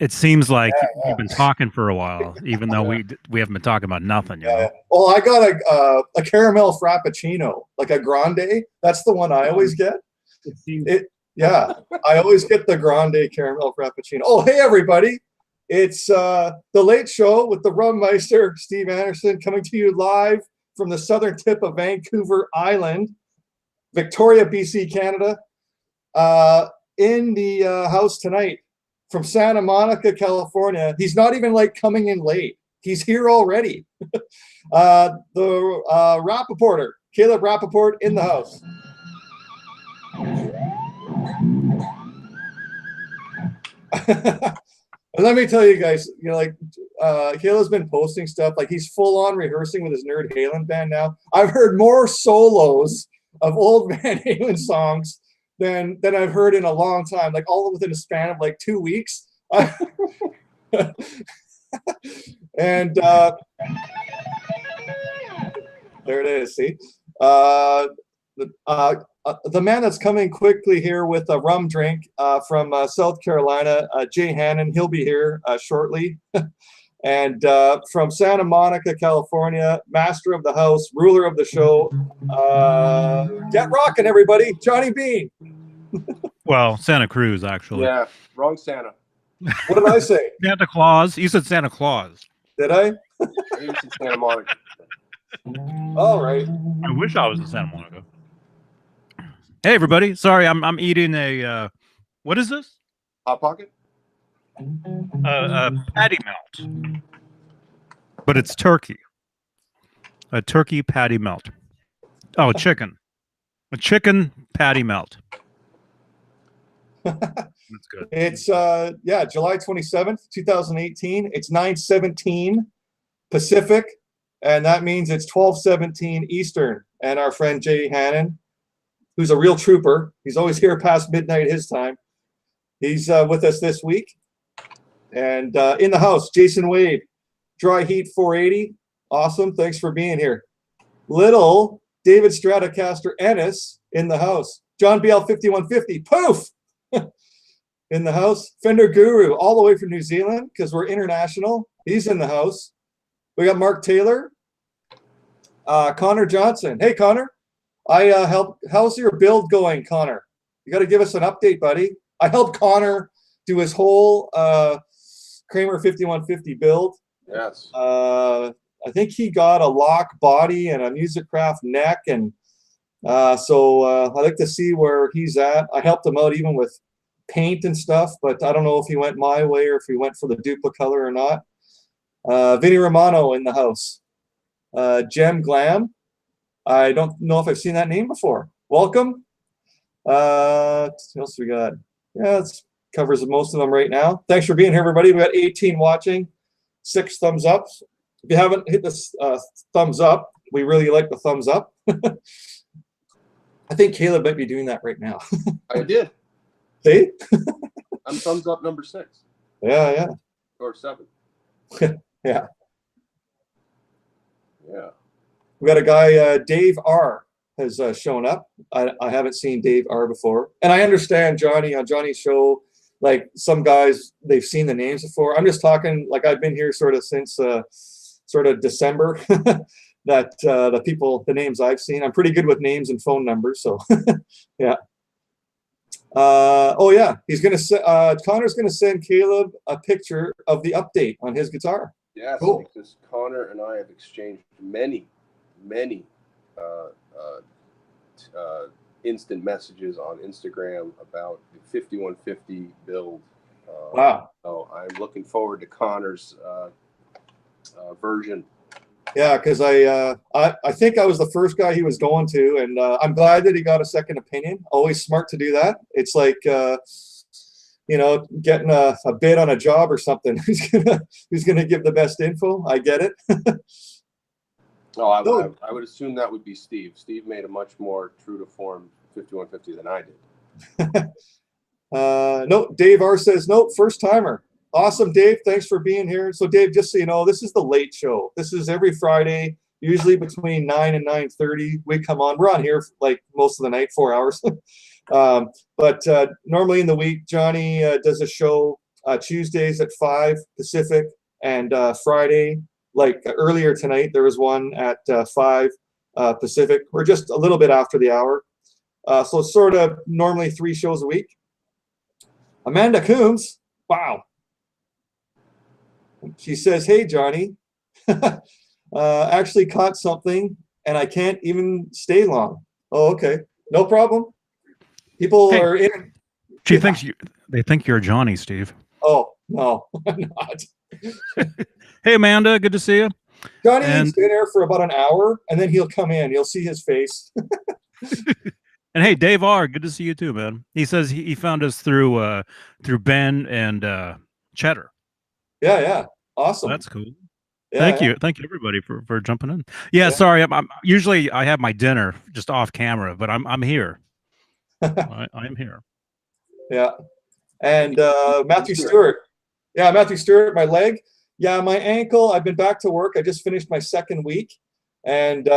It seems like we've been talking for a while, even though we haven't been talking about nothing. You know? Oh, I got a caramel frappuccino, like a grande. That's the one I always get. Yeah, I always get the grande caramel frappuccino. Oh, hey everybody! It's the Late Show with the Rum Meister, Steve Andersen, coming to you live from the southern tip of Vancouver Island, Victoria, BC, Canada. In the house tonight from Santa Monica, California. He's not even like coming in late. He's here already. The Rapoporter, Caleb Rapoport, in the house. Let me tell you guys, you know, like Caleb's been posting stuff, like he's full on rehearsing with his Nerd Halen band now. I've heard more solos of old Van Halen songs than I've heard in a long time, like all within a span of like 2 weeks. And there it is. See, the man that's coming quickly here with a rum drink from South Carolina, Jay Hannon. He'll be here shortly. And from Santa Monica, California, master of the house, ruler of the show. Get rocking, everybody. Johnny Beane. Well, Santa Cruz, actually. Yeah, wrong Santa. What did I say? Santa Claus. You said Santa Claus. Did I? He was in Santa Monica. All right. I wish I was in Santa Monica. Hey, everybody. Sorry, I'm eating a, what is this? Hot Pocket? Patty melt. But it's turkey. A turkey patty melt. Oh, chicken. A chicken patty melt. That's good. It's yeah, July 27th, 2018. It's 9:17 Pacific, and that means it's 12:17 Eastern. And our friend Jay Hannon, who's a real trooper, he's always here past midnight his time. He's with us this week. And in the house, Jason Wade, Dry Heat 480. Awesome. Thanks for being here. Little David Stratocaster Ennis in the house. John BL 5150. Poof! In the house. Fender Guru, all the way from New Zealand, because we're international. He's in the house. We got Mark Taylor. Connor Johnson. Hey, Connor. I helped. How's your build going, Connor? You got to give us an update, buddy. I helped Connor do his whole Kramer 5150 build. Yes. I think he got a lock body and a Musicraft neck, and so I'd like to see where he's at. I helped him out even with paint and stuff, but I don't know if he went my way or if he went for the Duplicolor or not. Vinny Romano in the house. Gem Glam. I don't know if I've seen that name before. Welcome. What else we got? Yeah, it covers most of them right now. Thanks for being here, everybody. We got 18 watching, 6 thumbs up. If you haven't hit this thumbs up, we really like the thumbs up. I think Caleb might be doing that right now. I did. See? I'm thumbs up number 6. Yeah, yeah. Or 7. Yeah. Yeah. We got a guy, Dave R. has shown up. I haven't seen Dave R. before. And I understand Johnny, on Johnny's show, like some guys, they've seen the names before. I'm just talking, like I've been here sort of since sort of December. That the people, the names I've seen, I'm pretty good with names and phone numbers, so yeah. Oh yeah, he's gonna Connor's gonna send Caleb a picture of the update on his guitar. Yes, cool. Because Connor and I have exchanged many instant messages on Instagram about the 5150 build. Wow. So I'm looking forward to Connor's version. Yeah, because I think I was the first guy he was going to, and I'm glad that he got a second opinion. Always smart to do that. It's like you know, getting a bid on a job or something. Who's gonna give the best info? I get it. Oh, I would assume that would be Steve. Steve made a much more true to form 5150 than I did. No, Dave R says no, first timer. Awesome, Dave. Thanks for being here. So, Dave, just so you know, this is the late show. This is every Friday, usually between 9 and 9:30. We come on. We're on here for like most of the night, 4 hours. But normally in the week, Johnny does a show Tuesdays at 5 Pacific, and Friday, like earlier tonight, there was one at 5 Pacific, or just a little bit after the hour. So it's sort of normally 3 shows a week. Amanda Coombs, wow. She says, "Hey, Johnny, actually caught something, and I can't even stay long." Oh, okay, no problem. People are in. She thinks they think you're Johnny, Steve. Oh no, I'm not. Hey, Amanda, good to see you. Johnny eats dinner for about an hour, and then he'll come in. You'll see his face. And hey, Dave R, good to see you too, man. He says he found us through Ben and Cheddar. Yeah, awesome. That's cool. Yeah, thank you everybody for jumping in. Yeah, sorry, I'm usually I have my dinner just off camera, but I'm here. I'm here. Yeah, and Matthew Stewart. Yeah, Matthew Stewart. My leg. Yeah, my ankle. I've been back to work. I just finished my 2nd week, and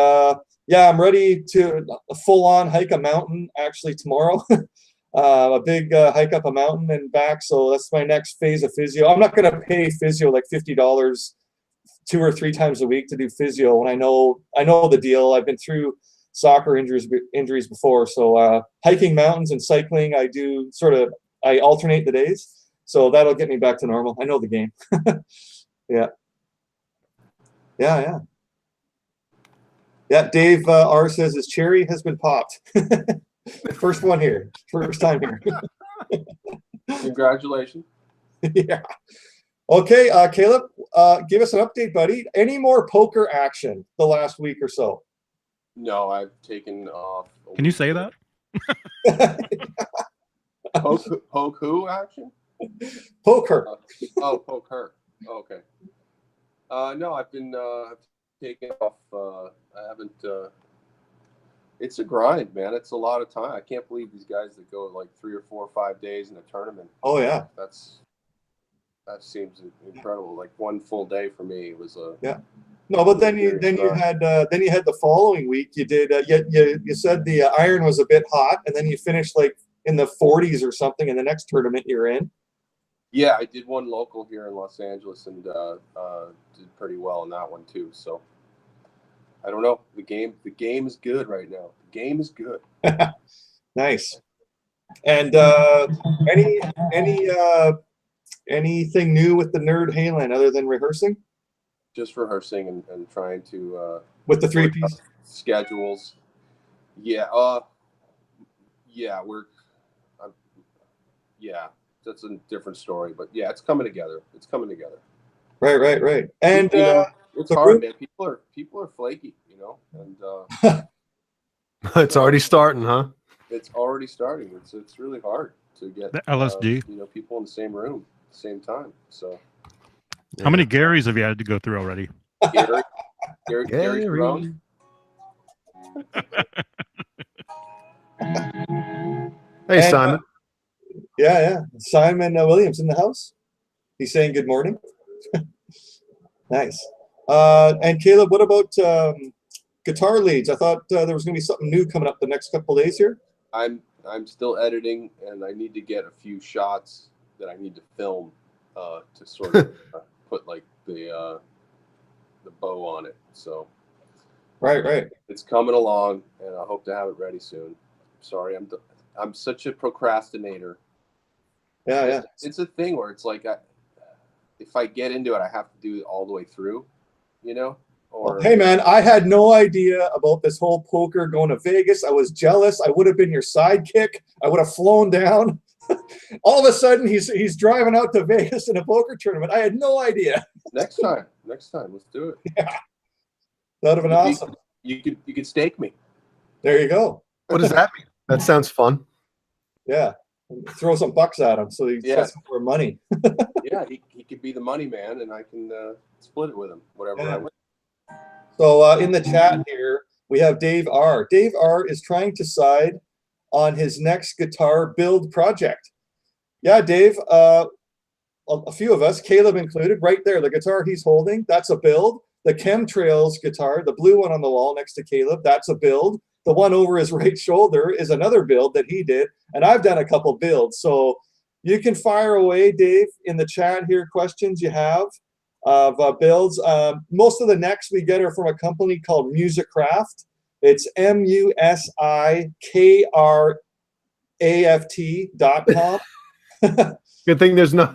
yeah, I'm ready to full-on hike a mountain actually tomorrow. A big hike up a mountain and back. So that's my next phase of physio. I'm not going to pay physio like $50 2 or 3 times a week to do physio when I know the deal. I've been through soccer injuries before. So hiking mountains and cycling, I alternate the days. So that'll get me back to normal. I know the game. Yeah. Dave R says his cherry has been popped. First one here. First time here. Congratulations. Yeah. Okay, Caleb, give us an update, buddy. Any more poker action the last week or so? No, I've taken off. Can you say that? Poke who action? Poker. Poker. Okay. No, I've been taking off. I haven't. It's a grind, man. It's a lot of time. I can't believe these guys that go like 3 or 4 or 5 days in a tournament. Oh yeah. That seems incredible. Like 1 full day for me was a. Yeah. No, but then you had the following week. You did. You said the iron was a bit hot, and then you finished like in the 40s or something in the next tournament you're in. Yeah, I did one local here in Los Angeles and did pretty well in that one too. So I don't know. The game is good right now. The game is good. Nice. And anything new with the nerd Halen other than rehearsing? Just rehearsing and trying to with the 3-piece schedules. Yeah. That's a different story, but yeah, it's coming together. Right. And it's hard, man. People are flaky, and it's already starting, huh? It's already starting. It's really hard to get the LSD. People in the same room at the same time. So, how many Garys have you had to go through already? Gary's grown. Hey, Simon. Yeah. Simon Williams in the house. He's saying good morning. Nice. And Caleb, what about guitar leads? I thought there was going to be something new coming up the next couple of days here. I'm still editing, and I need to get a few shots that I need to film to sort of put like the bow on it. So right. It's coming along, and I hope to have it ready soon. Sorry, I'm such a procrastinator. Yeah. It's a thing where it's like if I get into it, I have to do it all the way through, Or hey man, I had no idea about this whole poker going to Vegas. I was jealous. I would have been your sidekick. I would have flown down. All of a sudden, he's driving out to Vegas in a poker tournament. I had no idea. Next time, let's do it. Yeah, that would have been awesome. You could stake me. There you go. What does that mean? That sounds fun. Yeah. Throw some bucks at him so he gets some more money. Yeah, he could be the money man, and I can split it with him, whatever I win. So in the chat here, we have Dave R. Dave R is trying to decide on his next guitar build project. Yeah, Dave, a few of us, Caleb included, right there, the guitar he's holding, that's a build. The Chemtrails guitar, the blue one on the wall next to Caleb, that's a build. The one over his right shoulder is another build that he did, and I've done a couple builds. So, you can fire away, Dave, in the chat here, questions you have of builds. Most of the necks we get are from a company called Musicraft. It's MUSIKRAFT.com. Good thing there's no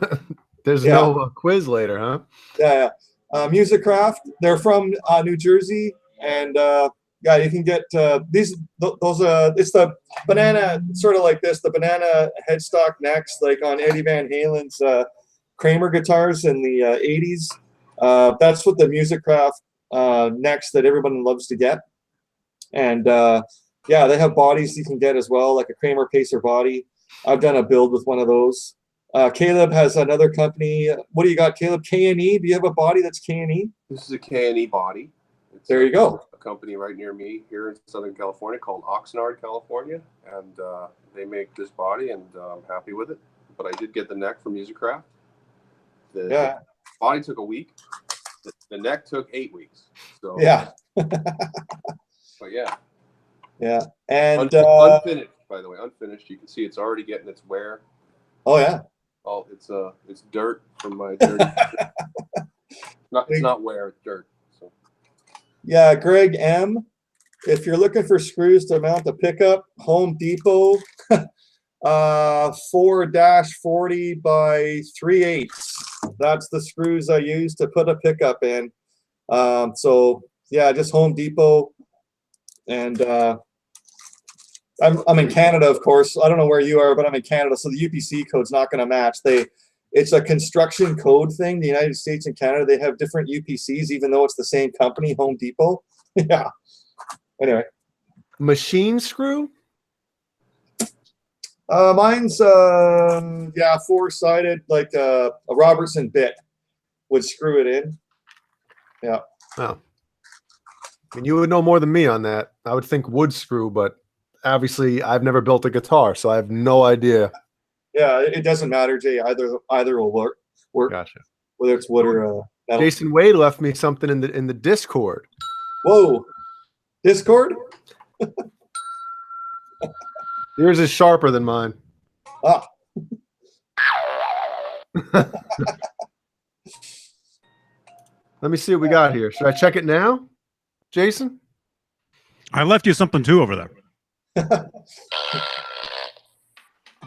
quiz later, huh? Yeah, Musicraft. They're from New Jersey, and yeah, you can get those. It's the banana, sort of like this, the banana headstock necks, like on Eddie Van Halen's Kramer guitars in the '80s. That's what the Musicraft necks that everyone loves to get. And yeah, they have bodies you can get as well, like a Kramer Pacer body. I've done a build with one of those. Caleb has another company. What do you got, Caleb? K&E? Do you have a body that's K&E? This is a K&E body. It's there you go. A company right near me here in Southern California called Oxnard, California. And they make this body, and I'm happy with it. But I did get the neck from Musicraft. The body took a week. The neck took 8 weeks. So yeah. But yeah. Yeah. And unfinished, by the way, unfinished. You can see it's already getting its wear. Oh yeah. Oh, it's dirt from my dirty. It's not wear, it's dirt. So. Yeah, Greg M. If you're looking for screws to mount the pickup, Home Depot, 4-40 by 3/8. That's the screws I use to put a pickup in. So yeah, just Home Depot, and I'm in Canada, of course. I don't know where you are, but I'm in Canada, so the UPC code's not going to match. It's a construction code thing. The United States and Canada, they have different UPCs, even though it's the same company, Home Depot. Yeah. Anyway. Machine screw? Mine's yeah, 4-sided, like a Robertson bit would screw it in. Yeah. Oh. I mean, you would know more than me on that. I would think wood screw, but obviously I've never built a guitar, so I have no idea. Yeah, it doesn't matter, Jay. Either will work. Gotcha. Whether it's wood or metal. Jason Wade left me something in the Discord. Whoa, Discord? Yours is sharper than mine. Ah. Let me see what we got here. Should I check it now, Jason? I left you something too over there.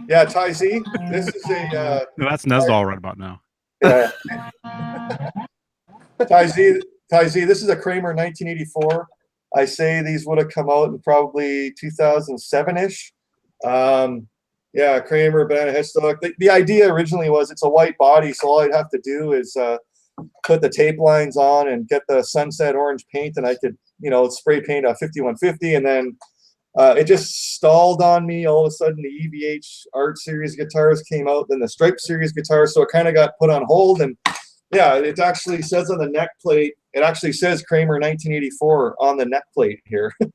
Yeah, Ty Z. This is a. No, that's Nesdall right about now. Yeah. Ty Z. This is a Kramer 1984. I say these would have come out in probably 2007-ish. Yeah, Kramer banana headstock. The idea originally was it's a white body, so all I'd have to do is put the tape lines on and get the sunset orange paint, and I could, spray paint a 5150, and then it just stalled on me. All of a sudden, the EVH Art Series guitars came out, then the Stripe Series guitars, so it kind of got put on hold. And yeah, it actually says on the neck plate, it actually says Kramer 1984 on the neck plate here. I don't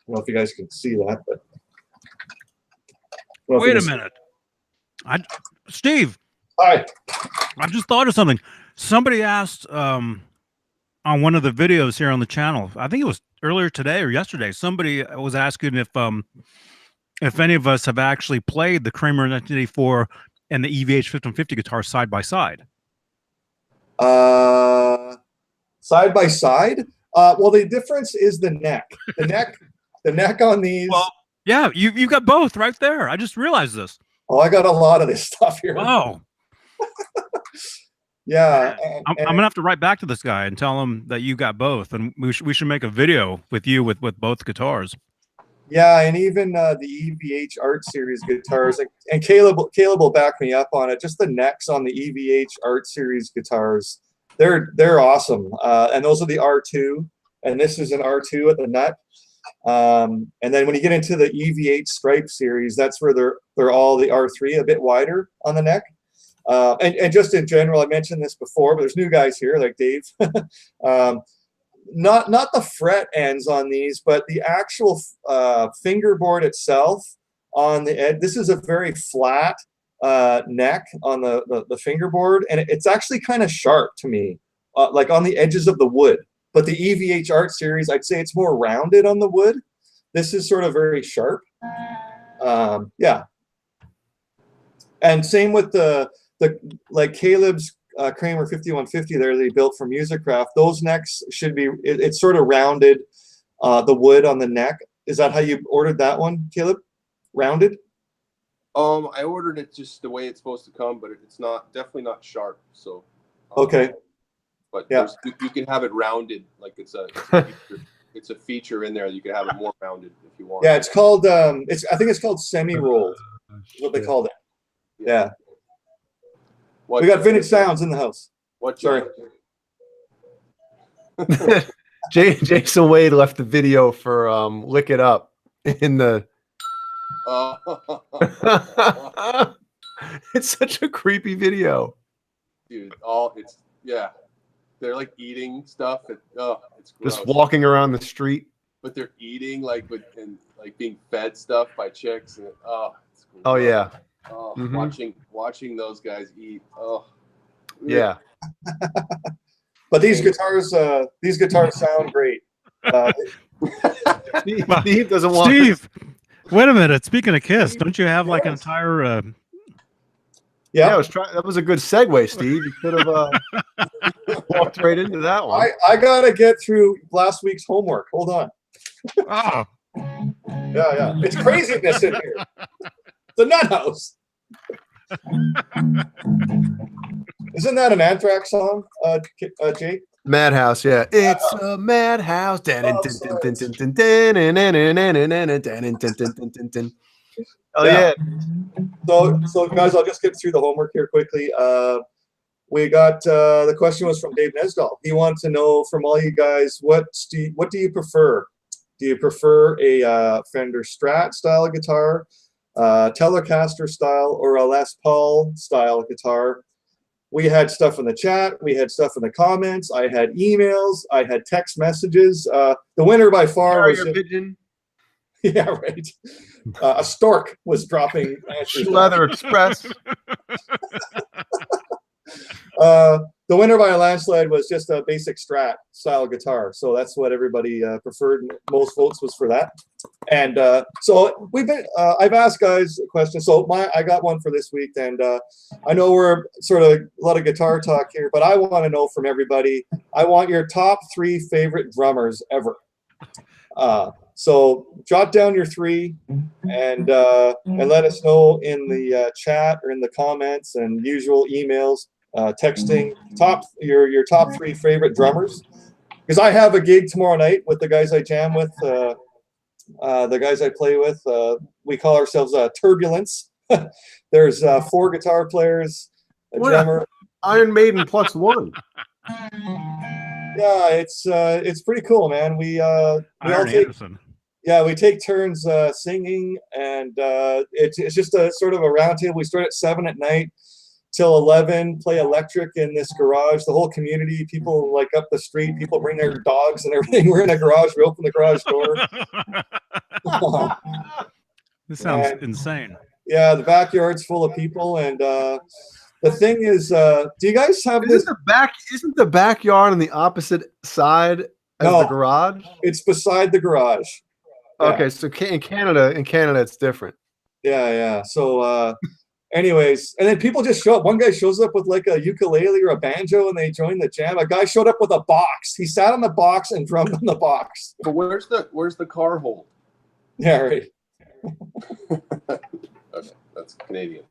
know if you guys can see that, but. Wait a minute. Steve. Hi. I just thought of something. Somebody asked on one of the videos here on the channel, I think it was earlier today or yesterday, somebody was asking if any of us have actually played the Kramer 1984 and the EVH 5150 guitar side by side. Side by side? Well, the difference is the neck. The neck on these. Well, yeah, you've got both right there. I just realized this. Oh, I got a lot of this stuff here. Wow. Yeah. I'm going to have to write back to this guy and tell him that you got both. And we should make a video with you with both guitars. Yeah, and even the EVH Art Series guitars. And Caleb will back me up on it. Just the necks on the EVH Art Series guitars. They're awesome. And those are the R2. And this is an R2 at the nut. And then when you get into the EVH Stripe Series, that's where they're all the R3, a bit wider on the neck. And just in general, I mentioned this before, but there's new guys here like Dave. Not the fret ends on these, but the actual fingerboard itself on the edge. This is a very flat neck on the fingerboard, and it's actually kind of sharp to me, like on the edges of the wood. But the EVH Art Series, I'd say it's more rounded on the wood. This is sort of very sharp. Yeah. And same with the like Caleb's Kramer 5150 there that he built for Musicraft. Those necks should be, it's sort of rounded, the wood on the neck. Is that how you ordered that one, Caleb? Rounded? I ordered it just the way it's supposed to come, but it's not, definitely not sharp. So Okay. But yeah, you can have it rounded, like it's a feature in there. You can have it more rounded if you want. Yeah, it's called I think it's called semi-rolled. What they call that. Yeah. What, We got vintage sounds in the house. What? Sorry. Jason Wade left the video for Lick It Up in the it's such a creepy video. Dude, they're like eating stuff. It's gross. Just walking around the street. But they're eating and being fed stuff by chicks. And, it's gross. Oh yeah. Watching those guys eat. Oh. Yeah. But these guitars sound great. Steve doesn't want. Steve, wait a minute. Speaking of KISS, don't you have like an entire? Yeah, I was trying. That was a good segue, Steve. You could have walked right into that one. I gotta get through last week's homework. Hold on. Oh. Yeah. It's craziness in here. It's a nut house. Isn't that an Anthrax song, Jake? Madhouse, yeah. It's a madhouse. Oh yeah. So guys, I'll just get through the homework here quickly. We got the question was from Dave Nesdahl. He wanted to know from all you guys, what do you prefer? Do you prefer a Fender Strat style guitar, Telecaster style, or a Les Paul style guitar? We had stuff in the chat. We had stuff in the comments. I had emails. I had text messages. The winner by far was pigeon. Yeah, right. A stork was dropping answers. Leather Express. The winner by a landslide was just a basic Strat style guitar. So that's what everybody preferred. Most votes was for that. And so we've been, I've asked guys questions. So I got one for this week. And I know we're sort of a lot of guitar talk here, but I want to know from everybody, I want your top 3 favorite drummers ever. So jot down your 3 and let us know in the chat or in the comments and usual emails, texting your top 3 favorite drummers. Because I have a gig tomorrow night with the guys I jam with, the guys I play with. We call ourselves Turbulence. There's 4 guitar players, a drummer. Iron Maiden plus 1. Yeah, it's pretty cool, man. We all take, we take turns singing, and it's just a sort of a round table. We start at 7 at night till 11, play electric in this garage. The whole community, people like up the street, people bring their dogs and everything. We're in a garage. We open the garage door. This sounds insane. Yeah, the backyard's full of people, and the thing is, do you guys have this? Isn't the backyard on the opposite side as the garage? It's beside the garage. Yeah. Okay, so in Canada, it's different. Yeah. So, anyways, and then people just show up. One guy shows up with like a ukulele or a banjo, and they join the jam. A guy showed up with a box. He sat on the box and drummed on the box. But where's the car hold? Yeah, right. Okay, that's Canadian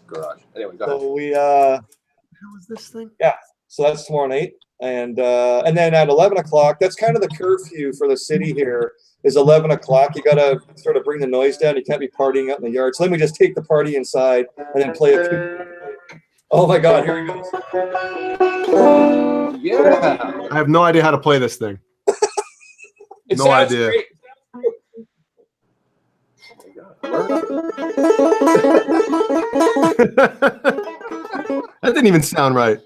garage. Anyway, go ahead. So we How was this thing? Yeah, so that's tomorrow night, and then at 11 o'clock, that's kind of the curfew for the city here. Is 11 o'clock. You gotta sort of bring the noise down. You can't be partying out in the yard. So let me just take the party inside and then play it. Oh my God, here he goes. Yeah. I have no idea how to play this thing. No idea. Great. That didn't even sound right.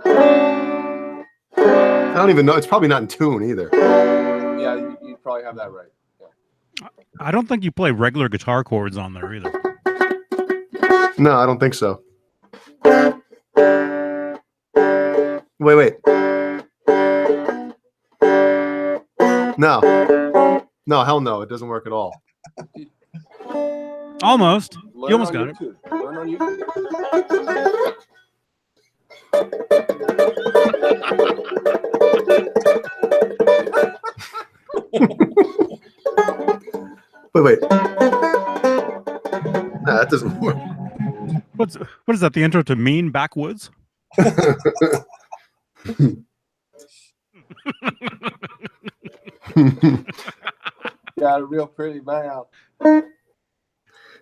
I don't even know. It's probably not in tune either. Yeah, you probably have that right. Yeah. I don't think you play regular guitar chords on there either. No, I don't think so. Wait. No, hell no. It doesn't work at all. Almost. Learn You almost on got it. YouTube. Learn on YouTube? Wait. Nah, that doesn't work. What is that? The intro to Mean Backwoods? Got a real pretty mouth.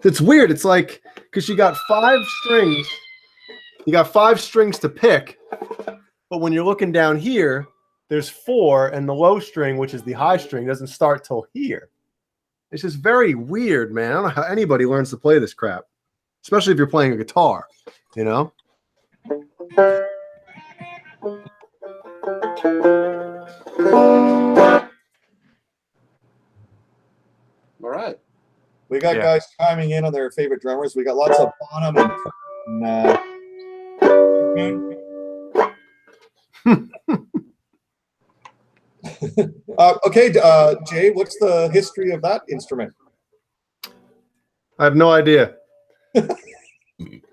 It's weird. It's like, because you got 5 strings. You got 5 strings to pick. But when you're looking down here, there's 4, and the low string, which is the high string, doesn't start till here. It's just very weird, man. I don't know how anybody learns to play this crap, especially if you're playing a guitar, you know? All right. We got guys chiming in on their favorite drummers. We got lots of Bonham and okay, Jay, what's the history of that instrument? I have no idea.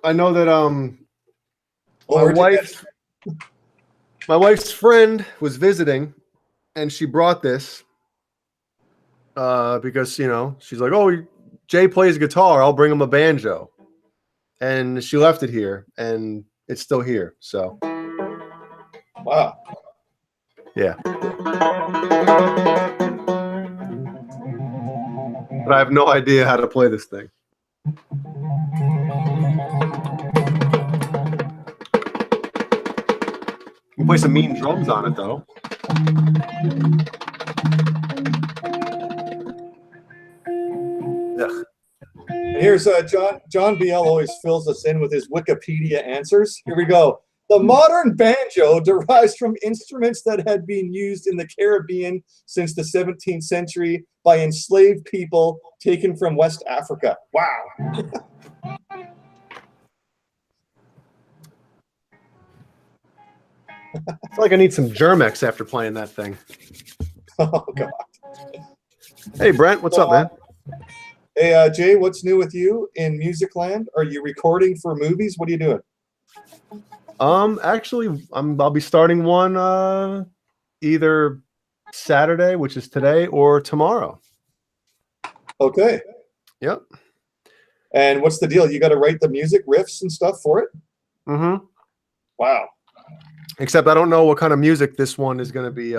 I know that my wife's friend was visiting, and she brought this because, you know, she's like, oh, Jay plays guitar, I'll bring him a banjo. And she left it here, and it's still here. So, wow. Yeah. But I have no idea how to play this thing. You play some mean drums on it, though. Ugh. And here's John BL always fills us in with his Wikipedia answers. Here we go. The modern banjo derives from instruments that had been used in the Caribbean since the 17th century by enslaved people taken from West Africa. Wow. I feel like I need some Germex after playing that thing. Oh, God. Hey, Brent, what's up, man? Hey, Jay, what's new with you in music land? Are you recording for movies? What are you doing? Actually, I'll be starting one either Saturday, which is today, or tomorrow. Okay. Yep. And what's the deal? You got to write the music riffs and stuff for it? Mm-hmm. Wow. Except I don't know what kind of music this one is going to be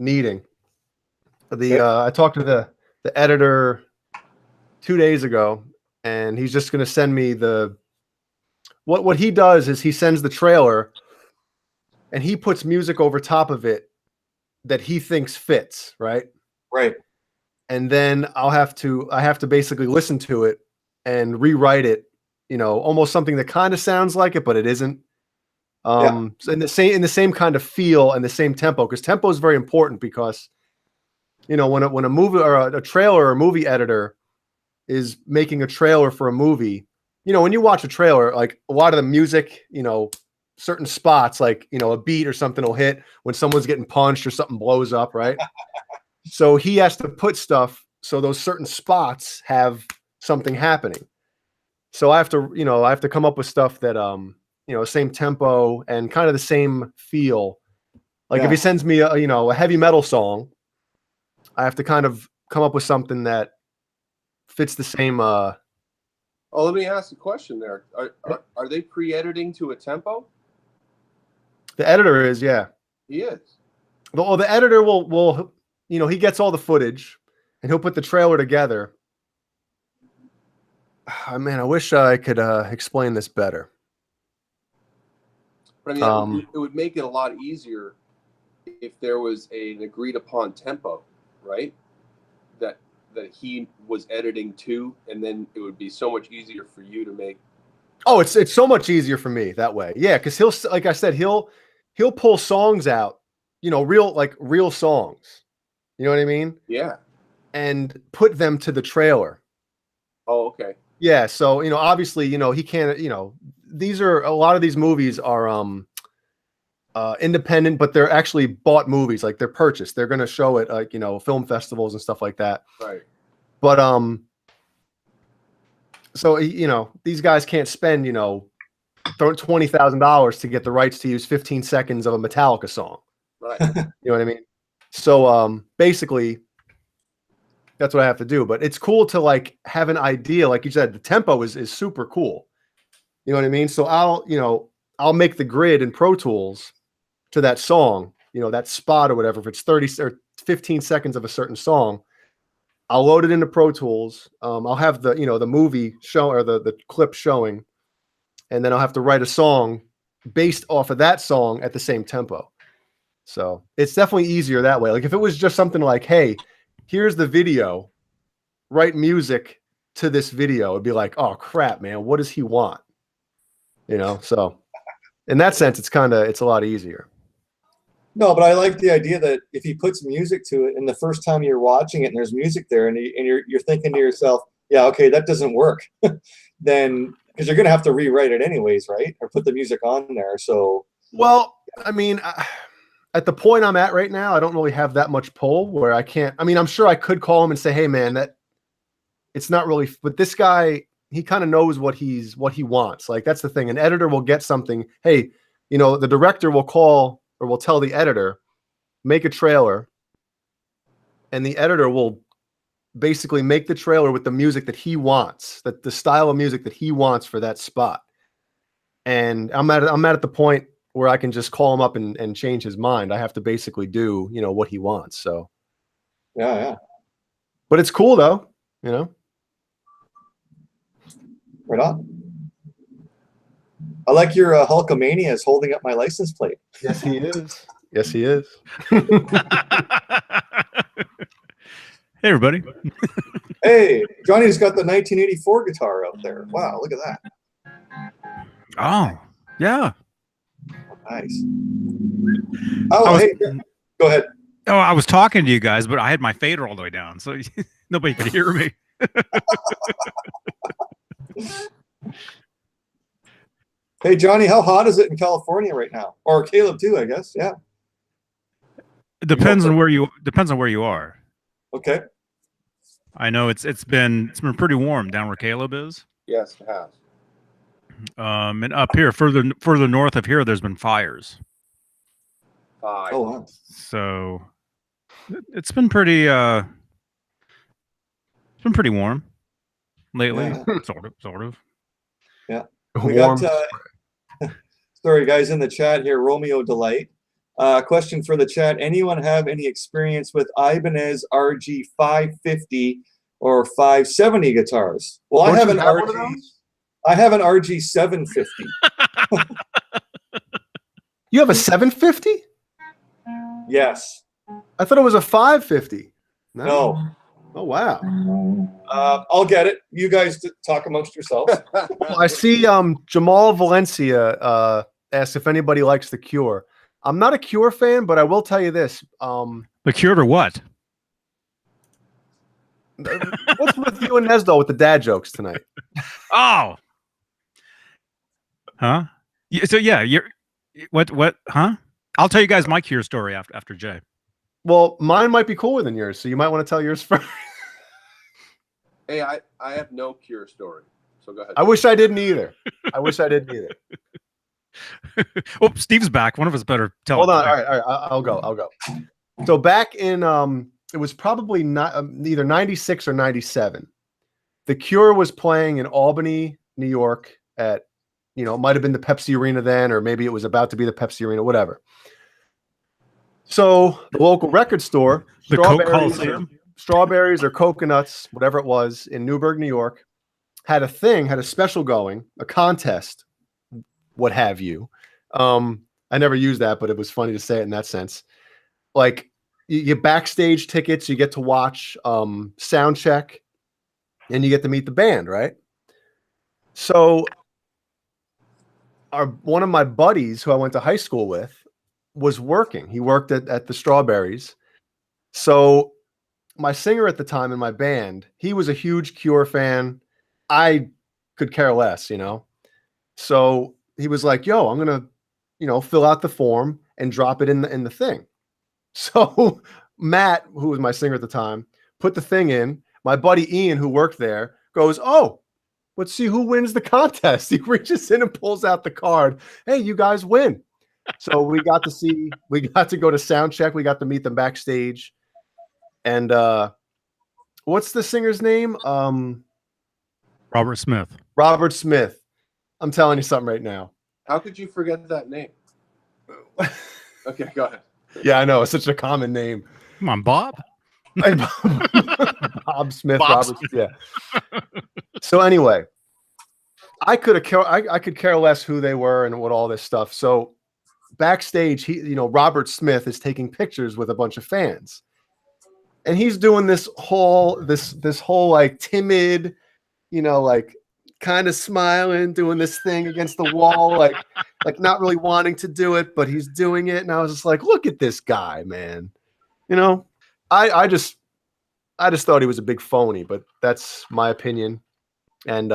needing. I talked to the editor 2 days ago, and he's just going to send me what he does is he sends the trailer, and he puts music over top of it that he thinks fits, right? Right. And then I have to basically listen to it and rewrite it, you know, almost something that kind of sounds like it, but it isn't. So in the same kind of feel and the same tempo, because tempo is very important, because, you know, when a movie or a trailer or a movie editor is making a trailer for a movie, you know, when you watch a trailer, like a lot of the music, you know, certain spots, like, you know, a beat or something will hit when someone's getting punched or something blows up, right? So he has to put stuff so those certain spots have something happening. So I have to come up with stuff that, you know, same tempo and kind of the same feel. Like if he sends me a heavy metal song, I have to kind of come up with something that fits the same. Oh, let me ask a question there. Are they pre-editing to a tempo? The editor is, yeah. He is. Well, the editor will, you know, he gets all the footage and he'll put the trailer together. Oh, man, I wish I could explain this better. But I mean, it would make it a lot easier if there was an agreed upon tempo, right? That he was editing to, and then it would be so much easier for you to make. Oh, it's so much easier for me that way. Yeah, because he'll, like I said, he'll pull songs out, you know, real songs. You know what I mean? Yeah. And put them to the trailer. Oh, okay. Yeah, so, you know, obviously, you know, he can't, you know, a lot of these movies are independent, but they're actually bought movies, like they're purchased. They're going to show it, like, you know, film festivals and stuff like that. Right. But So, you know, these guys can't spend, you know, $20,000 to get the rights to use 15 seconds of a Metallica song. Right. You know what I mean? So basically that's what I have to do. But it's cool to like have an idea. Like you said, the tempo is super cool. You know what I mean? So I'll make the grid in Pro Tools to that song, you know, that spot or whatever. If it's 30 or 15 seconds of a certain song, I'll load it into Pro Tools. I'll have the, you know, the movie show or the clip showing, and then I'll have to write a song based off of that song at the same tempo. So it's definitely easier that way. Like if it was just something like, hey, here's the video, write music to this video, it'd be like, oh crap, man, what does he want? You know, so in that sense, it's a lot easier. No, but I like the idea that if he puts music to it, and the first time you're watching it, and there's music there, and you're thinking to yourself, yeah, okay, that doesn't work, then because you're gonna have to rewrite it anyways, right? Or put the music on there. So, well, I mean, at the point I'm at right now, I don't really have that much pull where I can't. I mean, I'm sure I could call him and say, hey, man, that it's not really. But this guy, he kind of knows what he wants. Like that's the thing. An editor will get something. Hey, you know, the director will call or will tell the editor, make a trailer, and the editor will basically make the trailer with the music that he wants, that the style of music that he wants for that spot. And I'm at the point where I can just call him up and change his mind. I have to basically do, you know, what he wants. So yeah. But it's cool though, you know. Right on. I like your Hulkamania is holding up my license plate. Yes, he is. Yes, he is. Hey, everybody. Hey, Johnny's got the 1984 guitar out there. Wow, look at that. Oh, yeah. Nice. Oh, hey, go ahead. Oh, I was talking to you guys, but I had my fader all the way down, so nobody could hear me. Hey, Johnny, how hot is it in California right now? Or Caleb too, I guess. Yeah. It depends on where you are. Okay. I know it's been pretty warm down where Caleb is. Yes, it has. And up here, further north of here, there's been fires. Five. Oh, wow. So it's been pretty warm lately. Yeah. Sort of. Yeah. We got sorry guys in the chat here, Romeo Delight. Question for the chat. Anyone have any experience with Ibanez RG 550 or 570 guitars? Well, I have an RG 750. You have a 750? Yes. I thought it was a 550. No. Oh wow. I'll get it. You guys talk amongst yourselves. Well, I see Jamal Valencia asked if anybody likes The Cure. I'm not a Cure fan, but I will tell you this. The Cure or what? What's with you and Nesdo with the dad jokes tonight? Oh. Huh? Yeah, so yeah, you're what? Huh? I'll tell you guys my Cure story after Jay. Well, mine might be cooler than yours, so you might want to tell yours first. Hey, I have no Cure story, so go ahead. I wish I didn't either. Oh, Steve's back. One of us better tell. Hold on. All right. I'll go. So back in it was probably not either 96 or 97. The Cure was playing in Albany, New York at, you know, it might have been the Pepsi Arena then, or maybe it was about to be the Pepsi Arena, whatever. So the local record store, the Coke Coliseum, strawberries or coconuts, whatever it was, in Newburgh, New York, had a special going, a contest, what have you. I never used that, but it was funny to say it in that sense. Like you get backstage tickets, you get to watch sound check, and you get to meet the band, right? So one of my buddies who I went to high school with was working. He worked at the Strawberries. So my singer at the time in my band, he was a huge Cure fan. I could care less, you know? So he was like, yo, I'm going to, you know, fill out the form and drop it in the thing. So Matt, who was my singer at the time, put the thing in. My buddy Ian, who worked there, goes, oh, let's see who wins the contest. He reaches in and pulls out the card. Hey, you guys win. So we got to go to sound check. We got to meet them backstage. And what's the singer's name? Robert Smith. Robert Smith. I'm telling you something right now. How could you forget that name? Okay, go ahead. Yeah, I know. It's such a common name. Come on, Bob. Bob Smith. Bob Robert, yeah. So anyway, I could care less who they were and what all this stuff. So backstage, Robert Smith is taking pictures with a bunch of fans, and he's doing this whole like timid, like kind of smiling, doing this thing against the wall, like not really wanting to do it, but he's doing it. And I was just like, look at this guy, man. I just thought he was a big phony, but that's my opinion. And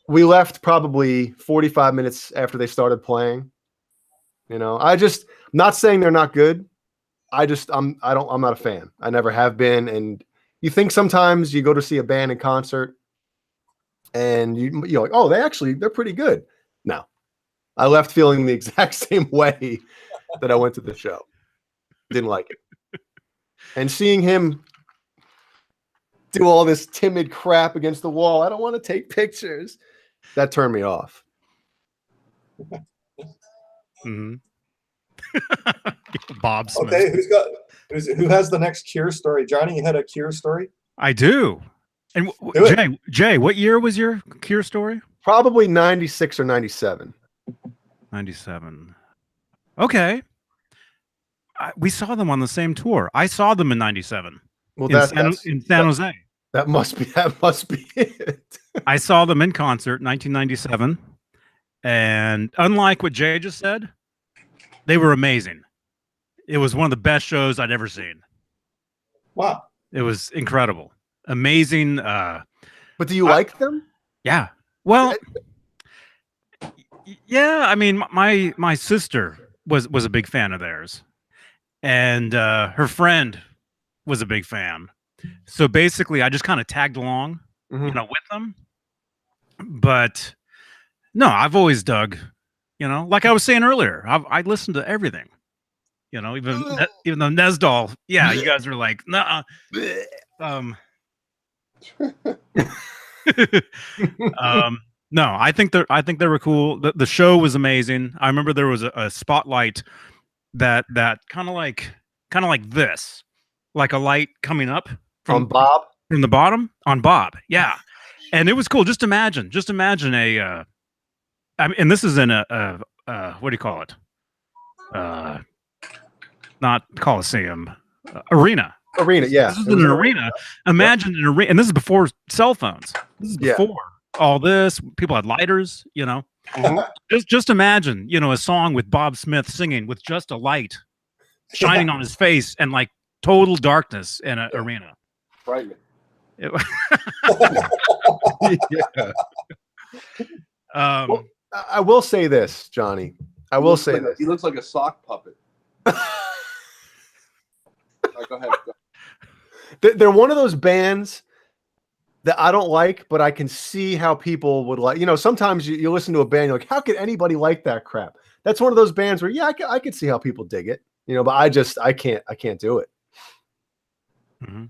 we left probably 45 minutes after they started playing. I'm not saying they're not good. I'm not a fan. I never have been. And you think sometimes you go to see a band in concert and you're like, oh, they're pretty good. No, I left feeling the exact same way that I went to the show. Didn't like it. And seeing him do all this timid crap against the wall, I don't want to take pictures. That turned me off. Mm-hmm. Bob Smith. Okay, who has the next Cure story? Johnny, you had a Cure story? I do. And Jay, what year was your Cure story? Probably 96 or 97. 97. Okay. We saw them on the same tour. I saw them in 97. Well, in San Jose. That must be it. I saw them in concert 1997. And unlike what Jay just said, they were amazing. It was one of the best shows I'd ever seen. Wow. It was incredible. Amazing. But do you like them? Yeah. Well, yeah, I mean, my sister was a big fan of theirs. And her friend was a big fan. So basically, I just kind of tagged along, with them. But no, I've always dug, like I was saying earlier, I listened to everything, even though Nesdal, yeah, you guys were like, nah, no, I think they were cool. The show was amazing. I remember there was a spotlight that kind of like this, like a light coming up from the bottom on Bob. Yeah. And it was cool. Just imagine and this is in a what do you call it? Not Coliseum, arena. Arena, yeah. This is in an arena. Imagine an arena, and this is before cell phones. This is before all this. People had lighters, Just imagine, a song with Bob Smith singing with just a light shining on his face and like total darkness in an arena. Right. Yeah. Well, I will say this, Johnny. I will say this. He looks like a sock puppet. Go ahead. They're one of those bands that I don't like, but I can see how people would like. Sometimes you listen to a band, you're like, how could anybody like that crap? That's one of those bands where, yeah, I could see how people dig it, but I can't do it. Mm-hmm.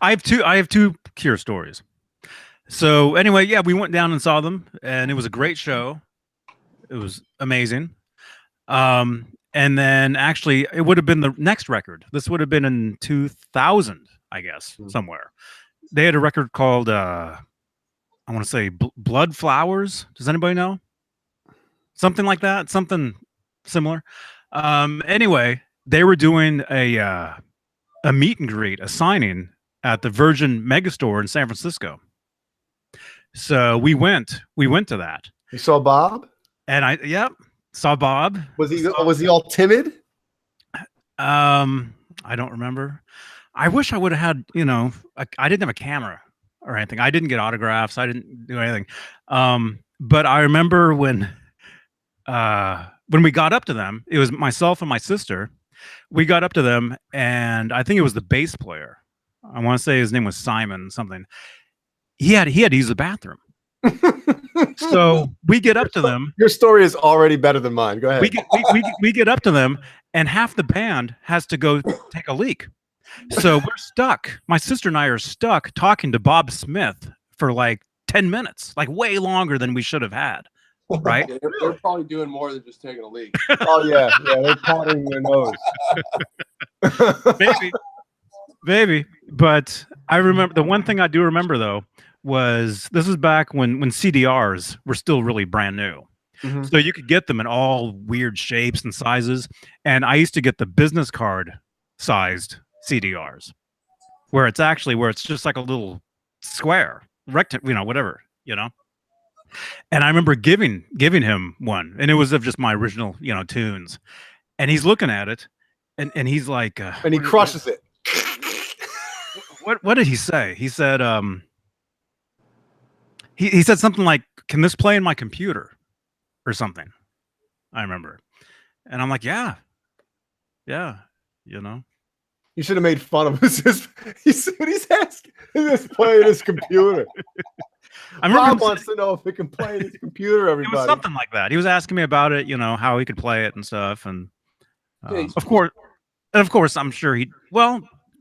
I have two Cure stories. So anyway, yeah, we went down and saw them, and it was a great show. It was amazing. And then actually, it would have been the next record. This would have been in 2000, I guess, somewhere. They had a record called, I want to say, Blood Flowers. Does anybody know? Something like that. Something similar. Anyway, they were doing a meet and greet, a signing at the Virgin Megastore in San Francisco. So we went to that. You saw Bob? And saw Bob. Was he all timid? I don't remember. I wish I would have had, I didn't have a camera or anything. I didn't get autographs. I didn't do anything. But I remember when we got up to them, it was myself and my sister. We got up to them, and I think it was the bass player. I want to say his name was Simon something. he had to use the bathroom. So we get up to them. Your story is already better than mine. Go ahead. We get up to them, and half the band has to go take a leak. So we're stuck. My sister and I are stuck talking to Bob Smith for like 10 minutes, like way longer than we should have had. Right? Yeah, they're probably doing more than just taking a leak. Oh yeah, they're powdering their nose. Maybe. But I remember the one thing I do remember though was this was back when CDRs were still really brand new. Mm-hmm. So you could get them in all weird shapes and sizes. And I used to get the business card sized CDRs where it's just like a little square, rectangle, whatever, And I remember giving him one, and it was of just my original, tunes. And he's looking at it, and he's like, and he crushes it. What did he say? He said, he said something like, "Can this play in my computer?" or something. I remember, and I'm like, yeah, You should have made fun of us. He's asking. This play in his computer. I remember Bob wants to know if it can play in his computer. Everybody, it was something like that. He was asking me about it, how he could play it and stuff, and of course, I'm sure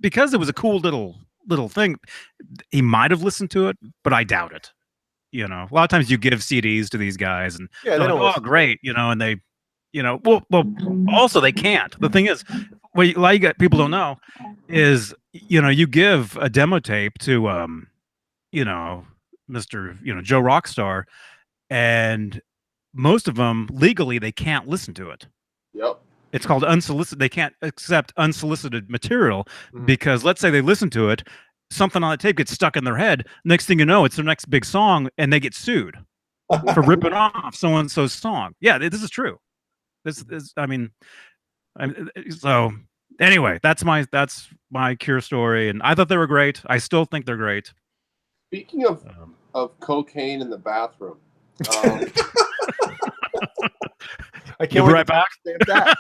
because it was a cool little thing. He might have listened to it, but I doubt it. A lot of times you give CDs to these guys, and yeah, they're like, oh, great, and they, well, also they can't. The thing is, what a lot of people don't know is, you give a demo tape to, Mr. Joe Rockstar, and most of them legally they can't listen to it. Yep. It's called unsolicited. They can't accept unsolicited material because let's say they listen to it, something on the tape gets stuck in their head. Next thing you know, it's their next big song, and they get sued for ripping off so and so's song. Yeah, this is true. This is, so anyway, that's my Cure story, and I thought they were great. I still think they're great. Speaking of cocaine in the bathroom, I can't wait right back. That.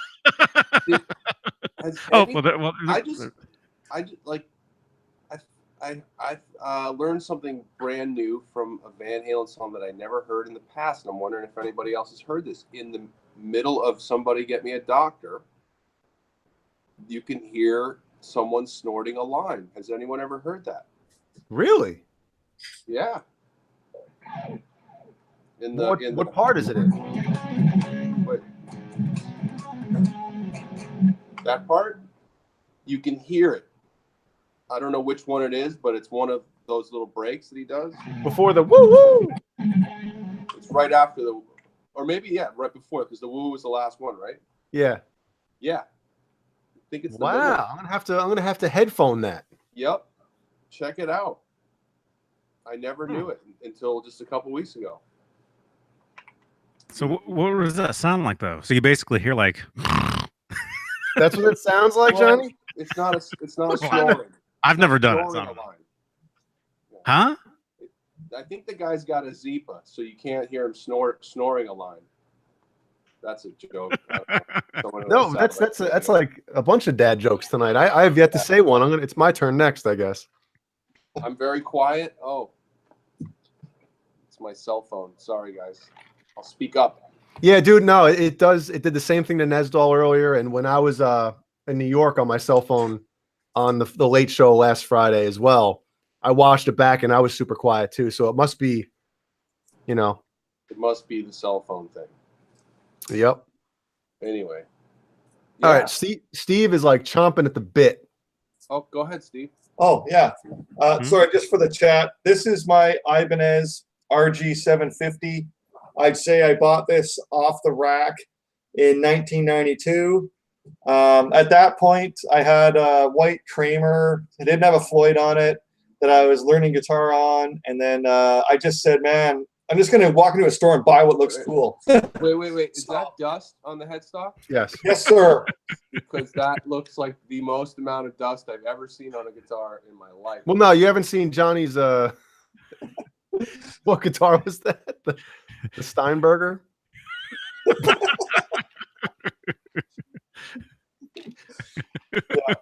I learned something brand new from a Van Halen song that I never heard in the past, and I'm wondering if anybody else has heard this. In the middle of Somebody Get Me a Doctor, you can hear someone snorting a line. Has anyone ever heard that? Really? Yeah. What part is it in? Wait. That part? You can hear it. I don't know which one it is, but it's one of those little breaks that he does. Before the woo-woo? It's right after the... Or maybe, right before, because the woo was the last one, right? Yeah. Yeah. I think it's the wow. middle. I'm gonna have to headphone that. Yep. Check it out. I never knew it until just a couple weeks ago. So what does that sound like, though? So you basically hear like... That's what it sounds like, Johnny? It's not a snoring. I've never done it. Huh? I think the guy's got a Zipa, so you can't hear him snoring a line. That's a joke. No, that's like a bunch of dad jokes tonight. I have yet to say one. It's my turn next, I guess. I'm very quiet. Oh, it's my cell phone. Sorry, guys. I'll speak up. Yeah, dude. No, it does. It did the same thing to Nesdal earlier. And when I was in New York on my cell phone on the Late Show last Friday as well, I watched it back and I was super quiet too. So it must be, It must be the cell phone thing. Yep. Anyway. Yeah. All right. Steve is like chomping at the bit. Oh, go ahead, Steve. Oh, yeah. Sorry, just for the chat. This is my Ibanez RG750. I'd say I bought this off the rack in 1992. At that point, I had a white Kramer. It didn't have a Floyd on it that I was learning guitar on. And then I just said, man, I'm just going to walk into a store and buy what looks cool. Wait. Is that dust on the headstock? Yes. Yes, sir. Because that looks like the most amount of dust I've ever seen on a guitar in my life. Well, no, you haven't seen Johnny's what guitar was that? The Steinberger? Yeah.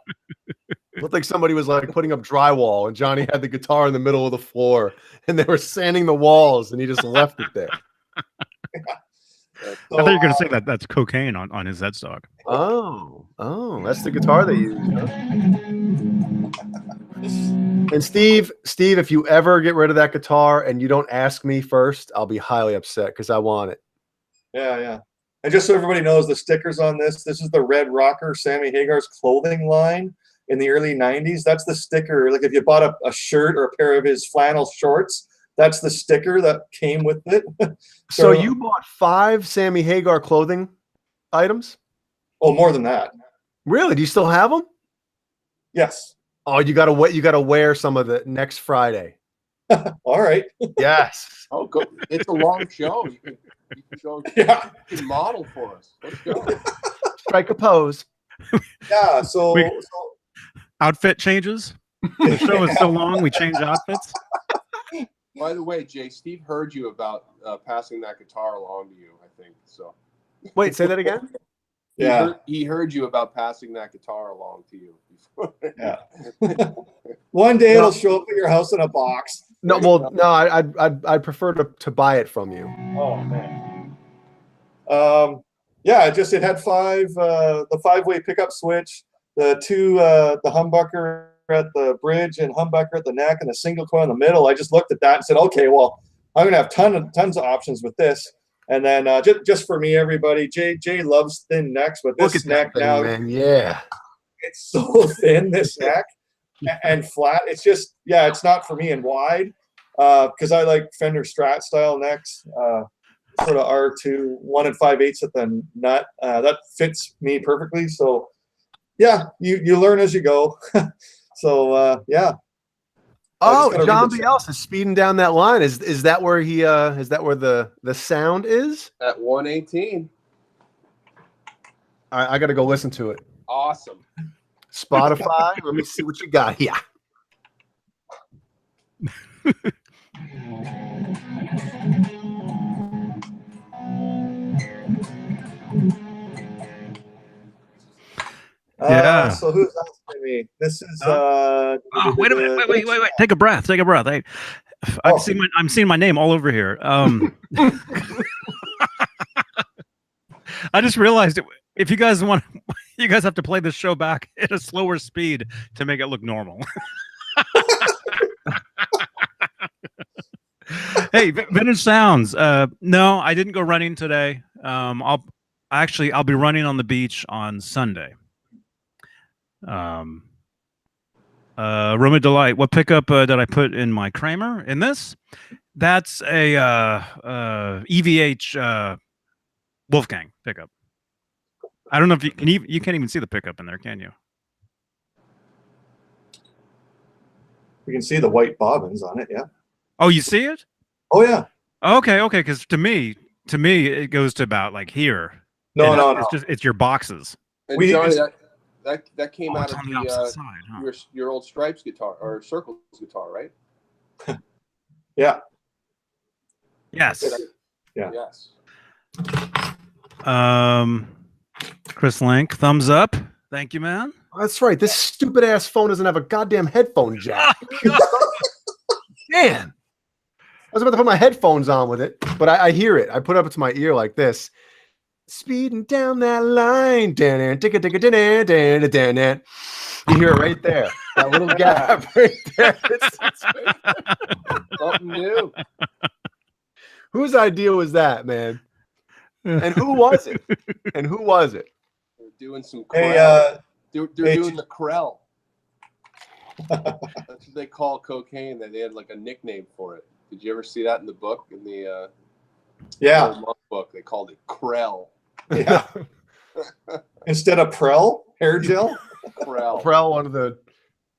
What like somebody was like putting up drywall and Johnny had the guitar in the middle of the floor and they were sanding the walls and he just left it there. I thought you were going to say that that's cocaine on his headstock. Oh, that's the guitar they use. Huh? And Steve, if you ever get rid of that guitar and you don't ask me first, I'll be highly upset because I want it. Yeah. And just so everybody knows, the stickers on this is the Red Rocker, Sammy Hagar's clothing line in the early 90s. That's the sticker. Like if you bought a shirt or a pair of his flannel shorts, that's the sticker that came with it. So you bought 5 Sammy Hagar clothing items? Oh, more than that. Really? Do you still have them? Yes. Oh, you gotta wear some of the next Friday. All right. Yes. Oh, go. It's a long show. You can show. Yeah. You can model for us. Let's go. Strike a pose. Yeah. So Outfit changes. The show is so long, we change outfits. By the way, Jay, Steve heard you about passing that guitar along to you, I think. So. Wait, say that again? Yeah. He heard you about passing that guitar along to you. Yeah. One day it'll show up at your house in a box. No, well, no, I'd prefer to buy it from you. Oh man. Yeah, it had 5 the 5-way pickup switch, the 2 the humbucker at the bridge and humbucker at the neck, and a single coil in the middle. I just looked at that and said, okay, well, I'm gonna have tons of options with this. And then just for me, everybody, Jay loves thin necks, but this neck thing, now, man, yeah, it's so thin, this neck, and flat. It's just, yeah, it's not for me. And wide, because I like Fender Strat style necks, sort of R2 1 5/8 at the nut. That fits me perfectly. So yeah, you learn as you go. So yeah. Oh, John B. else is speeding down that line. Is that where he is that where the sound is? At 118. All right, I gotta go listen to it. Awesome. Spotify. Let me see what you got here. Yeah. So who's asking me? This is wait a minute. Wait. Take a breath. I'm seeing my name all over here. I just realized if you guys want, you guys have to play this show back at a slower speed to make it look normal. Hey, Vintage Sounds. No, I didn't go running today. I'll be running on the beach on Sunday. Room of Delight. What pickup did I put in my Kramer? In this? That's a EVH Wolfgang pickup. I don't know if you can't even see the pickup in there, can you? You can see the white bobbins on it. Yeah. Oh, you see it? Oh yeah. Okay. Because to me, it goes to about like here. No. It's your boxes. And Johnny, that came out of the side, huh? your old Stripes guitar or Circles guitar, right? Yeah. Yes. Yeah. Yes. Chris Link, thumbs up. Thank you, man. That's right. This stupid ass phone doesn't have a goddamn headphone jack. Man. I was about to put my headphones on with it, but I hear it. I put it up to my ear like this. Speeding down that line. You hear it right there. That little gap right there. Something new. Whose idea was that, man? And who was it? They're doing some Hey, they're doing the Krell. That's what they call cocaine. They had like a nickname for it. Did you ever see that in the book? In the old book, they called it Krell. Yeah. Instead of Prel hair gel. Prel, one of the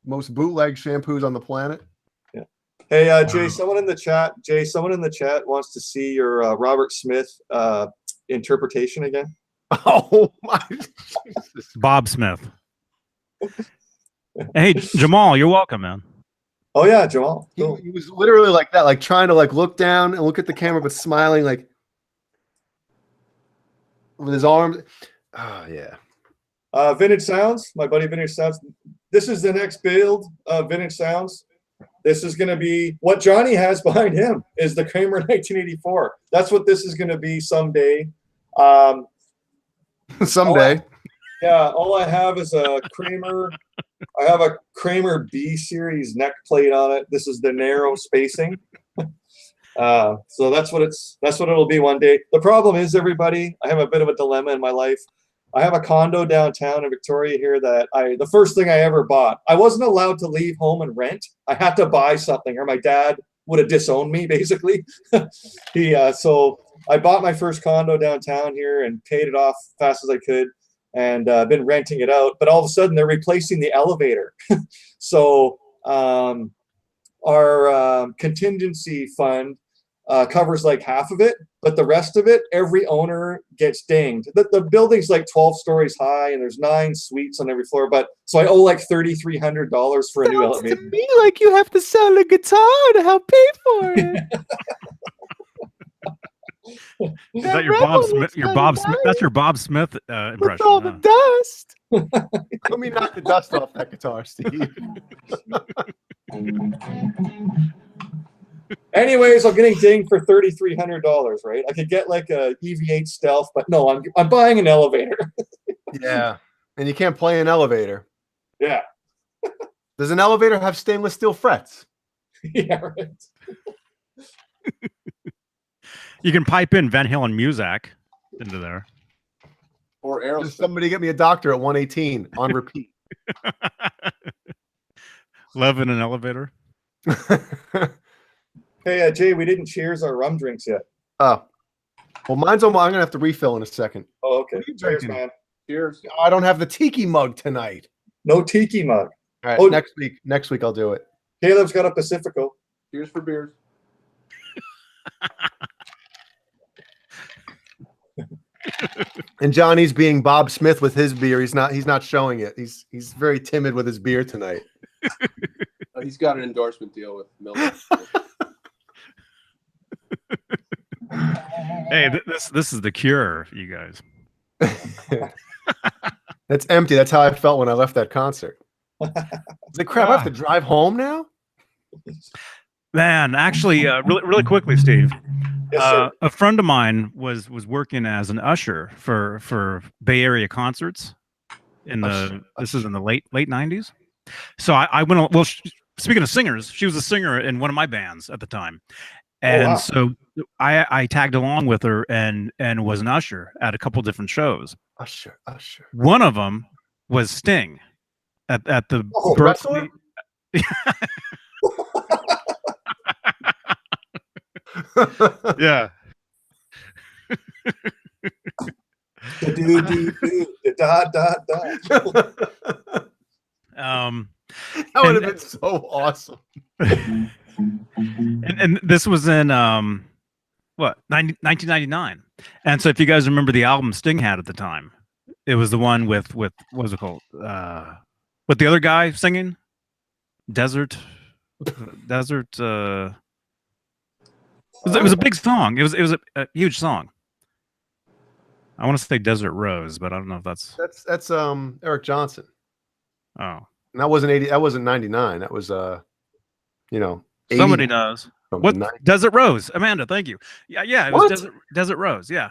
most bootleg shampoos on the planet. Yeah. Hey, Jay, someone in the chat wants to see your Robert Smith interpretation again. Oh my Jesus. Bob Smith. Hey, Jamal, you're welcome, man. Oh yeah, Jamal. Cool. He was literally like that, like trying to like look down and look at the camera, but smiling like with his arms. Oh yeah. Vintage Sounds, my buddy Vintage Sounds. This is the next build of Vintage Sounds. This is going to be what Johnny has behind him is the Kramer 1984. That's what this is going to be someday. Someday. All I have is a Kramer. I have a Kramer B series neck plate on it. This is the narrow spacing. So that's what it'll be one day. The problem is, everybody, I have a bit of a dilemma in my life. I have a condo downtown in Victoria here that the first thing I ever bought. I wasn't allowed to leave home and rent. I had to buy something, or my dad would have disowned me, basically. So I bought my first condo downtown here and paid it off as fast as I could, and been renting it out. But all of a sudden, they're replacing the elevator. So our contingency fund covers like half of it, but the rest of it, every owner gets dinged. The building's like 12 stories high, and there's 9 suites on every floor. But so I owe like $3,300 for a new elevator. To me, like you have to sell a guitar to help pay for it. Is that your Bob Smith? Your Bob Smith? That's your Bob Smith impression. With all the dust. Let me knock the dust off that guitar, Steve. Anyways, I'm getting dinged for $3,300, right? I could get like a EVH Stealth, but no, I'm buying an elevator. Yeah, and you can't play an elevator. Yeah. Does an elevator have stainless steel frets? Yeah, right. You can pipe in Van Halen Muzak into there. Or Aerosmith. Somebody get me a doctor at 118 on repeat. Love in an elevator. Hey, Jay, we didn't cheers our rum drinks yet. Oh, well, mine's on. I'm gonna have to refill in a second. Oh, okay. What are you Cheers, drinking? man. Cheers. I don't have the tiki mug tonight. No tiki mug. All right, Oh. next week I'll do it. Caleb's got a Pacifico. Cheers for beers. And Johnny's being Bob Smith with his beer. He's not showing it. He's very timid with his beer tonight. He's got an endorsement deal with MULLY. Hey, this is the cure, you guys. That's empty. That's how I felt when I left that concert. It's like, crap, I have to drive home now? Man, actually, really quickly, Steve. Yes, sir. A friend of mine was working as an usher for Bay Area concerts this is in the late 90s. So I went on, well, speaking of singers, she was a singer in one of my bands at the time. And wow. so I tagged along with her and was an usher at a couple different shows. Usher. One of them was Sting at the wrestler? Yeah. That would have been so awesome. And this was in 1999. And so if you guys remember the album Sting had at the time, it was the one with what was it called? With the other guy singing? Desert. It was a big song. It was a huge song. I want to say Desert Rose, but I don't know if that's Eric Johnson. Oh. And that wasn't 80. That wasn't 99. That was 80. Somebody knows. What 90. Desert Rose? Amanda, thank you. Yeah, it What? was Desert Rose. Yeah.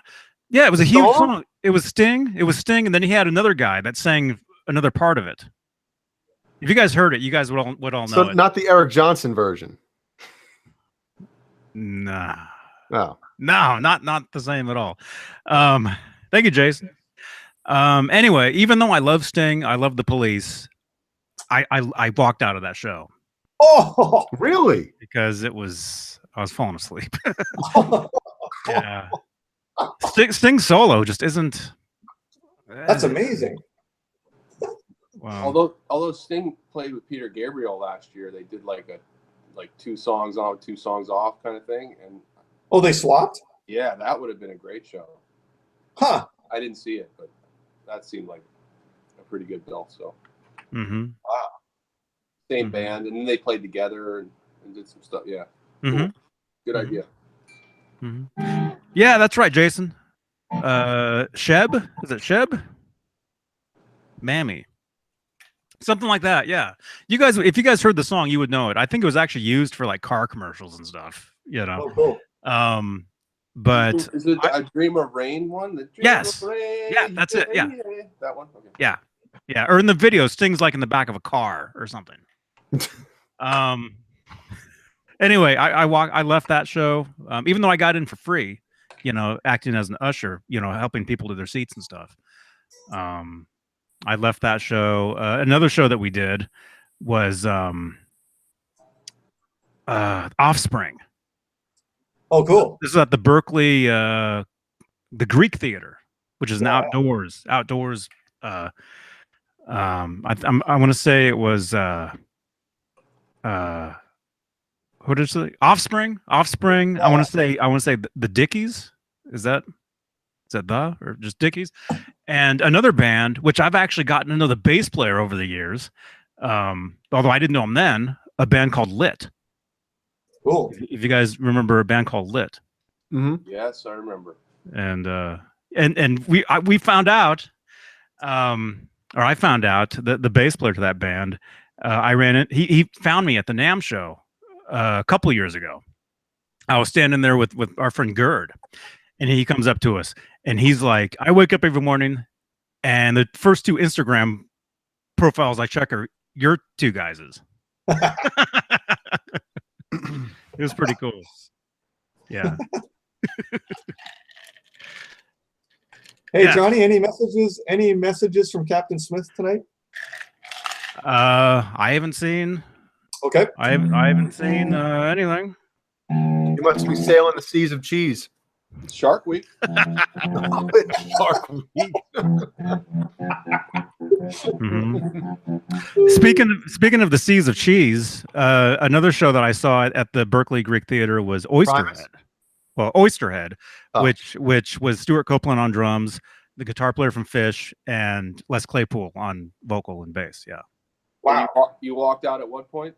It was a huge song. It was Sting, and then he had another guy that sang another part of it. If you guys heard it, you guys would all know So it. not the Eric Johnson version. Nah. Oh. No, not the same at all. Thank you, Jason. Anyway, even though I love Sting, I love the Police, I walked out of that show. Oh, Really? Because I was falling asleep. Yeah. Sting solo just isn't. that's amazing. Wow. Although Sting played with Peter Gabriel last year, they did like 2 songs on, 2 songs off kind of thing, and Oh, they swapped? yeah, that would have been a great show. Huh. I didn't see it, but that seemed like a pretty good bill. So Mm-hmm. same band, and then they played together and did some stuff. Yeah, Mm-hmm. cool. Good idea. Mm-hmm. Yeah, that's right, Jason. Sheb? Is it Sheb? Mammy. Something like that, yeah. You guys, if you guys heard the song, you would know it. I think it was actually used for like car commercials and stuff, you know. Oh, cool. But is it a Dream of Rain one? The Dream Yes. of Rain, Yeah, that's it, yeah. That one? Okay. yeah, yeah. Or in the video, Sting's like in the back of a car or something. Anyway, I left that show, even though I got in for free, you know, acting as an usher, you know, helping people to their seats and stuff. I left that show. Another show that we did was Offspring. Oh, cool. This is at the Berkeley, the Greek Theater, which is an outdoors. I want to say it was what is it? Offspring. I want to say the Dickies. Is that the or just Dickies? And another band, which I've actually gotten to know the bass player over the years, although I didn't know him then, a band called Lit. Cool. If you guys remember a band called Lit. Mm-hmm. Yes, I remember. And we found out, or I found out that the bass player to that band, I ran it. He found me at the NAMM show a couple of years ago. I was standing there with our friend Gerd, and he comes up to us, and he's like, "I wake up every morning, and the first two Instagram profiles I check are your two guys's." It was pretty cool. Yeah. Hey, Yeah. Johnny, any messages? Any messages from Captain Smith tonight? I haven't seen. Okay. I haven't seen anything. You must be sailing the seas of cheese. Shark Week. Shark Week. Speaking of the seas of cheese, another show that I saw at the Berkeley Greek Theater was Oysterhead. Well, Oysterhead, which was Stuart Copeland on drums, the guitar player from Fish, and Les Claypool on vocal and bass. Yeah. Wow. You walked out at what point?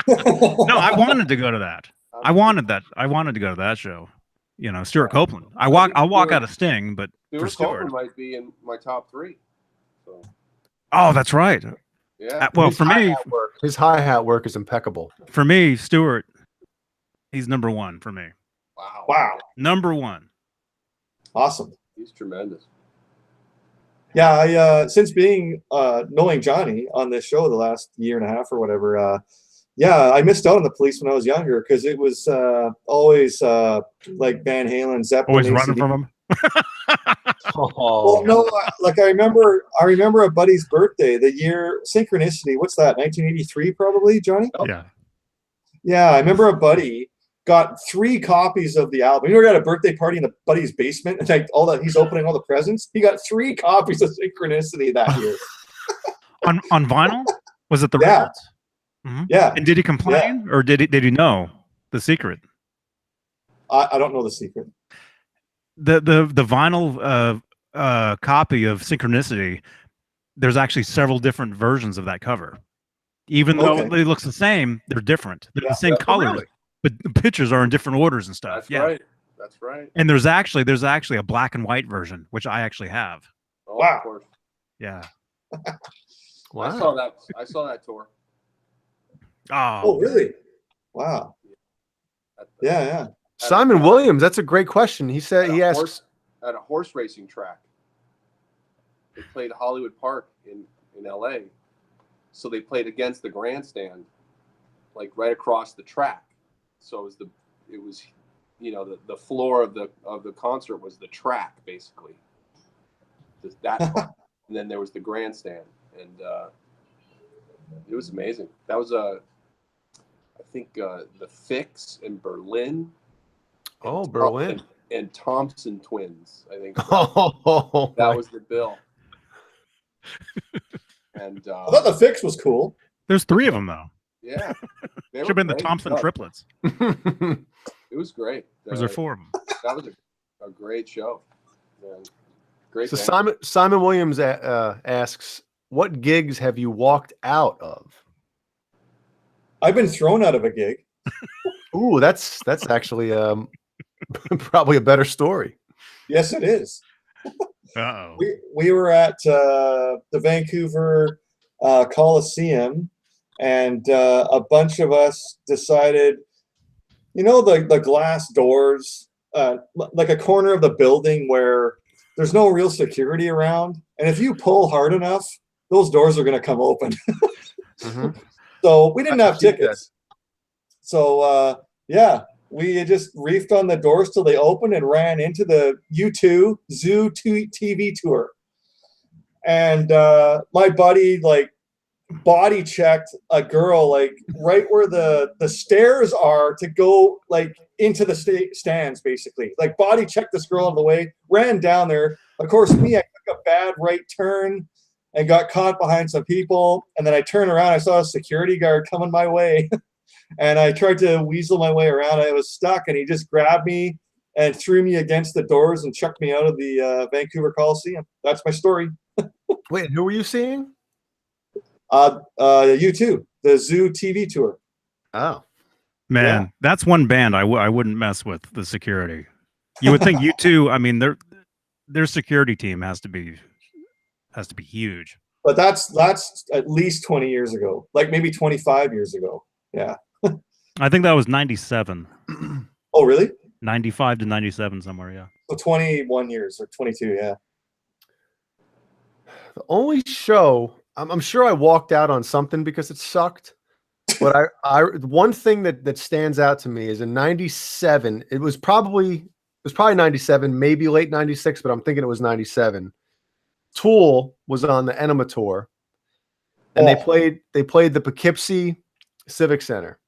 No, I wanted to go to that. I wanted to go to that show. You know, Stuart Copeland. I'll walk out of Sting, but for Stuart Copeland might be in my top 3. So. Oh, that's right. Yeah. Well, for me, his hi-hat work is impeccable. For me, Stuart, he's number 1 for me. Wow. Wow. Number 1. Awesome. He's tremendous. Yeah, I since being knowing Johnny on this show the last year and a half or whatever, yeah, I missed out on the Police when I was younger because it was always like Van Halen, Zeppelin, Always running from him. Well, no, like I remember a buddy's birthday, the year Synchronicity. What's that? 1983, probably, Johnny. Yeah. Yeah, I remember a buddy got 3 copies of the album. You know, we had a birthday party in the buddy's basement, and like he's opening all the presents. He got 3 copies of Synchronicity that year. on vinyl? Was it the Yeah. records? Mm-hmm. Yeah. And did he complain, or did he know the secret? I don't know the secret. The vinyl copy of Synchronicity, there's actually several different versions of that cover. Even though they look the same, they're different. They're the same colors, really? but the pictures are in different orders and stuff. That's right. That's right. And there's actually a black and white version, which I actually have. Oh, Wow. Of course. Yeah. Wow. I saw that tour. Oh, really? Wow. Yeah. Simon Williams, that's a great question. He said he asks at a horse racing track. They played Hollywood Park in LA. So they played against the grandstand, like right across the track. So it was the floor of the concert was the track basically. That part. And then there was the grandstand, and it was amazing. That was I think the Fix in Berlin. Oh, Berlin. And Thompson Twins, I think. Oh, that was the bill. And I thought the Fix was cool. There's 3 of them though. Yeah. Should have been the Thompson triplets. It was great. Or was there 4 of them? That was a great show. Man. Great. So Simon Williams asks, what gigs have you walked out of? I've been thrown out of a gig. Ooh, that's actually probably a better story. Yes, it is. Uh-oh. We were at the Vancouver Coliseum, and a bunch of us decided, you know, the glass doors, like a corner of the building where there's no real security around, and if you pull hard enough, those doors are going to come open. So we didn't have tickets. So yeah, we just reefed on the doors till they opened and ran into the U2 Zoo TV tour. And my buddy like body checked a girl like right where the stairs are to go like into the stands, basically. Like body checked this girl on the way, ran down there. Of course, me, I took a bad right turn and got caught behind some people. And then I turned around, I saw a security guard coming my way. And I tried to weasel my way around. I was stuck, and he just grabbed me and threw me against the doors and chucked me out of the Vancouver Coliseum. That's my story. Wait, who were you seeing? U2, the Zoo TV tour. Oh, Man, Yeah. that's one band I wouldn't mess with, the security. You would think U2, I mean, their security team has to be huge. But that's at least 20 years ago, like maybe 25 years ago. Yeah. I think that was 97. Oh, really? 95 to 97 somewhere, yeah. So 21 years or 22, yeah. the only show I'm sure I walked out on something because it sucked. But I one thing that stands out to me is in 97, it was probably 97, maybe late 96, but I'm thinking it was 97. Tool was on the Enema tour, and they played the Poughkeepsie Civic Center.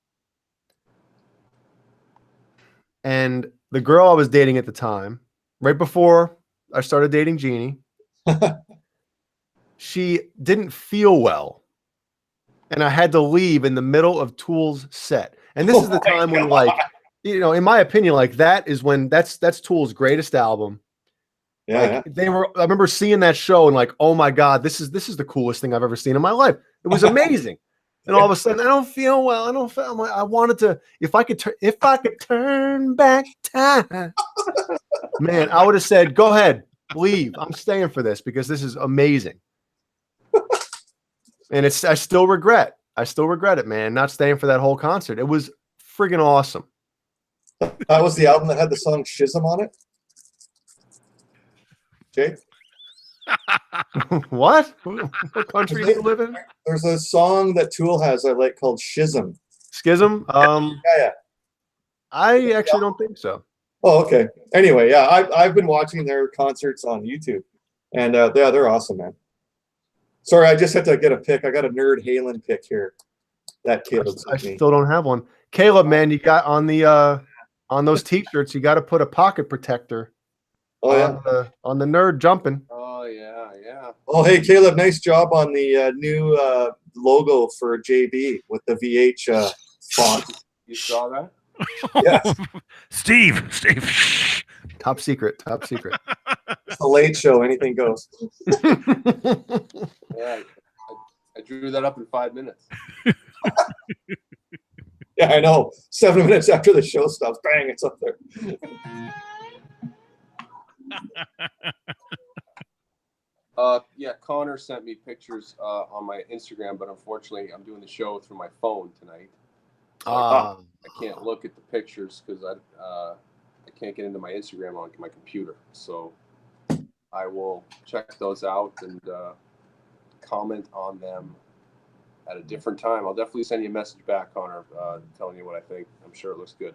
And the girl I was dating at the time, right before I started dating Jeannie, she didn't feel well. And I had to leave in the middle of Tool's set. And this is the time when, like, you know, in my opinion, like that is when that's Tool's greatest album. Yeah, Like, I remember seeing that show and like, oh my God, this is the coolest thing I've ever seen in my life. It was amazing. And all of a sudden, I don't feel well. I'm like, I wanted to, if I could turn back time, man, I would have said, go ahead, leave. I'm staying for this because this is amazing. And I still regret it, man, not staying for that whole concert. It was friggin' awesome. That was the album that had the song Schism on it. Jay? What? What country do you live in? There's a song that Tool has I like called Schism. Schism? Yeah. I actually don't think so. Oh, okay. Anyway, yeah, I've been watching their concerts on YouTube, and yeah, they're awesome, man. Sorry, I just had to get a pick. I got a nerd Halen pick here. That Caleb I sent me. still don't have one. Caleb, man, you got on those t-shirts, you got to put a pocket protector on the nerd jumping. Oh yeah. Oh, hey, Caleb, nice job on the new logo for JB with the VH font. You saw that? Yes. Steve. Top secret. It's the Late Show. Anything goes. Yeah, I drew that up in 5 minutes. Yeah, I know. 7 minutes after the show stops, bang, it's up there. Yeah, Connor sent me pictures on my Instagram, but unfortunately, I'm doing the show through my phone tonight. So I can't look at the pictures because I can't get into my Instagram on my computer. So I will check those out and comment on them at a different time. I'll definitely send you a message back, Connor, telling you what I think. I'm sure it looks good.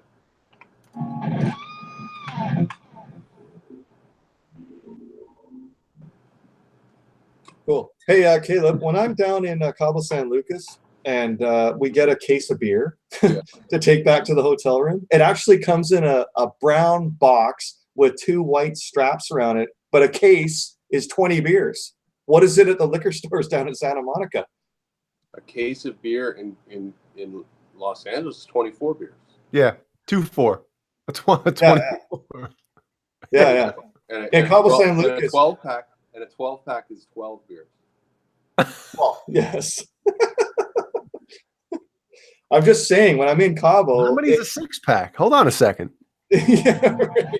Cool. Hey, Caleb, when I'm down in Cabo San Lucas and we get a case of beer to take back to the hotel room, it actually comes in a brown box with 2 white straps around it, but a case is 20 beers. What is it at the liquor stores down in Santa Monica? A case of beer in Los Angeles is 24 beers. Yeah, 2-4. A 24. Yeah. And Cabo San Lucas. And a 12-pack is 12 beers. Well, yes. I'm just saying, when I'm in Cabo. How many is a 6-pack? Hold on a second. Yeah, right.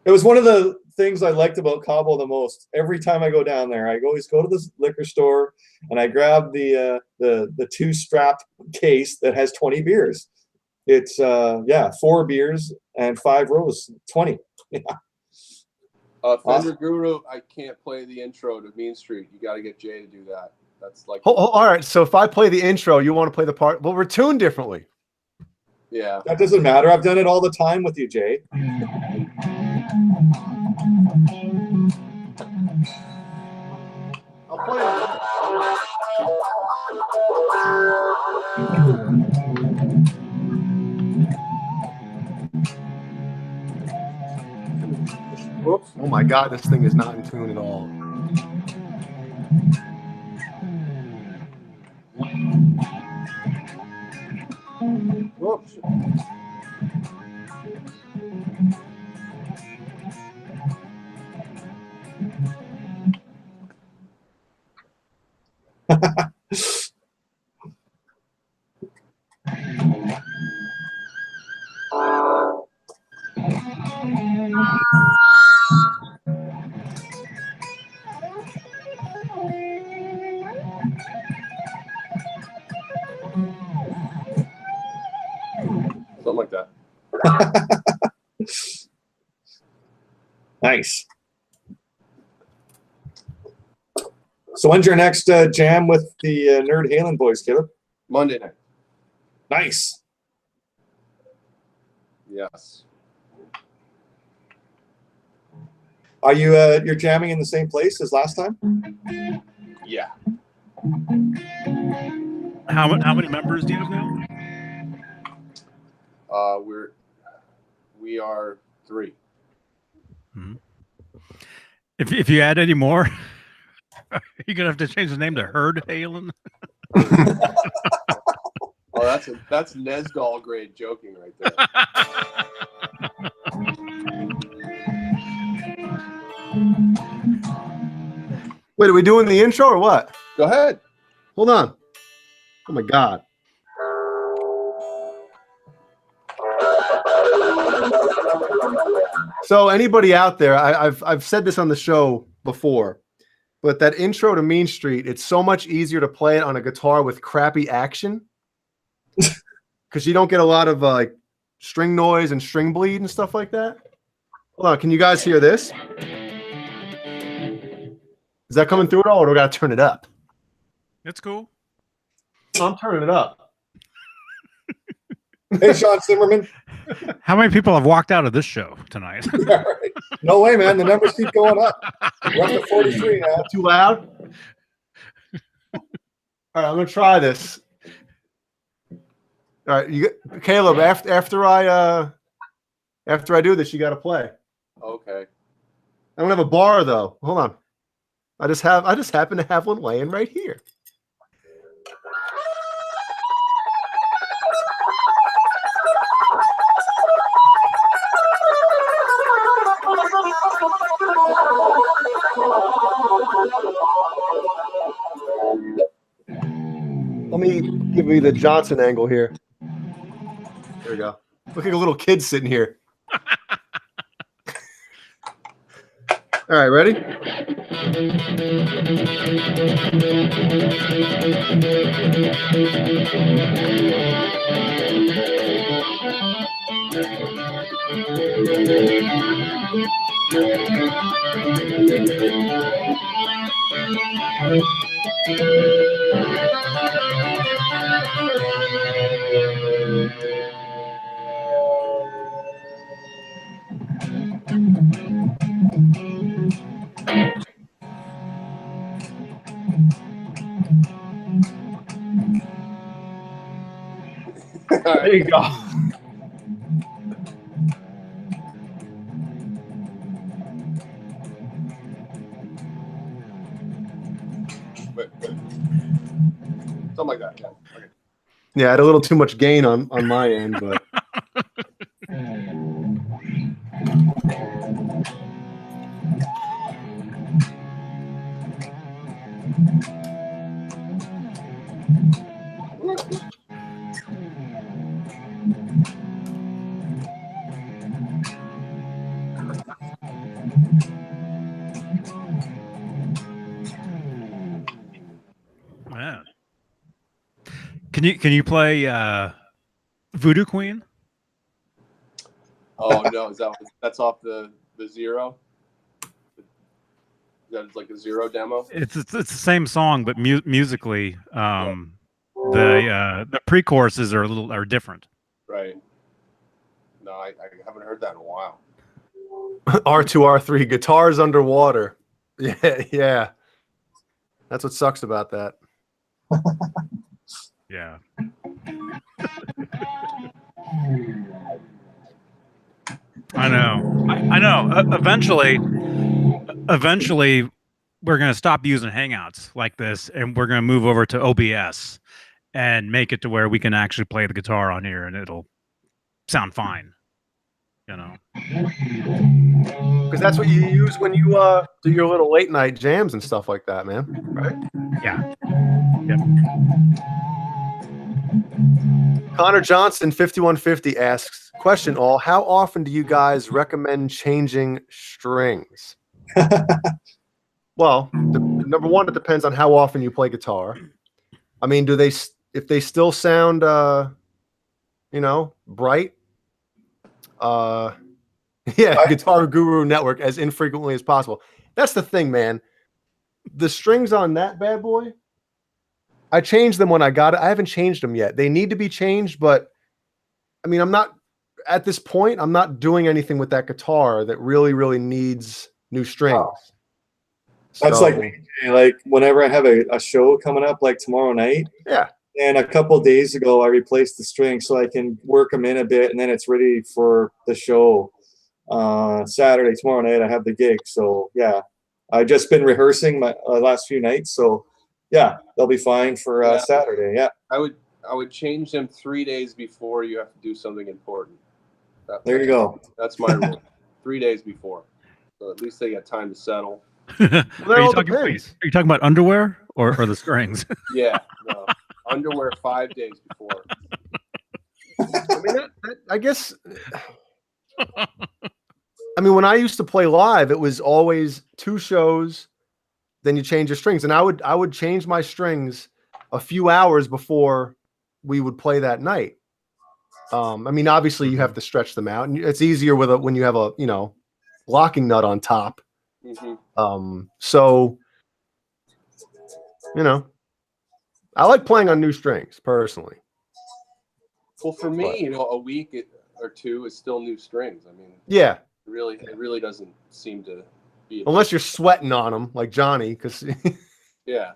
It was one of the things I liked about Cabo the most. Every time I go down there, I always go to the liquor store and I grab the 2-strap case that has 20 beers. It's 4 beers and 5 rows, 20. Yeah. Fender Awesome. Guru, I can't play the intro to Mean Street. You got to get Jay to do that. That's like all right. So if I play the intro, you want to play the part? Well, we're tuned differently. yeah. That doesn't matter. I've done it all the time with you, Jay. I'll play it. Whoops. Oh my God, this thing is not in tune at all. Whoops. Something like that. Nice. So when's your next jam with the Nerd Halen boys, Caleb? Monday night. Nice. Yes. Are you you're jamming in the same place as last time? Yeah. How many members do you have now? We are 3. Mm-hmm. If you add any more, you're gonna have to change the name to Herd Halen. Oh, that's Nesdall grade joking right there. Wait, are we doing the intro or what? Go ahead. Hold on. Oh my God. So anybody out there, I've said this on the show before, but that intro to Mean Street, it's so much easier to play it on a guitar with crappy action because you don't get a lot of like string noise and string bleed and stuff like that. Hold on, can you guys hear this? Is that coming through at all, or do I gotta turn it up? It's cool. I'm turning it up. Hey, Sean Zimmerman. How many people have walked out of this show tonight? Yeah, right. No way, man. The numbers keep going up. We're up to 43 now. Too loud? All right, I'm gonna try this. All right, Caleb. After I do this, you got to play. Okay. I don't have a bar though. Hold on. I just happen to have one laying right here. Let me give you the Johnson angle here. There we go. Look like a little kid sitting here. All right, ready? There you go. Wait. Something like that. Yeah. Okay. Yeah, I had a little too much gain on my end, but Man. Can you play Voodoo Queen? Oh no, that's off the zero? That's like a zero demo? It's the same song, but musically, the pre-choruses are different. Right. No, I haven't heard that in a while. R2, R3, guitars underwater. Yeah, yeah. That's what sucks about that. Yeah. I know. I know. Eventually, we're going to stop using Hangouts like this, and we're going to move over to OBS and make it to where we can actually play the guitar on here, and it'll sound fine. You know, because that's what you use when you do your little late night jams and stuff like that, man. Right? Yeah. Yep. Connor Johnson 5150 asks, question all, how often do you guys recommend changing strings? Well, number one, it depends on how often you play guitar. I mean, if they still sound you know, bright, yeah, Guitar Guru Network as infrequently as possible. That's the thing, man. The strings on that bad boy, I changed them when I got it. I haven't changed them yet. They need to be changed, but I mean, I'm not at this point. I'm not doing anything with that guitar that really needs new strings. Wow. That's like me. Like whenever I have a show coming up, like tomorrow night. Yeah. And a couple of days ago, I replaced the strings so I can work them in a bit, and then it's ready for the show. Saturday, tomorrow night, I have the gig. So yeah, I've just been rehearsing my last few nights. So yeah, they'll be fine for Saturday. Yeah. I would change them 3 days before you have to do something important. There you go. That's my rule. 3 days before, so at least they got time to settle. Are you talking about underwear or the strings? Yeah, no. Underwear 5 days before. I mean, I guess. I mean, when I used to play live, it was always 2 shows, then you change your strings, and I would change my strings a few hours before we would play that night. I mean, obviously you have to stretch them out, and it's easier when you have a locking nut on top. Mm-hmm. So I like playing on new strings personally. Well, for me, a week or two is still new strings. I mean, yeah, it really doesn't seem to be unless you're sweating on them like Johnny, because yeah.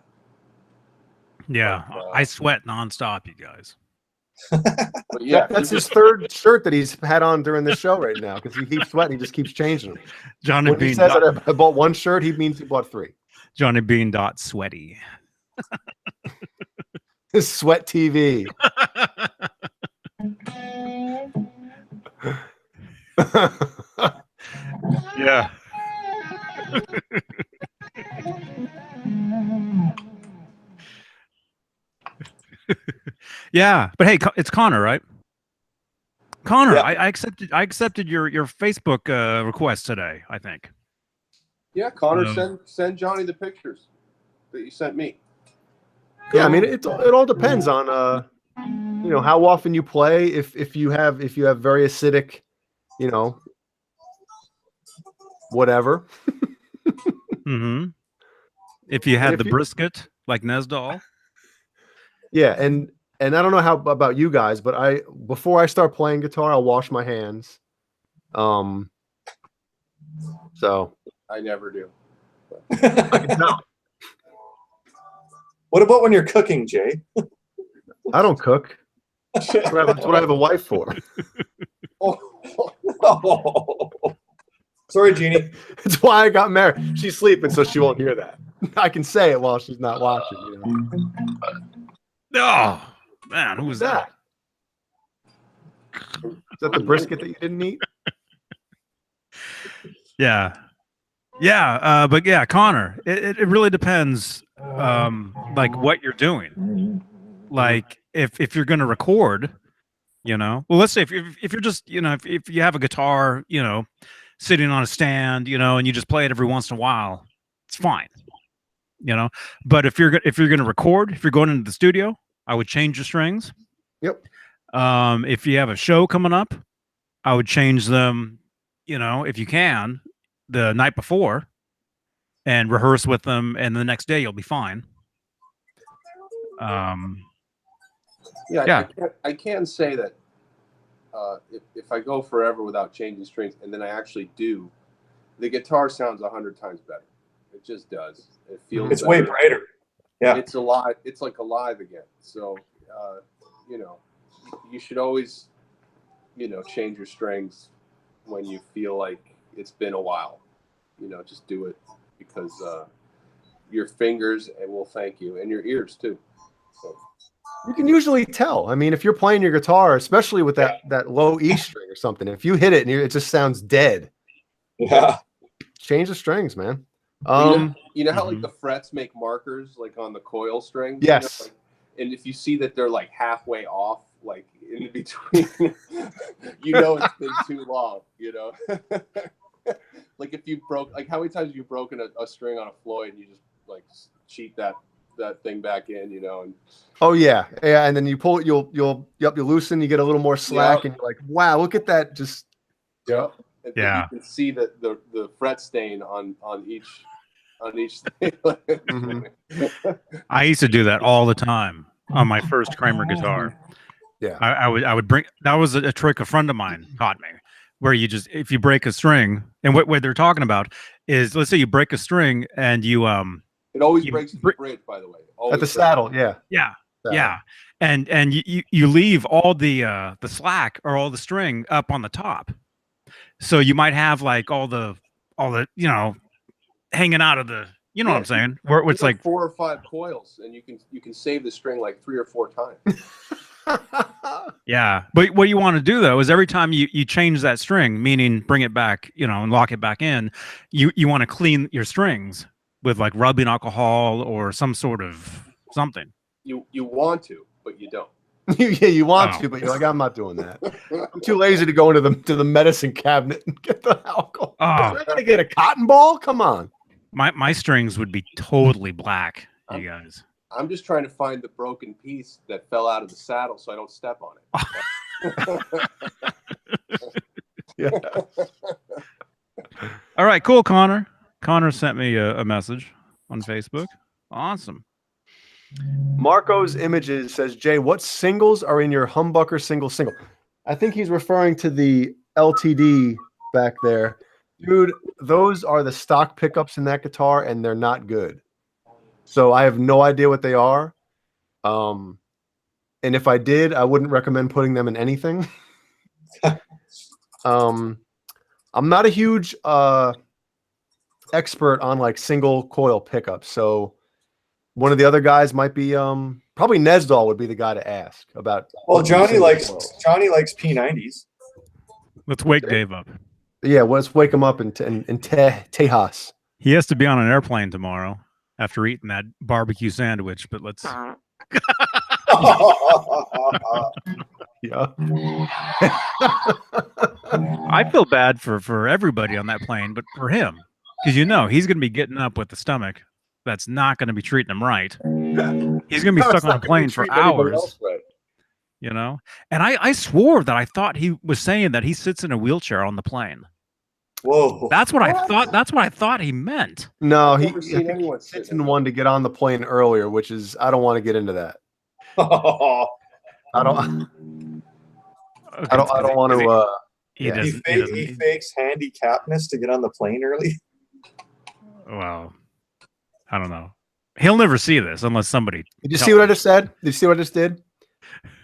Yeah, I sweat nonstop, you guys. But yeah, that's his 3rd shirt that he's had on during this show right now, because he keeps sweating. He just keeps changing them. Johnny When he Beane says that I bought 1 shirt, he means he bought 3. JohnnyBeane.sweaty. His sweat TV. Yeah. Yeah, but hey, it's Connor, right? Connor, Yeah. I accepted your Facebook request today, I think. Yeah, Connor, send Johnny the pictures that you sent me. Yeah, I mean, it all depends on how often you play. If you have very acidic, whatever. Mm-hmm. If you had the brisket like Nesdal. Yeah, and I don't know how about you guys, but before I start playing guitar, I'll wash my hands. So I never do. I can tell. What about when you're cooking, Jay? I don't cook. That's what I have a wife for. Oh. Sorry, Jeannie. That's why I got married. She's sleeping, so she won't hear that. I can say it while she's not watching. Oh man, who was that? Is that the brisket that you didn't eat? Yeah, but yeah, Connor, it really depends, like what you're doing. Like if you're going to record, well, let's say if you're just, if you have a guitar, sitting on a stand, and you just play it every once in a while, it's fine. But if you're going to record, if you're going into the studio, I would change your strings. Yep. If you have a show coming up, I would change them, if you can, the night before, and rehearse with them, and the next day you'll be fine. Yeah. I can say that if I go forever without changing strings, and then I actually do, the guitar sounds 100 times better. It just does. It feels. It's way brighter. Yeah. It's alive. It's like alive again. So, you should always, change your strings when you feel like it's been a while. Just do it because your fingers will thank you, and your ears too. So. You can usually tell. I mean, if you're playing your guitar, especially with that low E string or something, if you hit it and it just sounds dead. Yeah. Change the strings, man. You know how like the frets make markers like on the coil string? Yes. And if you see that they're like halfway off, like in between, it's been too long, Like if you broke, like how many times have you broken a string on a Floyd and you just like cheat that thing back in, and oh yeah, and then you pull it, you'll loosen, you get a little more slack, and you're like, wow, look at that, just yeah. Yeah. You can see the fret stain on each thing. I used to do that all the time on my first Kramer guitar. Yeah. I would bring, that was a trick a friend of mine taught me, where you just, if you break a string, and what they're talking about is, let's say you break a string and you it always breaks the bridge, by the way. Always at the saddle, yeah. Saddle. Yeah. And you leave all the slack or all the string up on the top. So you might have like all the hanging out of the, what I'm saying? Where it's like 4 or 5 coils, and you can save the string like 3 or 4 times. Yeah, but what you want to do though is every time you change that string, meaning bring it back, and lock it back in, you want to clean your strings with like rubbing alcohol or some sort of something. You want to, but you don't. Yeah, you want to, but you're like, I'm not doing that. I'm too lazy to go into the medicine cabinet and get the alcohol. I'm gonna get a cotton ball. Come on. My strings would be totally black, you guys. I'm just trying to find the broken piece that fell out of the saddle so I don't step on it. Yeah. All right, cool, Connor. Connor sent me a message on Facebook. Awesome. Marco's Images says, Jay, what singles are in your humbucker single? I think he's referring to the LTD back there. Dude, those are the stock pickups in that guitar, and they're not good. So I have no idea what they are. And if I did, I wouldn't recommend putting them in anything. I'm not a huge expert on like single coil pickups. So one of the other guys might be probably Nesdal would be the guy to ask about. Well, Johnny likes P90s. Let's wake Dave up. Yeah, let's wake him up in Tejas. He has to be on an airplane tomorrow after eating that barbecue sandwich, but let's. Yeah. I feel bad for everybody on that plane, but for him, because he's going to be getting up with the stomach that's not going to be treating him right. He's going to be stuck on a plane for hours. And I swore that I thought he was saying that he sits in a wheelchair on the plane. Whoa. That's what I thought. That's what I thought he meant. No, he sits in one to get on the plane earlier, which is, I don't want to get into that. I don't want to. He fakes handicapness to get on the plane early. Well, I don't know. He'll never see this unless somebody. Did you see what I just said? Did you see what I just did?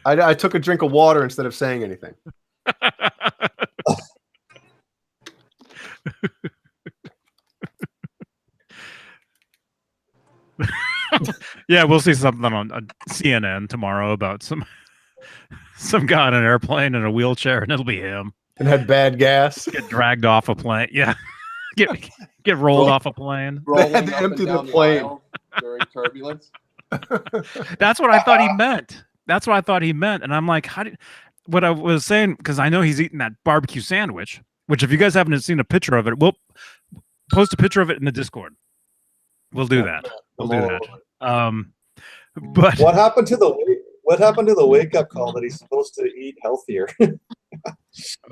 I took a drink of water instead of saying anything. Yeah, we'll see something on CNN tomorrow about some guy on an airplane in a wheelchair, and it'll be him. And had bad gas. Get dragged off a plane. Yeah, get rolled off a plane. They had to empty the plane during turbulence. That's what I thought he meant. And I'm like, what I was saying, because I know he's eating that barbecue sandwich, which if you guys haven't seen a picture of it, we'll post a picture of it in the Discord. We'll do that. We'll do that. But what happened to the wake up call that he's supposed to eat healthier?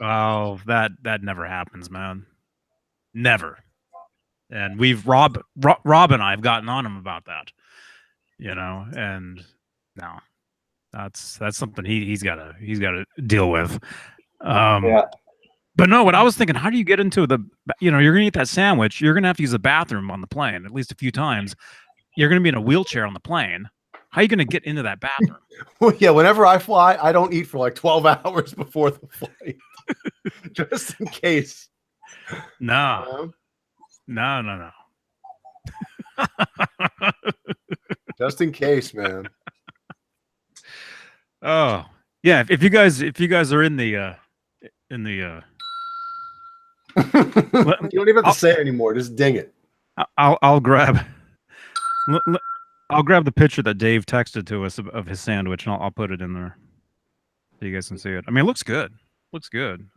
oh, that never happens, man. Never. And we've Rob and I have gotten on him about that, you know, and no, that's something he's got to deal with. Yeah. But no, what I was thinking, how do you get into the, you know, you're gonna eat that sandwich, you're gonna have to use the bathroom on the plane at least a few times. You're gonna be in a wheelchair on the plane. How are you gonna get into that bathroom? Well, yeah, whenever I fly, I don't eat for like 12 hours before the flight, just in case. No. Just in case, man. Oh yeah, if you guys are in the you don't even have to say it anymore. Just ding it. I'll grab the picture that Dave texted to us of his sandwich, and I'll put it in there so you guys can see it. I mean, it looks good. Looks good.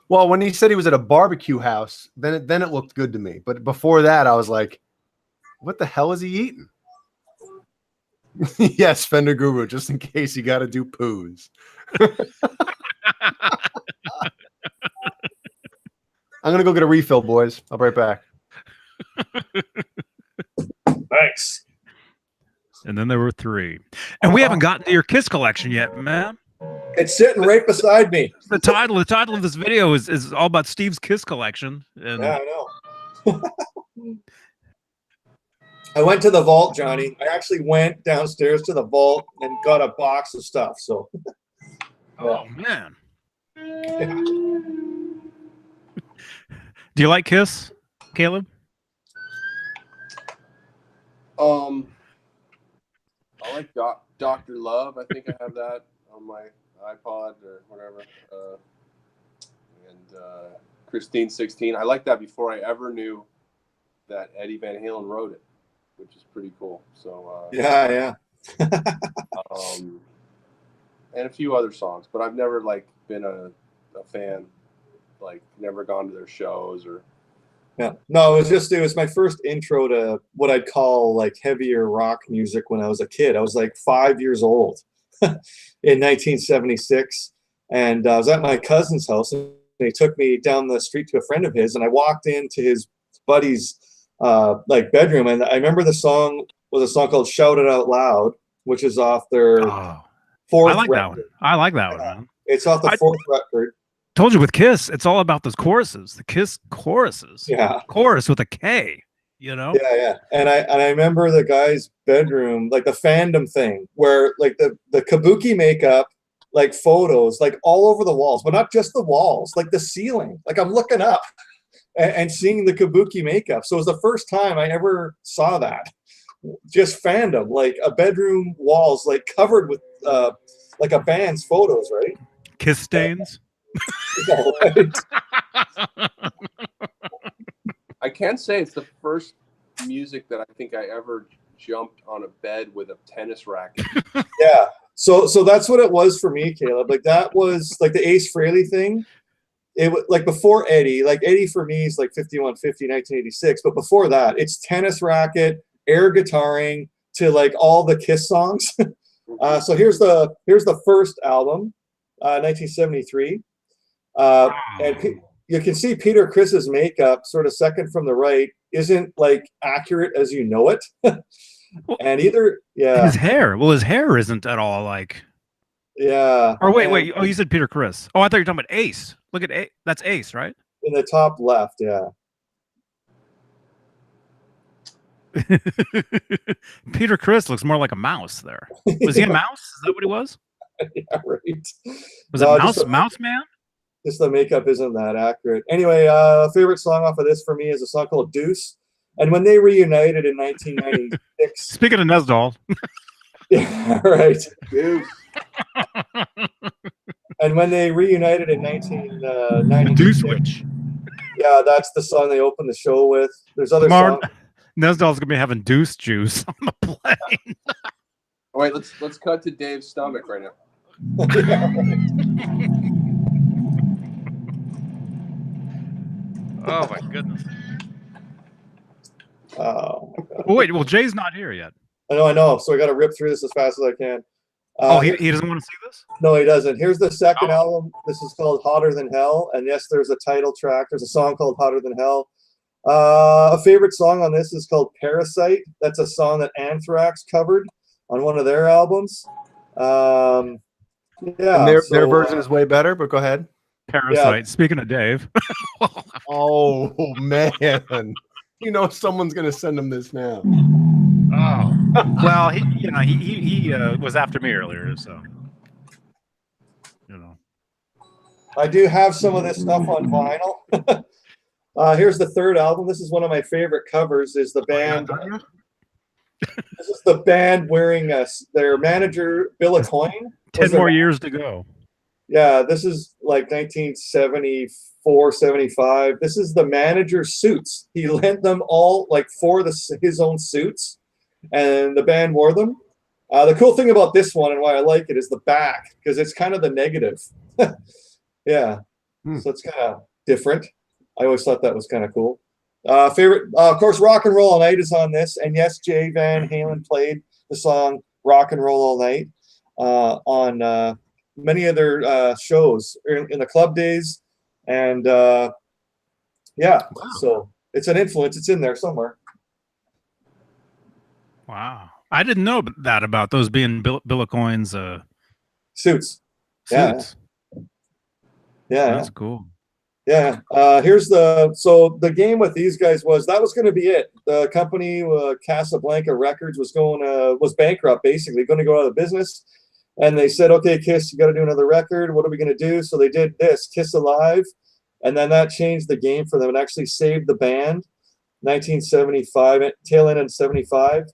Well, when he said he was at a barbecue house, then it looked good to me. But before that, I was like, what the hell is he eating? Yes, Fender Guru, just in case you got to do poos. I'm going to go get a refill, boys. I'll be right back. Thanks. And then there were 3. And we haven't gotten to your KISS collection yet, man. It's sitting right beside me. The title of this video is all about Steve's KISS collection. And yeah, I know. I went to the vault, Johnny. I actually went downstairs to the vault and got a box of stuff. So, oh man. Yeah. Do you like KISS, Caleb? I like Dr. Love. I think I have that on my iPod or whatever. And Christine 16. I like that before I ever knew that Eddie Van Halen wrote it, which is pretty cool. So yeah. And a few other songs, but I've never like been a fan, like never gone to their shows or. Yeah, no, it was my first intro to what I'd call like heavier rock music when I was a kid. I was like 5 years old in 1976, and I was at my cousin's house, and he took me down the street to a friend of his, and I walked into his buddy's like bedroom, and I remember the song was a song called "Shout It Out Loud," which is off their fourth. I like record. that one. I like that one, man. It's off the fourth record. Told you with KISS, it's all about those choruses, the KISS choruses. Yeah. Chorus with a K, you know? Yeah. And I remember the guy's bedroom, like the fandom thing, where like the kabuki makeup, like photos, like all over the walls, but not just the walls, like the ceiling. Like I'm looking up and seeing the kabuki makeup. So it was the first time I ever saw that. Just fandom, like a bedroom walls, like covered with like a band's photos, right? KISS stains. I can say it's the first music that I think I ever jumped on a bed with a tennis racket. Yeah. So that's what it was for me, Caleb. Like that was like the Ace Frehley thing. It was like before Eddie. Like Eddie for me is like 5150, 1986. But before that, it's tennis racket, air guitaring to like all the KISS songs. So here's the first album, 1973. And you can see Peter Criss's makeup, sort of second from the right, isn't like accurate as you know it. And his hair isn't at all like. Yeah. Or wait. Oh, you said Peter Criss. Oh, I thought you were talking about Ace. Look at Ace. That's Ace, right? In the top left, yeah. Peter Criss looks more like a mouse there. Was he a mouse? Is that what he was? Yeah, right. Was it Mouse Man? Just the makeup isn't that accurate. Anyway, favorite song off of this for me is a song called Deuce. And when they reunited in 1996. Speaking of Nesdal. Yeah, right. Deuce. And when they reunited in 1996. Deuce Witch. Yeah, that's the song they opened the show with. There's other songs. Nesdal's gonna be having Deuce juice on the plane. All right, let's cut to Dave's stomach right now. Yeah, right. Oh my goodness. Oh, Well, wait, well, Jay's not here yet. I know. So I got to rip through this as fast as I can. Oh, he doesn't want to see this? No, he doesn't. Here's the second Oh. album. This is called Hotter Than Hell. And yes, there's a title track. There's a song called Hotter Than Hell. A favorite song on this is called Parasite. That's a song that Anthrax covered on one of their albums. Yeah. And their version is way better, but go ahead. Parasite. Yeah. Speaking of Dave. Oh, man. You know someone's going to send him this now. Oh. Well, he was after me earlier, so. You know. I do have some of this stuff on vinyl. Here's the third album. This is one of my favorite covers. Is the band? This is the band wearing their manager Bill Coyne. 10 more years to go. Yeah, this is like 1974, 75. This is the manager's suits. He lent them all like for his own suits, and the band wore them. The cool thing about this one and why I like it is the back, because it's kind of the negative. Yeah, so it's kind of different. I always thought that was kind of cool. Favorite, of course, Rock and Roll All Night is on this, and yes, Jay Van Halen played the song Rock and Roll All Night on many of their shows in the club days, and yeah, wow. So it's an influence. It's in there somewhere. Wow, I didn't know that about those being Bill Coyne's suits. Yeah, yeah, that's cool. Yeah, here's the game with these guys was going to be it. The company Casablanca Records was bankrupt, basically going to go out of business, and they said, okay, KISS, you got to do another record. What are we going to do? So they did this, KISS Alive, and then that changed the game for them and actually saved the band. 1975, tail end in 75.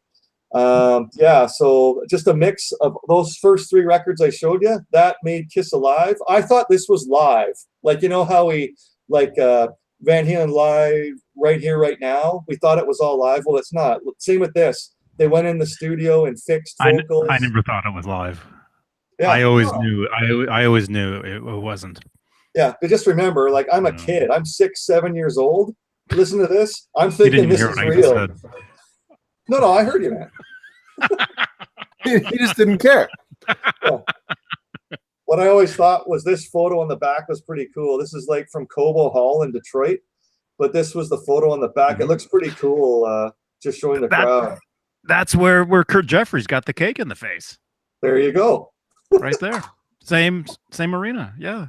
Yeah, so just a mix of those first three records I showed you, that made KISS Alive. I thought this was live. Like, you know how we like Van Halen live right here, right now? We thought it was all live. Well, it's not. Same with this. They went in the studio and fixed vocals. I never thought it was live. Yeah, I always knew. I always knew it wasn't. Yeah, but just remember, like, I'm a kid. I'm 6, 7 years old. Listen to this. I'm thinking this is real. No, I heard you, man. He just didn't care. Yeah. What I always thought was this photo on the back was pretty cool. This is like from Cobo Hall in Detroit, but this was the photo on the back. Mm-hmm. It looks pretty cool, just showing the crowd. That's where Kurt Jeffries got the cake in the face. There you go. Right there. Same arena. Yeah.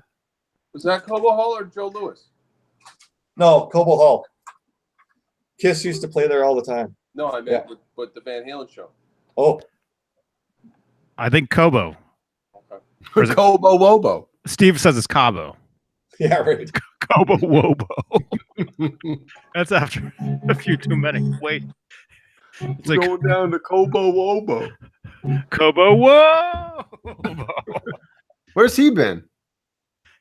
Was that Cobo Hall or Joe Louis? No, Cobo Hall. KISS used to play there all the time. No, I meant with the Van Halen show. Oh. I think Cobo. Okay. Cobo Wobo. Steve says it's Cabo. Yeah, right. Cobo Wobo. That's after a few too many. Wait. It's like going down to Cobo Wobo. Cobo Wobo. Where's he been?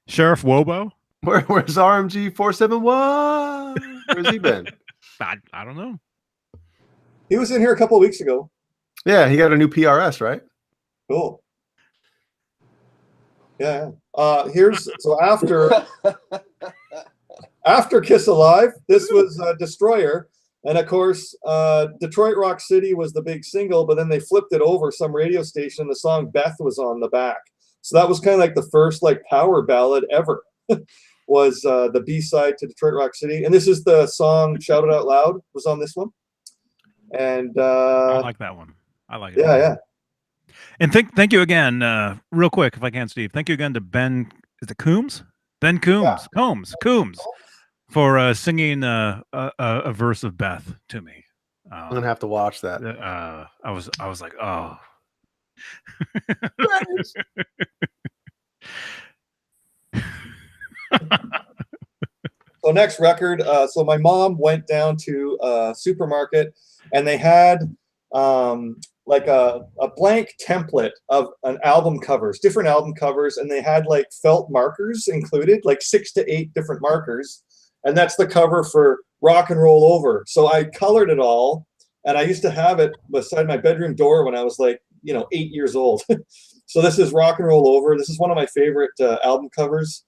Sheriff Wobo? Where's RMG 471? Where's he been? I don't know. He was in here a couple of weeks ago. Yeah, he got a new PRS, right? Cool. Yeah. So after KISS Alive, this was Destroyer. And of course, Detroit Rock City was the big single, but then they flipped it over some radio station. The song Beth was on the back. So that was kind of like the first like power ballad ever. Was the B-side to Detroit Rock City. And this is the song Shout It Out Loud was on this one. And I like that one. I like it. Yeah. And thank you again, real quick, if I can, Steve. Thank you again to Ben. Is it Coombs? Ben Coombs. Yeah. Coombs. For singing a verse of Beth to me. I'm gonna have to watch that. I was like, oh. So next record. So my mom went down to a supermarket and they had like a blank template of an album covers, different album covers, and they had like felt markers included, like 6 to 8 different markers. And that's the cover for Rock and Roll Over. So I colored it all, and I used to have it beside my bedroom door when I was like, 8 years old. So this is Rock and Roll Over. This is one of my favorite album covers.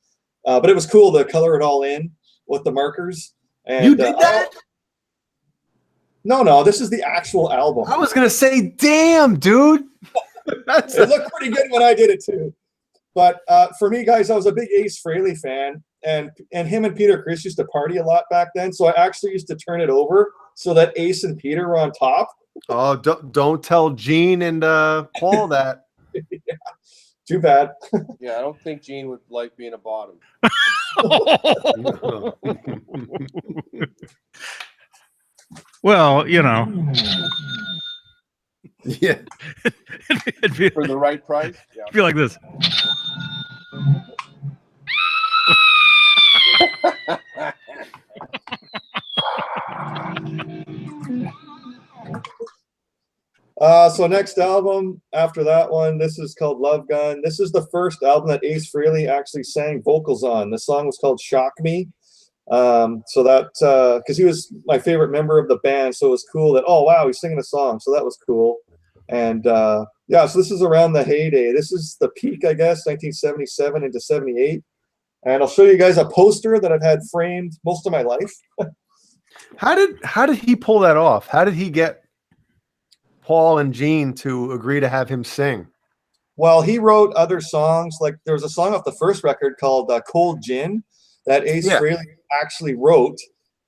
But it was cool to color it all in with the markers. And, You did that? No, this is the actual album. I was gonna say, damn, dude. It looked pretty good when I did it too. But for me, guys, I was a big Ace Frehley fan, and him and Peter Criss used to party a lot back then. So I actually used to turn it over so that Ace and Peter were on top. Oh, don't tell Gene and Paul that. Yeah, too bad. Yeah, I don't think Gene would like being a bottom. Well, you know. Yeah. it'd be, For the right price? Yeah. it'd be like this. So next album after that one, this is called Love Gun. This is the first album that Ace Frehley actually sang vocals on. The song was called Shock Me. So that because he was my favorite member of the band, so it was cool that, oh wow, he's singing a song, so that was cool. And yeah, so this is around the heyday. This is the peak, I guess, 1977 into 78. And I'll show you guys a poster that I've had framed most of my life. How did he pull that off? How did he get Paul and Gene to agree to have him sing? Well, he wrote other songs. Like there was a song off the first record called Cold Gin that Ace Frehley actually wrote,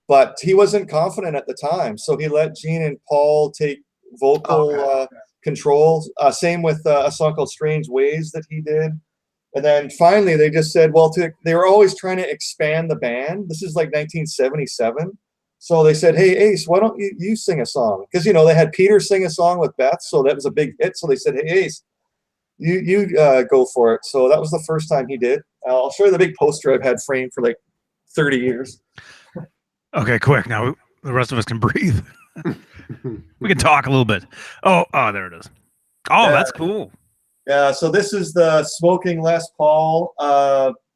but he wasn't confident at the time. So he let Gene and Paul take vocal control. Same with a song called Strange Ways that he did. And then finally they just said, well, they were always trying to expand the band. This is like 1977. So they said, hey, Ace, why don't you sing a song? Because, you know, they had Peter sing a song with Beth, so that was a big hit. So they said, hey, Ace, you go for it. So that was the first time he did. I'll show you the big poster I've had framed for like 30 years. Okay, quick. Now the rest of us can breathe. We can talk a little bit. Oh, there it is. Oh, that's cool. Yeah, so this is the Smoking Les Paul.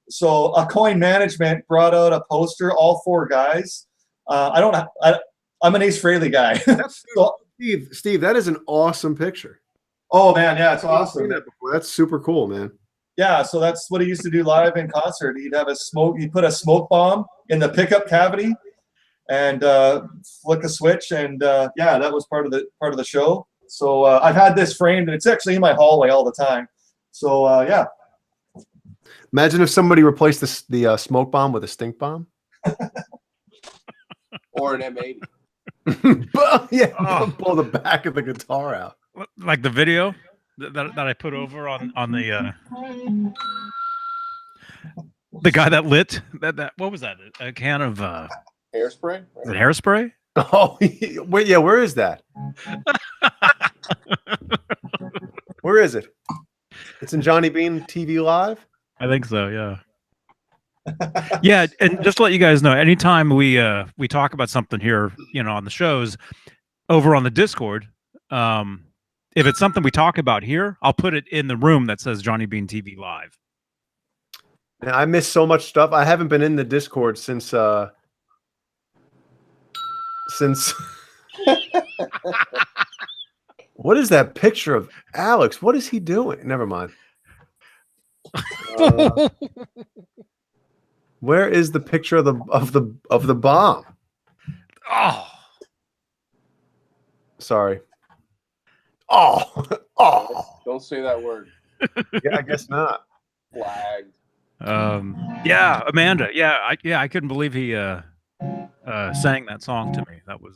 So A Coin Management brought out a poster, all four guys. I'm an Ace Frehley guy. So, Steve, that is an awesome picture. oh man, yeah, it's awesome. That's super cool, man. Yeah, so that's what he used to do live in concert. He'd put a smoke bomb in the pickup cavity and flick a switch, and yeah, that was part of the show. So I've had this framed, and it's actually in my hallway all the time. So yeah. Imagine if somebody replaced the smoke bomb with a stink bomb. Or an M80. Yeah, pull the back of the guitar out. Like the video that I put over on the guy that lit that what was that? A can of Hairspray? is it hairspray? Oh, wait, yeah. Where is that? Where is it? It's in Johnny Beane TV Live. I think so. Yeah. Yeah, and just to let you guys know, anytime we talk about something here, you know, on the shows, over on the Discord, if it's something we talk about here, I'll put it in the room that says Johnny Beane TV Live. Man, I miss so much stuff. I haven't been in the Discord since What is that picture of Alex? What is he doing? Never mind. Where is the picture of the bomb? Oh, sorry. Oh. Don't say that word. Yeah, I guess not. Flagged. yeah, Amanda. Yeah, I couldn't believe he sang that song to me. That was.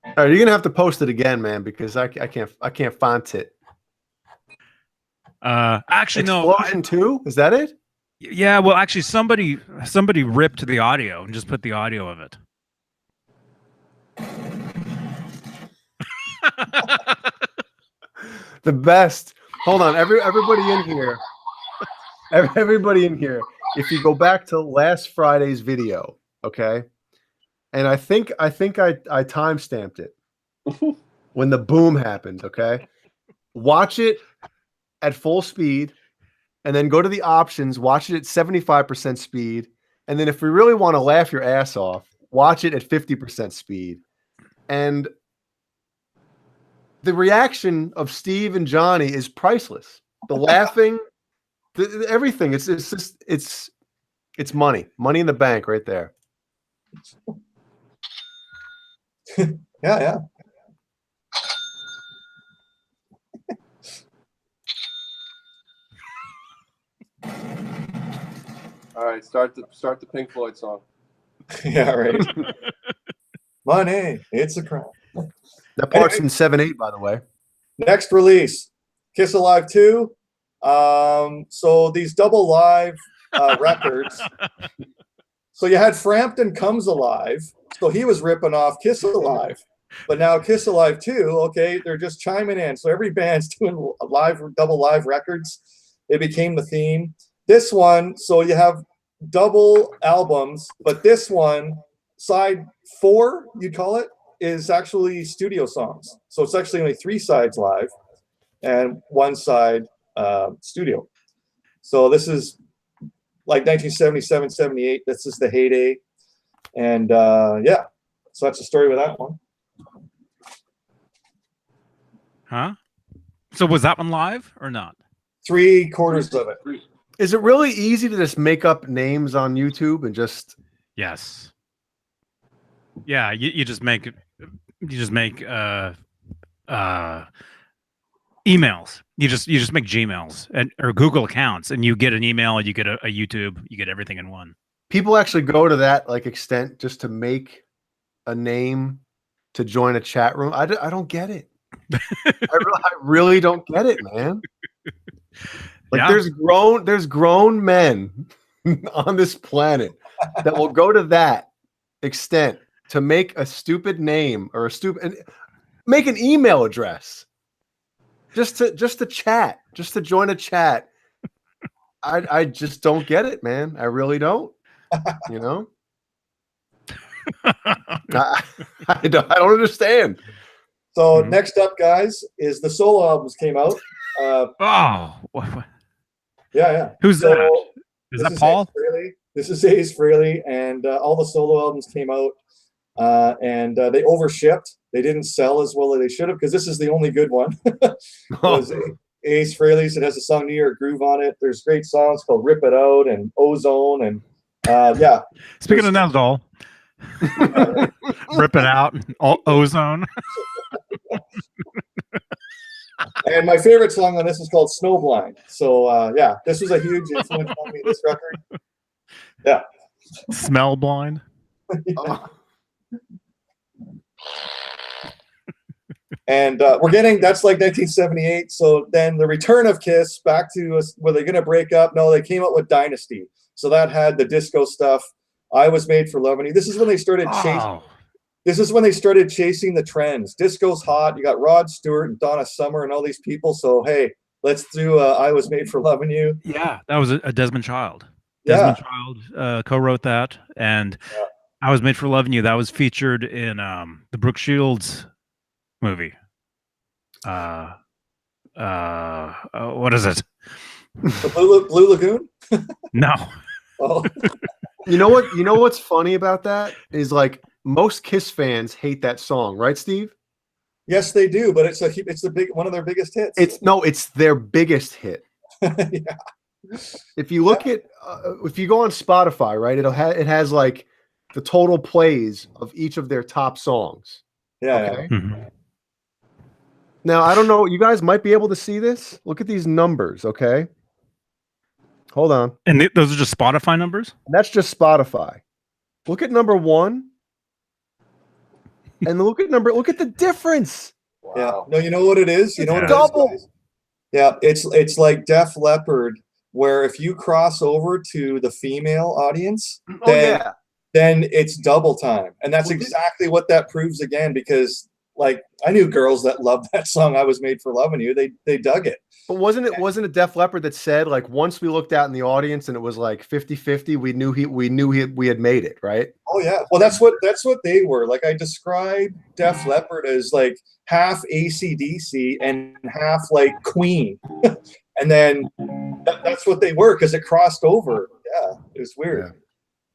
All right, you're gonna have to post it again, man, because I can't find it. Actually, Explosion no. 2? Is that it? Yeah, well, actually, somebody ripped the audio and just put the audio of it. The best. Hold on, everybody in here. Everybody in here. If you go back to last Friday's video, okay, and I think I timestamped it when the boom happened. Okay, watch it at full speed, and then go to the options. Watch it at 75% speed, and then if we really want to laugh your ass off, watch it at 50% speed, and the reaction of Steve and Johnny is priceless. The laughing, everything. It's It's money in the bank right there. Yeah. All right, start the Pink Floyd song. Yeah, right. Money, it's a crime. That part's Anyway. in 7/8, by the way. Next release, Kiss Alive 2. So these double live records. So you had Frampton Comes Alive. So he was ripping off Kiss Alive. But now Kiss Alive 2, okay, they're just chiming in. So every band's doing double live records. It became the theme. This one, so you have double albums, but this one, side 4, you'd call it, is actually studio songs. So it's actually only 3 sides live and 1 side studio. So this is like 1977, 78. This is the heyday. And yeah, so that's the story with that one. Huh? So was that one live or not? 3/4 of it. Is it really easy to just make up names on YouTube and just? Yes. Yeah, you just make emails. You just make Gmails or Google accounts, and you get an email, and you get a YouTube, you get everything in one. People actually go to that like extent just to make a name to join a chat room. I don't get it. I really don't get it, man. Like Yeah. there's grown men on this planet that will go to that extent to make a stupid name or make an email address just to chat, just to join a chat. I just don't get it, man. I really don't. You know, I don't understand. So next up, guys, is the solo albums came out. Yeah. Who's that? Is that Paul? This is Ace Frehley, and all the solo albums came out, and they overshipped. They didn't sell as well as they should have, because this is the only good one. Was Ace Frehley's. It has a song New York Groove on it. There's great songs called Rip It Out and Ozone, and yeah. Speaking of Nasdol, Rip It Out, Ozone. And my favorite song on this is called Snowblind. So yeah, this was a huge influence on me, this record. Yeah. Smell blind. Yeah. And we're getting, that's like 1978. So then the return of Kiss back to us. Were they going to break up? No, they came out with Dynasty. So that had the disco stuff. I Was Made for Loving You. This is when they started chasing. This is when they started chasing the trends. Disco's hot. You got Rod Stewart and Donna Summer and all these people. So hey, let's do I Was Made for Loving You. Yeah, that was a Desmond Child. Yeah. Desmond Child co-wrote that, and I Was Made for Loving You. That was featured in the Brooke Shields movie. What is it? The Blue Lagoon? No. Oh. You know what? You know what's funny about that is like most Kiss fans hate that song, right, Steve? Yes, they do, but it's one of their biggest hits. It's their biggest hit. Yeah. If you look at if you go on Spotify, right, it has like the total plays of each of their top songs. Yeah. Okay? Yeah. Mm-hmm. Now, I don't know, you guys might be able to see this. Look at these numbers, okay? Hold on. And those are just Spotify numbers? That's just Spotify. Look at number 1. And look at the difference. Wow. Yeah. No, you know what it is? You know what it double. is, guys? Yeah, it's like Def Leppard, where if you cross over to the female audience, then it's double time. And that's exactly what that proves again, because like I knew girls that loved that song, I Was Made for Loving You. They dug it. But wasn't it Def Leppard that said, like, once we looked out in the audience and it was like 50-50, we knew we had made it, right? Oh yeah. Well, that's what they were. Like I described Def Leppard as like half AC/DC and half like Queen. And then that's what they were, because it crossed over. Yeah, it was weird.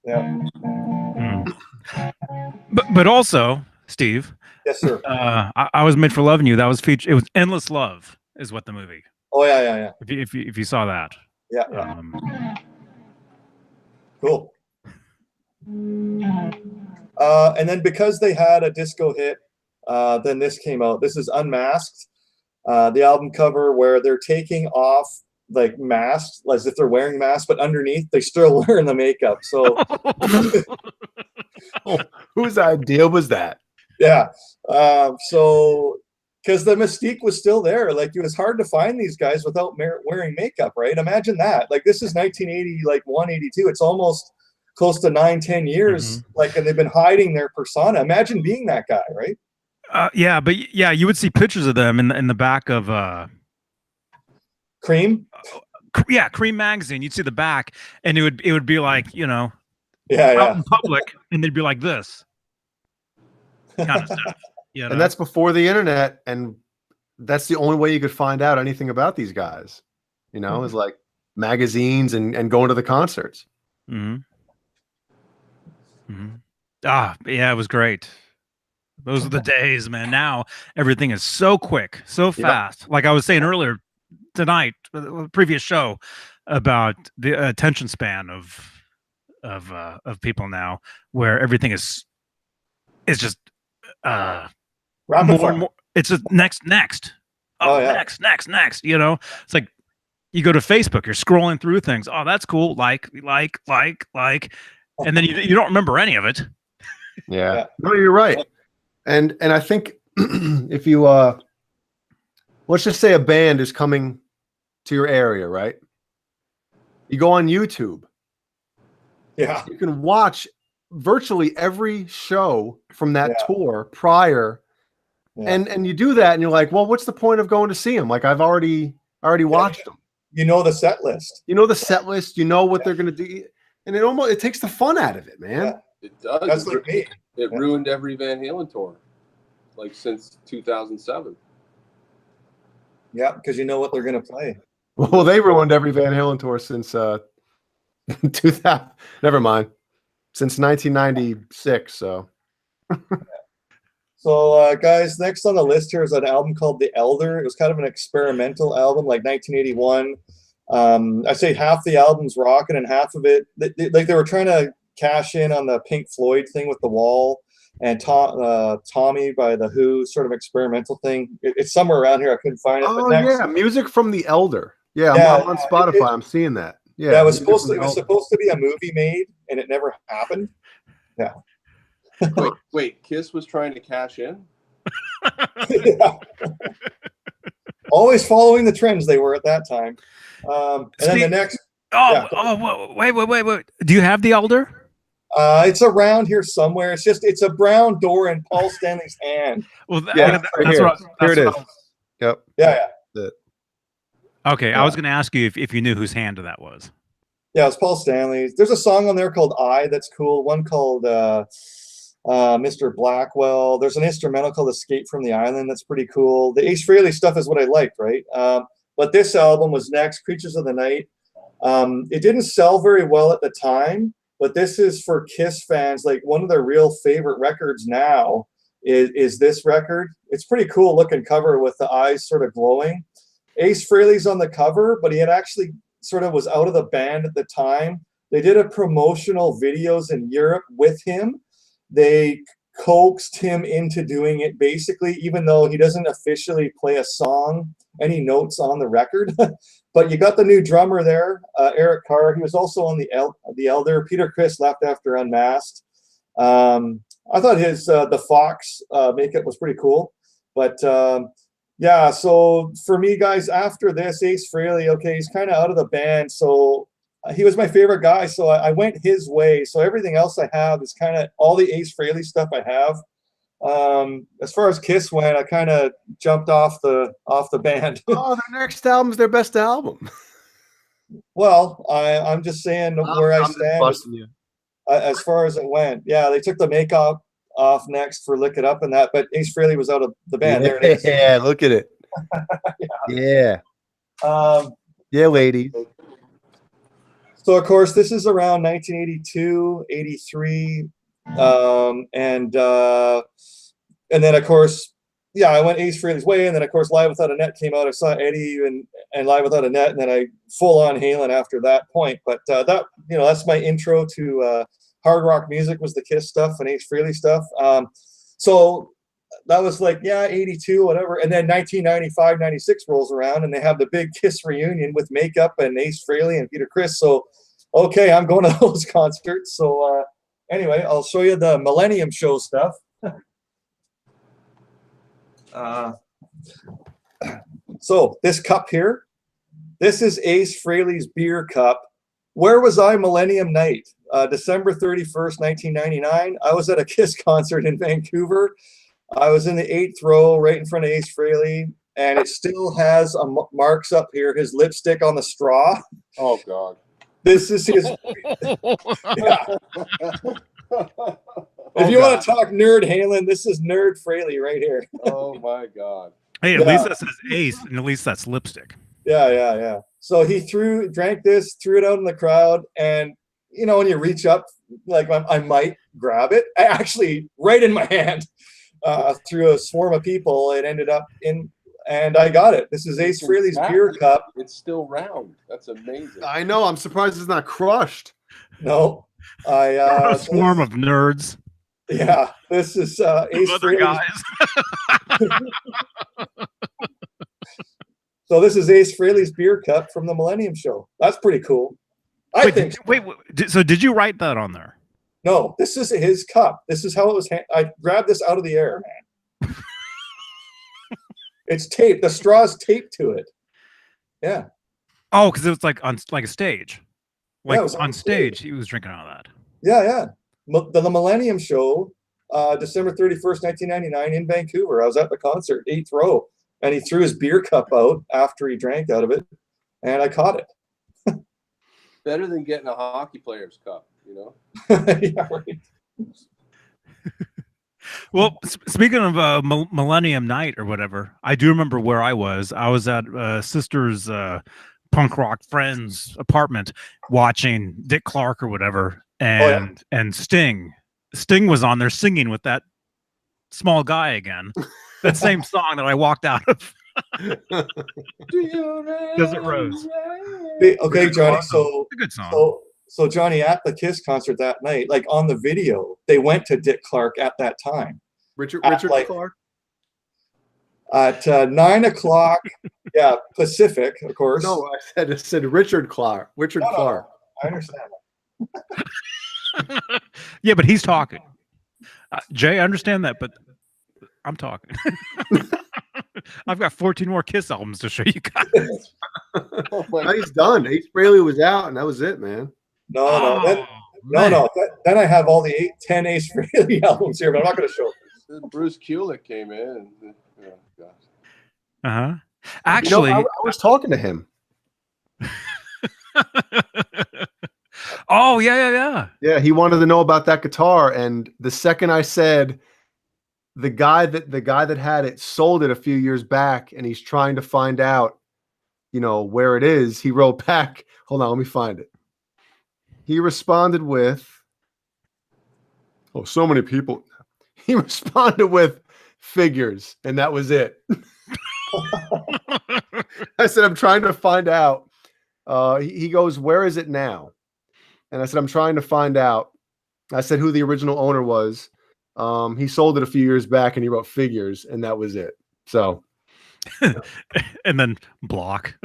Yeah. But also, Steve. Yes, sir. I Was Made for Loving You. That was featured. It was Endless Love, is what the movie. Oh yeah. If you saw that. Yeah. Cool. And then because they had a disco hit, then this came out. This is Unmasked, the album cover where they're taking off like masks, as if they're wearing masks, but underneath they still wearing the makeup. So Whose idea was that? yeah. So because the mystique was still there, like it was hard to find these guys without wearing makeup, right? Imagine that. Like this is 1980, like 182. It's almost close to 9-10 years, like, and they've been hiding their persona. Imagine being that guy, right? Yeah, but yeah, you would see pictures of them in the back of Cream. Yeah, Cream magazine. You'd see the back, and it would be like, you know, Yeah, out in public, and they'd be like this kind of stuff. You know? And that's before the internet, and that's the only way you could find out anything about these guys. You know, is like magazines and going to the concerts. Ah, yeah, it was great. Those are the days, man. Now everything is so quick, so fast. Like I was saying earlier tonight, the previous show, about the attention span of people now, where everything is just more and more. It's just next. Oh, yeah. Next. You know, it's like you go to Facebook, you're scrolling through things. Oh, that's cool. Like, and then you don't remember any of it. Yeah. No, you're right. And I think if you let's just say a band is coming to your area, right? You go on YouTube. Yeah. You can watch virtually every show from that tour prior. Yeah. And you do that and you're like, well, what's the point of going to see them? Like I've already watched them. You know the set list. You know the set list, you know what they're gonna do. And it takes the fun out of it, man. Yeah. It does. That's like me. It ruined every Van Halen tour, like since 2007. Yeah, because you know what they're gonna play. Well, they ruined every Van Halen tour since 2000. Never mind, since 1996. So, so guys, next on the list here is an album called The Elder. It was kind of an experimental album, like 1981. I say half the album's rocking and half of it, like they were trying to cash in on the Pink Floyd thing with The Wall and Tommy by The Who, sort of experimental thing. It's somewhere around here. I couldn't find it. Oh, but next, yeah, music from The Elder. Yeah, I'm on Spotify. I'm seeing that. Yeah, it was supposed to be a movie made, and it never happened. Yeah. Wait, KISS was trying to cash in? Yeah. Always following the trends they were at that time. And then the next. Wait. Do you have The Elder? It's around here somewhere. It's a brown door in Paul Stanley's hand. Well, that's here it is. Yep. Yeah. Okay, I was going to ask you if you knew whose hand that was. Yeah, it's Paul Stanley's. There's a song on there called "I" that's cool. One called Mr. Blackwell. There's an instrumental called "Escape from the Island" that's pretty cool. The Ace Frehley stuff is what I liked, right? But this album was next, "Creatures of the Night." It didn't sell very well at the time, but this is for KISS fans. Like one of their real favorite records now is this record. It's pretty cool looking cover with the eyes sort of glowing. Ace Frehley's on the cover, but he had actually sort of was out of the band at the time. They did a promotional videos in Europe with him. They coaxed him into doing it basically, even though he doesn't officially play a song, any notes on the record. But you got the new drummer there, Eric Carr. He was also on the Elder. Peter Criss left after Unmasked. I thought his the Fox makeup was pretty cool. But yeah, so for me, guys, after this, Ace Frehley, okay, he's kind of out of the band. So he was my favorite guy. So I went his way. So everything else I have is kind of all the Ace Frehley stuff I have. As far as KISS went, I kind of jumped off the band. Oh, their next album's their best album. Well, I'm just saying where I stand as far as it went. Yeah, they took the makeup off next for Lick It Up and that, but Ace Frehley was out of the band. Yeah, there it is. Yeah, look at it. Yeah. Yeah, ladies. So of course this is around 1982, 83, and then of course, yeah, I went Ace Frehley's way, and then of course Live Without a Net came out. I saw Eddie and Live Without a Net, and then I full on Halen after that point. But that, you know, that's my intro to hard rock music was the KISS stuff and Ace Frehley stuff. So that was like, yeah, 82, whatever. And then 1995, 96 rolls around and they have the big KISS reunion with Makeup and Ace Frehley and Peter Criss. So, okay, I'm going to those concerts. So anyway, I'll show you the Millennium Show stuff. So this cup here, this is Ace Frehley's beer cup. Where was I Millennium Night? December 31st, 1999. I was at a KISS concert in Vancouver. I was in the 8th row right in front of Ace Frehley, and it still has marks up here, his lipstick on the straw. Oh, God. This is his. Yeah. If you want to talk nerd Halen, this is nerd Frehley right here. Oh, my God. Hey, at least that says Ace, and at least that's lipstick. Yeah. So he drank this, threw it out in the crowd, and you know when you reach up, like I might grab it. I actually, right in my hand, through a swarm of people, it ended up in, and I got it. This is Ace Frehley's beer cup. It's still round. That's amazing. I know. I'm surprised it's not crushed. No, A swarm of nerds. Yeah, this is Ace Other Frehley's. guys. So this is Ace Frehley's beer cup from the Millennium Show. That's pretty cool. I think. So did you write that on there? No, this is his cup. This is how it was. I grabbed this out of the air, man. It's taped. The straw's taped to it. Yeah. Oh, because it was like on a stage. Like Yeah, it was on stage, he was drinking out of that. Yeah. The Millennium Show, December 31st, 1999 in Vancouver. I was at the concert, 8th row, and he threw his beer cup out after he drank out of it, and I caught it. Better than getting a hockey player's cup, you know? Yeah, right. Well, speaking of Millennium Night or whatever, I do remember where I was. I was at sister's punk rock friend's apartment watching Dick Clark or whatever, and Sting was on there singing with that small guy again. That same song that I walked out of. Desert Rose. Okay, Johnny. It's a good song. So Johnny, at the KISS concert that night, like on the video, they went to Dick Clark at that time. Richard like, Clark? At 9 o'clock, yeah, Pacific, of course. No, I said Richard Clark. Richard Clark. I understand that. Yeah, but he's talking. Jay, I understand that, but I'm talking. I've got 14 more KISS albums to show you guys. Oh my No, he's done. Ace Frehley was out, and that was it, man. No. Then I have all the 10 Ace Frehley albums here, but I'm not going to show them. Bruce Kulick came in. Oh, gosh. Uh-huh. Actually, I was talking to him. Oh, yeah. Yeah, he wanted to know about that guitar, and the second I said the guy that had it sold it a few years back, and he's trying to find out, where it is, he wrote back. Hold on, let me find it. He responded with, so many people. He responded with figures, and that was it. I said, I'm trying to find out. He goes, where is it now? And I said, I'm trying to find out. I said who the original owner was. He sold it a few years back, and he wrote figures, and that was it. So, and then block.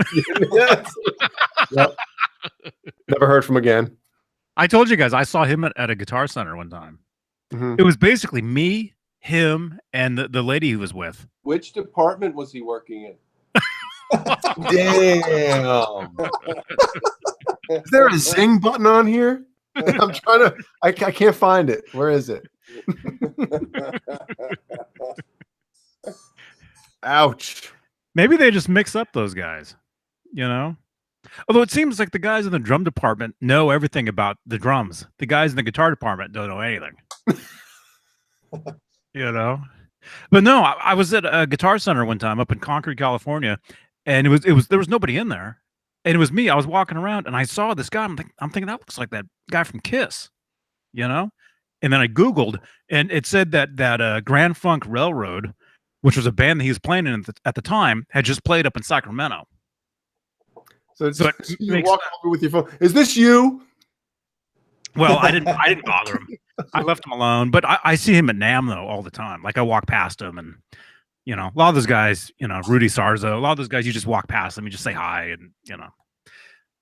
Yes. Yep. Never heard from again. I told you guys I saw him at a Guitar Center one time. Mm-hmm. It was basically me, him, and the lady he was with. Which department was he working in? Damn. Is there a zing button on here? I'm trying to. I can't find it. Where is it? Ouch. Maybe they just mix up those guys, Although it seems like the guys in the drum department know everything about the drums. The guys in the guitar department don't know anything. But no, I was at a Guitar Center one time up in Concord, California, and there was nobody in there, and it was me. I was walking around and I saw this guy. I'm thinking that looks like that guy from KISS, And then I Googled, and it said that Grand Funk Railroad, which was a band that he was playing in at the time, had just played up in Sacramento. So you walk over with your phone. Is this you? Well, I didn't bother him. I left him alone. But I see him at NAMM though all the time. Like I walk past him, and a lot of those guys, Rudy Sarzo, a lot of those guys, you just walk past them, you just say hi, and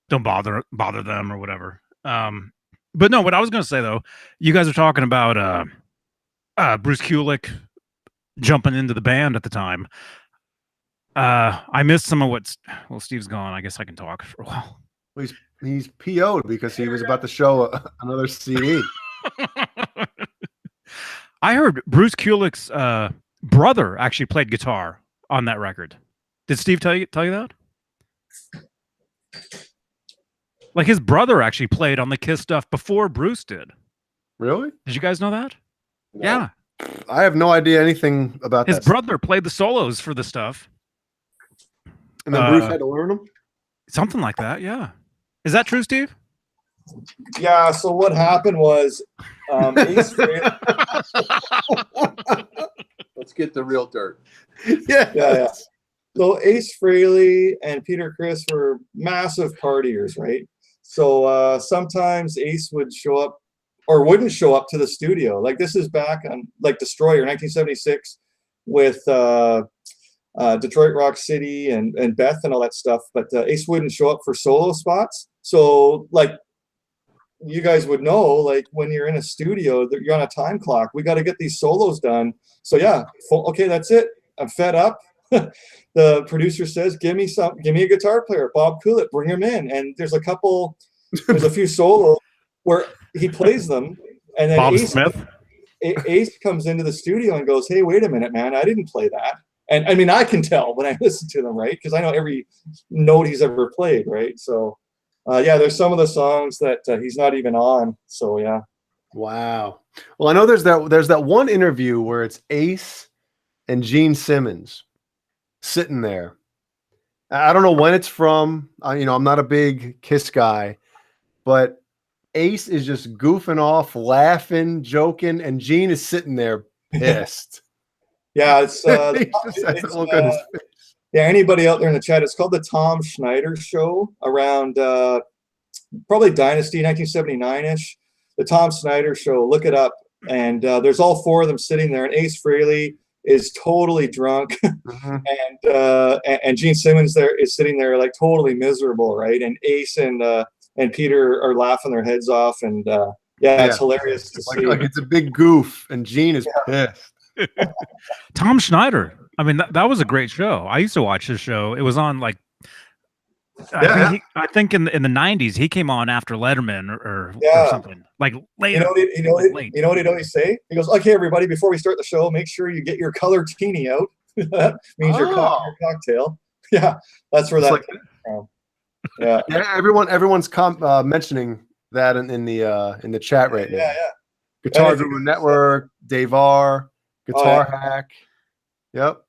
don't bother them or whatever. But no, what I was going to say though, you guys are talking about Bruce Kulick jumping into the band at the time. I missed some of Steve's gone. I guess I can talk for a while. Well, he's PO'd because he was about to show another CD. I heard Bruce Kulick's brother actually played guitar on that record. Did Steve tell you that? Like his brother actually played on the KISS stuff before Bruce did. Really? Did you guys know that? No. Yeah. I have no idea anything about His that. brother played the solos for the stuff. And then Bruce had to learn them? Something like that, yeah. Is that true, Steve? Yeah, so what happened was Ace Frehley. Let's get the real dirt. Yeah. So Ace Frehley and Peter Criss were massive partiers, right? So sometimes Ace would show up or wouldn't show up to the studio. Like this is back on like Destroyer 1976 with Detroit Rock City and Beth and all that stuff, but Ace wouldn't show up for solo spots. So like you guys would know, like when you're in a studio, you're on a time clock. We got to get these solos done. So yeah, okay, that's it. I'm fed up. The producer says, give me a guitar player, Bob Kulick, bring him in. And there's a few solos where he plays them, and then Bob Ace, Smith. Ace comes into the studio and goes, hey, wait a minute, man, I didn't play that. And I mean, I can tell when I listen to them, right? Because I know every note he's ever played, right? So, yeah, there's some of the songs that he's not even on. So, yeah. Wow. Well, I know there's that one interview where it's Ace and Gene Simmons sitting there. I don't know when it's from. I'm not a big KISS guy, but Ace is just goofing off, laughing, joking, and Gene is sitting there pissed. Yeah, it's yeah. Anybody out there in the chat? It's called the Tom Schneider Show around probably Dynasty 1979-ish. The Tom Schneider Show. Look it up, and there's all four of them sitting there, and Ace Frehley is totally drunk, and Gene Simmons is sitting there like totally miserable, right? And Ace and Peter are laughing their heads off, and it's hilarious to see. Like it's a big goof, and Gene is pissed. Tom Schneider. I mean, that was a great show. I used to watch this show. It was on like, I think in the 90s, he came on after Letterman or something like later. You know what he'd always say? He goes, "Okay, everybody, before we start the show, make sure you get your color teeny out." That means your cocktail. Yeah, that's where that came from. Yeah. Everyone's mentioning that in the chat right now. Yeah. Guitar Guru Network, Dave R, Guitar Hack. Yep.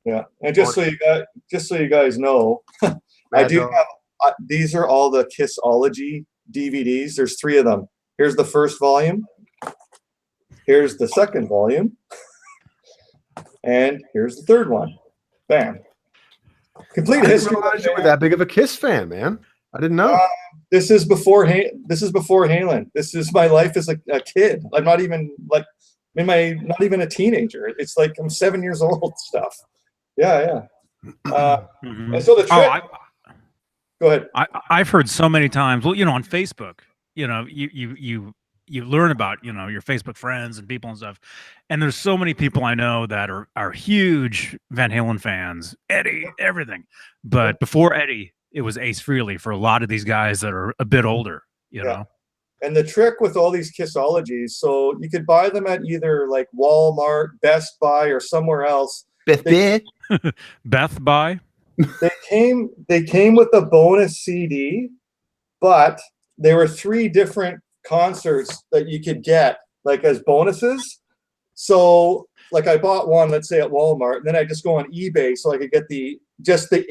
Yeah, and just so you guys know, I do have these are all the Kissology DVDs. There's 3 of them. Here's the first volume. Here's the second volume, and here's the third one. Bam. Complete history. You were that big of a KISS fan, man. I didn't know. This is before Halen. This is my life as a kid. I'm not even not even a teenager. It's like I'm 7 years old stuff. Yeah. And so the trick. Go ahead. I've heard so many times. Well, on Facebook, you learn about your Facebook friends and people and stuff, and there's so many people I know that are huge Van Halen fans. Eddie, everything, but before Eddie, it was Ace Frehley for a lot of these guys that are a bit older. You know. And the trick with all these Kissologies, so you could buy them at either like Walmart, Best Buy, or somewhere else. Beth Buy. They came with a bonus CD, but there were 3 different concerts that you could get like as bonuses. So like I bought one, let's say at Walmart, and then I just go on eBay so I could get the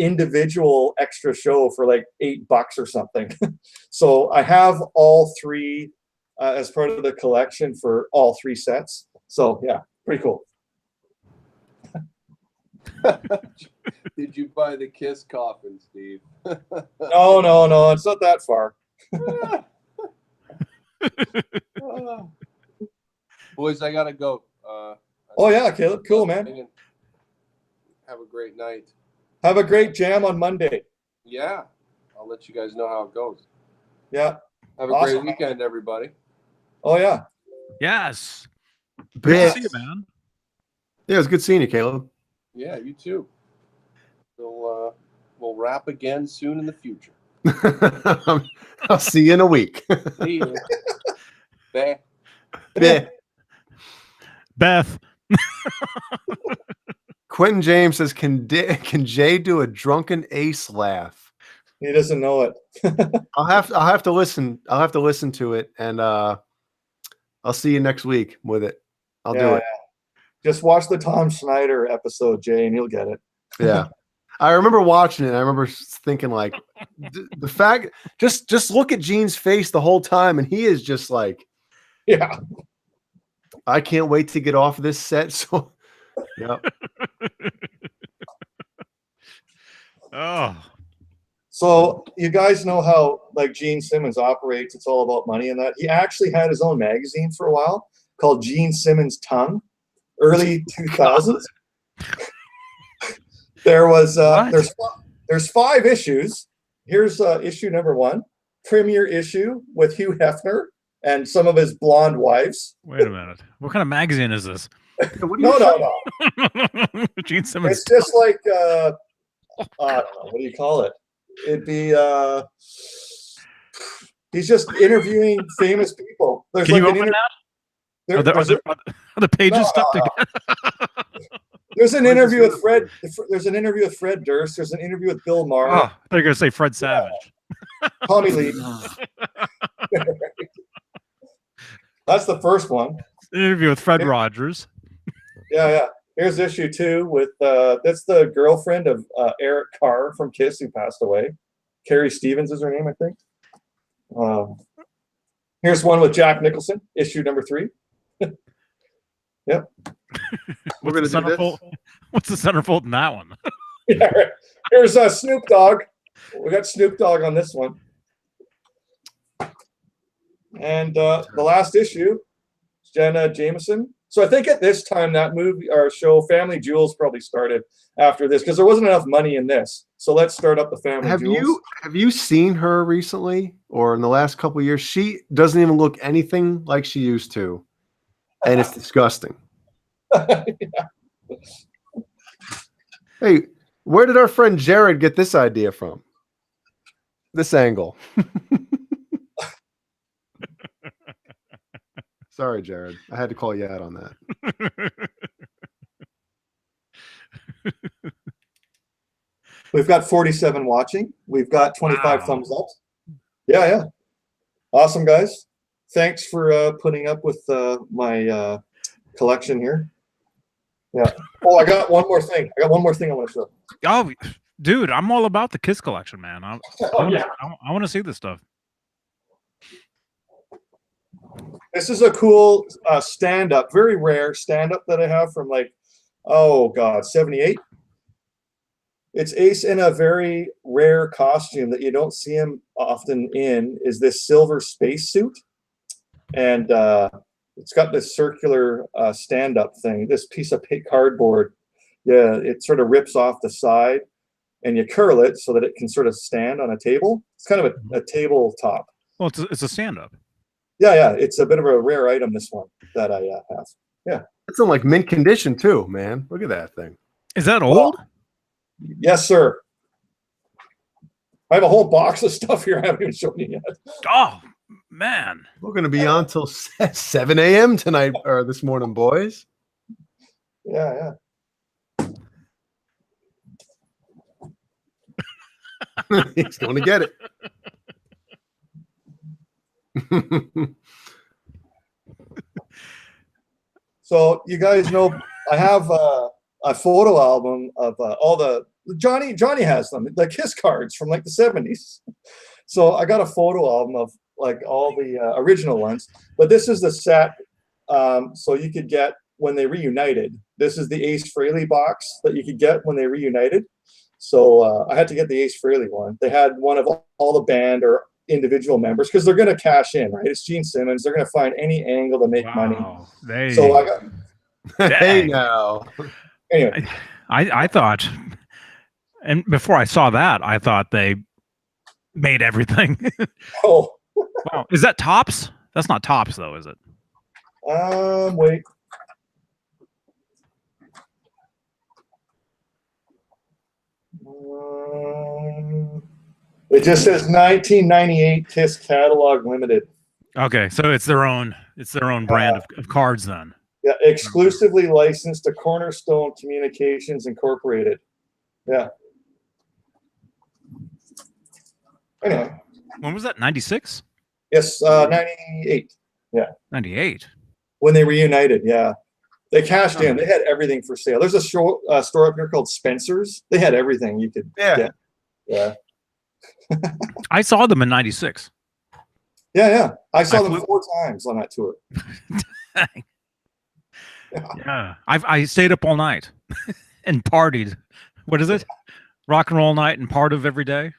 individual extra show for like $8 or something. So I have all 3 as part of the collection for all 3 sets. So yeah, pretty cool. Did you buy the KISS coffin, Steve? No, it's not that far. Boys, I gotta go. Oh yeah, Caleb. Cool, man. Have a great night. Have a great jam on Monday. Yeah, I'll let you guys know how it goes. Yeah. Have a Awesome. great weekend, everybody. Oh yeah. Yes. Yeah. Good to see you, man. Yeah, it was good seeing you, Caleb. Yeah, you too. We'll rap again soon in the future. I'll see you in a week. See you. Bye. Yeah. Beth. Quentin James says, "Can Jay do a drunken ace laugh?" He doesn't know it. I'll have to listen. I'll have to listen to it, and I'll see you next week with it. I'll do it. Yeah. Just watch the Tom Schneider episode, Jay, and you'll get it. Yeah. I remember watching it. I remember thinking, like, the fact, just look at Gene's face the whole time, and he is just like, yeah, I can't wait to get off this set. So, yeah. Oh. So you guys know how like Gene Simmons operates. It's all about money and that. He actually had his own magazine for a while called Gene Simmons' Tongue, early 2000s. There was there's 5 issues. Here's issue number 1, premiere issue with Hugh Hefner and some of his blonde wives. Wait a minute. What kind of magazine is this? No. Gene Simmons. It's just like I don't know, what do you call it? It'd be he's just interviewing famous people. There's Can like you open that? Are the pages No, stuck no. together? There's an interview with Fred. There's an interview with Fred Durst. There's an interview with Bill Maher. Oh, I thought you were gonna say Fred Savage. Tommy Lee. That's the first one. An interview with Fred Rogers. Yeah. Here's issue 2 with that's the girlfriend of Eric Carr from KISS who passed away. Carrie Stevens is her name, I think. Here's one with Jack Nicholson, issue number 3. Yep. What's the centerfold in that one? Yeah, right. Here's Snoop Dogg. We got Snoop Dogg on this one. And the last issue, Jenna Jameson. So I think at this time that movie or show Family Jewels probably started after this because there wasn't enough money in this. So let's start up the Family Jewels. Have you seen her recently or in the last couple of years? She doesn't even look anything like she used to, and it's disgusting. Yeah. Hey, where did our friend Jared get this idea from? This angle. Sorry, Jared. I had to call you out on that. We've got 47 watching. We've got 25 thumbs up. Yeah. Awesome, guys. Thanks for putting up with my collection here. Yeah. Oh, I got one more thing. I want to show. Oh, dude, I'm all about the KISS collection, man. I want to see this stuff. This is a cool stand-up, very rare stand-up that I have from like, 78. It's Ace in a very rare costume that you don't see him often in, is this silver spacesuit. And it's got this circular stand-up thing, this piece of cardboard. Yeah, it sort of rips off the side and you curl it so that it can sort of stand on a table. It's kind of a tabletop. Well, it's a stand-up. Yeah. It's a bit of a rare item, this one that I have. Yeah. It's in like mint condition too, man. Look at that thing. Is that old? Yes, sir. I have a whole box of stuff here I haven't even shown you yet. Oh, man. We're going to be on till 7 a.m. tonight or this morning, boys. Yeah. He's going to get it. So you guys know I have a photo album of all the Johnny has them, the KISS cards from like the 70s. So I got a photo album of like all the original ones, but this is the set. So you could get when they reunited. This is the Ace Frehley box that you could get when they reunited. So I had to get the Ace Frehley one. They had one of all the band or individual members because they're going to cash in, right? It's Gene Simmons. They're going to find any angle to make money. So I got, hey now. anyway, I thought, and before I saw that, I thought they made everything. oh, Wow, is that Tops? That's not Tops though, is it? wait. It just says 1998 KISS Catalog Limited. Okay, so it's their own brand of cards then. Yeah, exclusively licensed to Cornerstone Communications Incorporated. Yeah. Anyway. When was that? 96? Yes, 98. Yeah. 98. When they reunited, yeah. They cashed in. They had everything for sale. There's a store up here called Spencer's. They had everything you could get. Yeah. I saw them in 96. Yeah. I saw them 4 times on that tour. Yeah. I stayed up all night and partied. What is it? Rock and roll night and part of every day.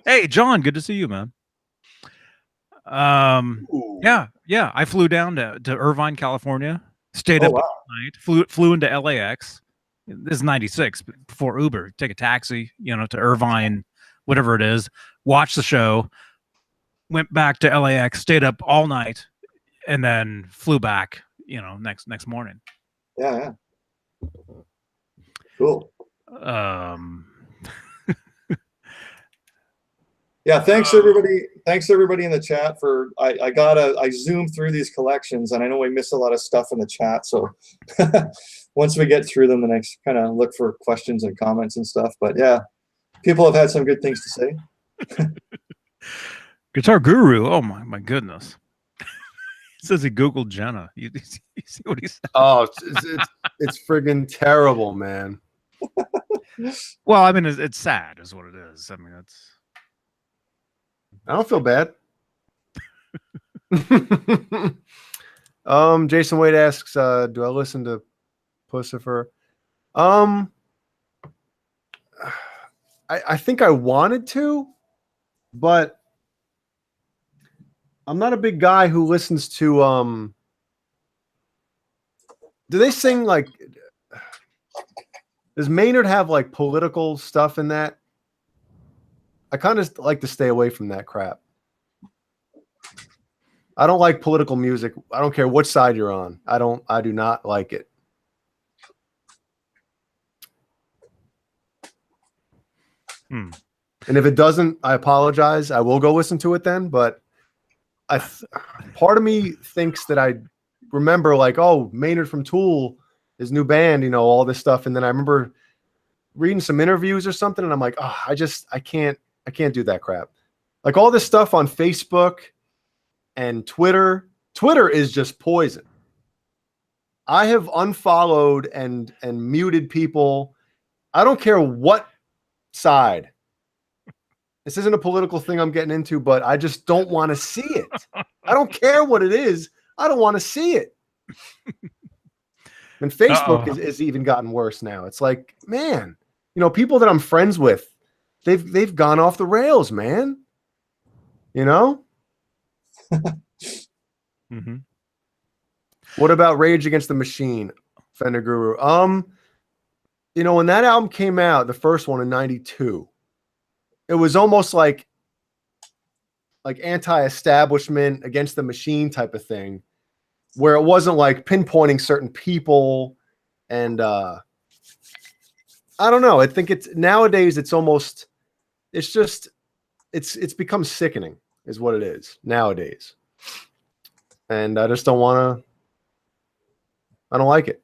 Hey, John, good to see you, man. Yeah. I flew down to Irvine, California. Stayed up all night. Flew into LAX. This is 96 before Uber. Take a taxi, to Irvine, whatever it is. Watch the show. Went back to LAX. Stayed up all night, and then flew back. Next morning. Yeah. Cool. Yeah, thanks everybody. Thanks everybody in the chat for I zoomed through these collections, and I know we missed a lot of stuff in the chat. So once we get through them, the next kind of look for questions and comments and stuff. But yeah, people have had some good things to say. Guitar Guru. Oh my goodness. He says he Googled Jenna. You see what he said? Oh, it's friggin' terrible, man. Well, I mean, it's sad, is what it is. I mean, I don't feel bad. Jason Wade asks, do I listen to Pussifer? I think I wanted to, but I'm not a big guy who listens to do they sing like, does Maynard have like political stuff in that? I kind of like to stay away from that crap. I don't like political music. I don't care what side you're on. I do not like it. And if it doesn't, I apologize. I will go listen to it then. But part of me thinks that I remember like, oh, Maynard from Tool, his new band, all this stuff. And then I remember reading some interviews or something, and I'm like, oh, I can't do that crap. Like all this stuff on Facebook and Twitter. Twitter is just poison. I have unfollowed and muted people. I don't care what side. This isn't a political thing I'm getting into, but I just don't want to see it. I don't care what it is. I don't want to see it. And Facebook is even gotten worse now. It's like, man, people that I'm friends with, they've gone off the rails, man. Mm-hmm. What about Rage Against the Machine, Fender Guru? When that album came out, the first one in '92, it was almost like anti-establishment, against the machine type of thing, where it wasn't like pinpointing certain people. And I don't know. I think nowadays it's become sickening is what it is nowadays. And I just don't want to, I don't like it.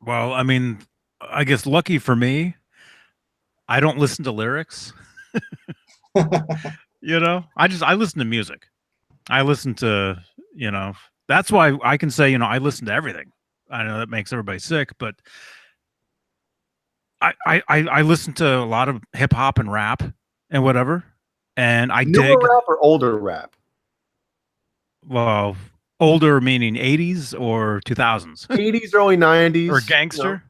Well, I mean, I guess lucky for me, I don't listen to lyrics. I listen to music. I listen to, that's why I can say, I listen to everything. I know that makes everybody sick, but I listen to a lot of hip hop and rap and whatever. And I Newer dig rap or older rap? Well, older meaning 80s or 2000s? 80s, early 90s. Or gangster?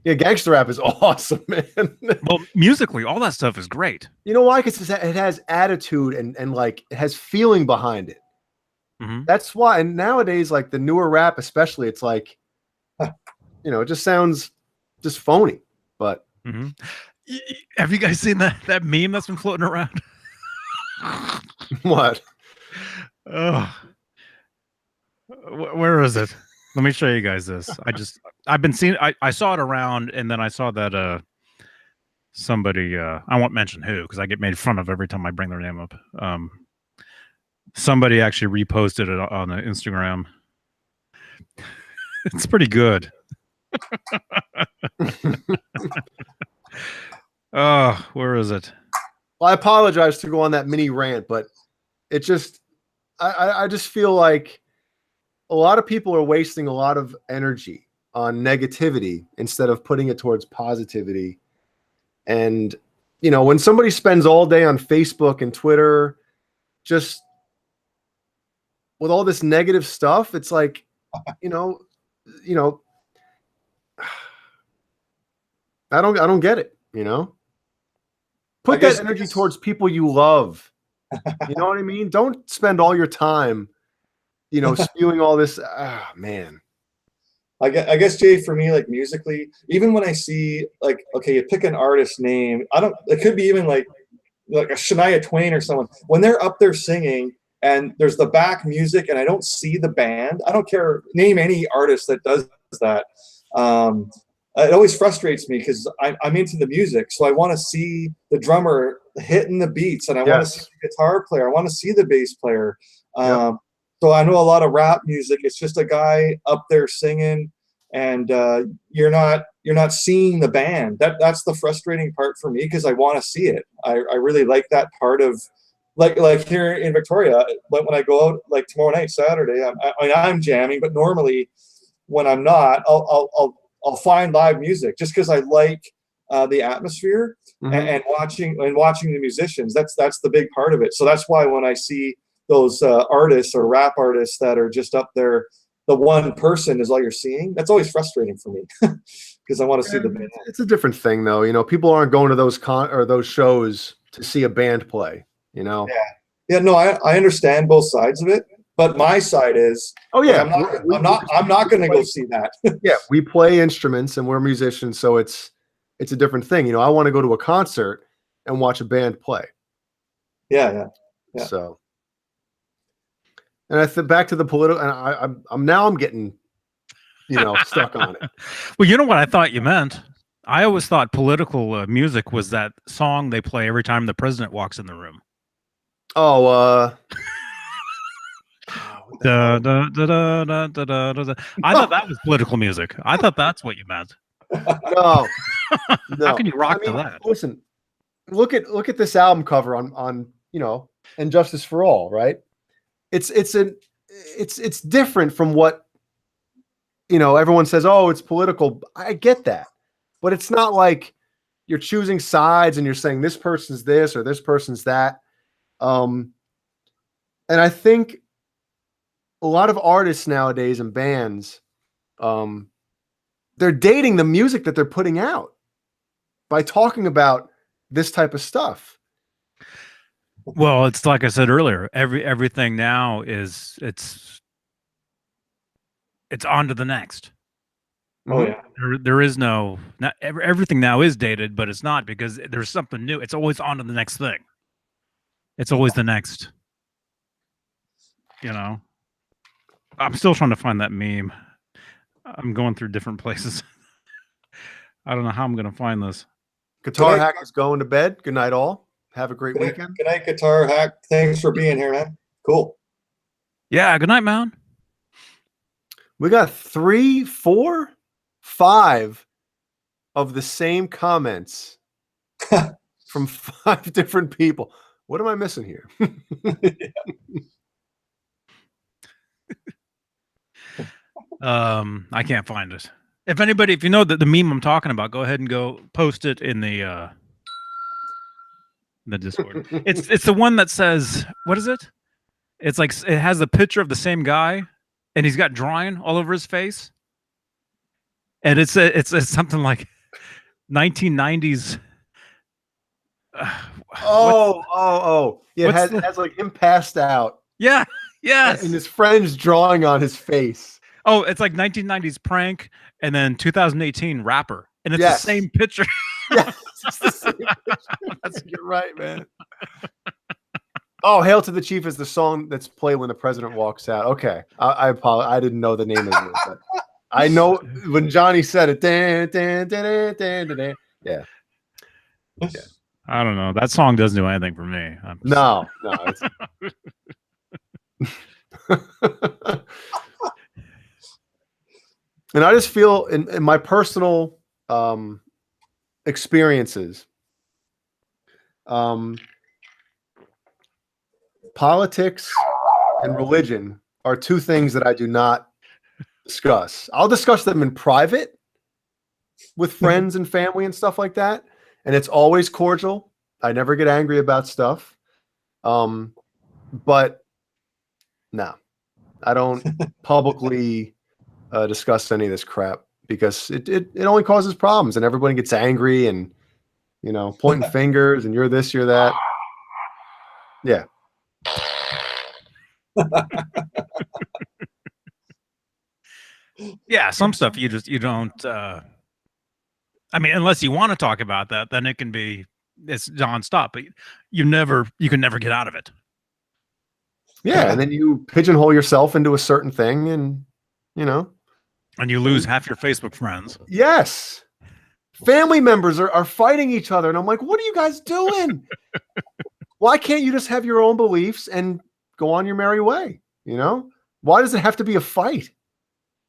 Yeah, gangster rap is awesome, man. Well, musically, all that stuff is great. You know why? Because it has attitude and like it has feeling behind it. Mm-hmm. That's why. And nowadays, like the newer rap, especially, it's like, you know, it just sounds just phony. But Mm-hmm. Have you guys seen that meme that's been floating around? what? Oh, where is it? Let me show you guys this. I've been seeing. I saw it around, and then I saw that somebody. I won't mention who because I get made fun of every time I bring their name up. Somebody actually reposted it on Instagram. It's pretty good. Oh, where is it? Well, I apologize to go on that mini rant, but it just, I just feel like a lot of people are wasting a lot of energy on negativity instead of putting it towards positivity. And, you know, when somebody spends all day on Facebook and Twitter, just with all this negative stuff, it's like, you know, I don't get it, you know? Put that energy towards people you love. You know what I mean? Don't spend all your time, you know, spewing all this. Ah, man. I guess, Jay, for me, like musically, even when I see like, okay, you pick an artist name, it could be even like a Shania Twain or someone, when they're up there singing and there's the back music and I don't see the band, I don't care, name any artist that does that. It always frustrates me because I'm into the music. So I want to see the drummer hitting the beats and I want to see the guitar player. I want to see the bass player. So I know a lot of rap music. It's just a guy up there singing and you're not seeing the band. That's the frustrating part for me because I want to see it. I really like that part of like here in Victoria, when I go out like tomorrow night, Saturday, I'm jamming, but normally when I'm not, I'll find live music just because I like the atmosphere and watching the musicians. That's the big part of it. So that's why when I see those artists or rap artists that are just up there, the one person is all you're seeing. That's always frustrating for me because I want to see the band. It's a different thing, though. You know, people aren't going to those shows to see a band play. You know. Yeah. No, I understand both sides of it. But my side is, oh yeah, like, I'm not going to go see that. Yeah, we play instruments and we're musicians, so it's a different thing. You know, I want to go to a concert and watch a band play. Yeah. So, and I think back to the political, and I'm getting, you know, stuck on it. Well, you know what I thought you meant? I always thought political music was that song they play every time the president walks in the room. Oh, Da, da, da, da, da, da, da, da. I thought that was political music. I thought that's what you meant. No. How can you rock to that? Listen, look at this album cover on you know, And Justice for All, right? It's different from what, you know, everyone says, oh, it's political. I get that. But it's not like you're choosing sides and you're saying this person's this or this person's that. And I think a lot of artists nowadays and bands, they're dating the music that they're putting out by talking about this type of stuff. Well, it's like I said earlier, everything now is it's on to the next. Oh yeah. There is no, not everything now is dated, but it's not because there's something new. It's always on to the next thing. It's always the next, you know. I'm still trying to find that meme. I'm going through different places. I don't know how I'm going to find this. Guitar Hack is going to bed. Good night, all. Have a great weekend. Good night, Guitar Hack. Thanks for being here, man. Cool. Yeah, good night, man. We got 3, 4, 5 of the same comments from 5 different people. What am I missing here? I can't find it. If you know the meme I'm talking about, go ahead and go post it in the Discord. It's the one that says, what is it? It's like it has a picture of the same guy and he's got drawing all over his face. and it's something like 1990s. Yeah, it has like him passed out. Yeah, yes. And his friend's drawing on his face. Oh, it's like 1990s prank, and then 2018 rapper, and it's Yes. the same picture. Yes, it's the same picture. You're right, man. Oh, "Hail to the Chief" is the song that's played when the president walks out. Okay, I apologize. I didn't know the name of it, but I know when Johnny said it. Yeah. I don't know. That song doesn't do anything for me. No. And I just feel in my personal experiences, politics and religion are two things that I do not discuss. I'll discuss them in private with friends and family and stuff like that, and it's always cordial. I never get angry about stuff. But no, I don't publicly discuss any of this crap because it only causes problems, and everybody gets angry and, you know, pointing fingers and you're this, you're that. Yeah. Yeah, some stuff you don't. I mean, unless you want to talk about that, then it's nonstop. But you can never get out of it. Yeah, and then you pigeonhole yourself into a certain thing, and you know, and you lose half your Facebook friends. Yes, family members are fighting each other, and I'm like, what are you guys doing? Why can't you just have your own beliefs and go on your merry way? You know, why does it have to be a fight?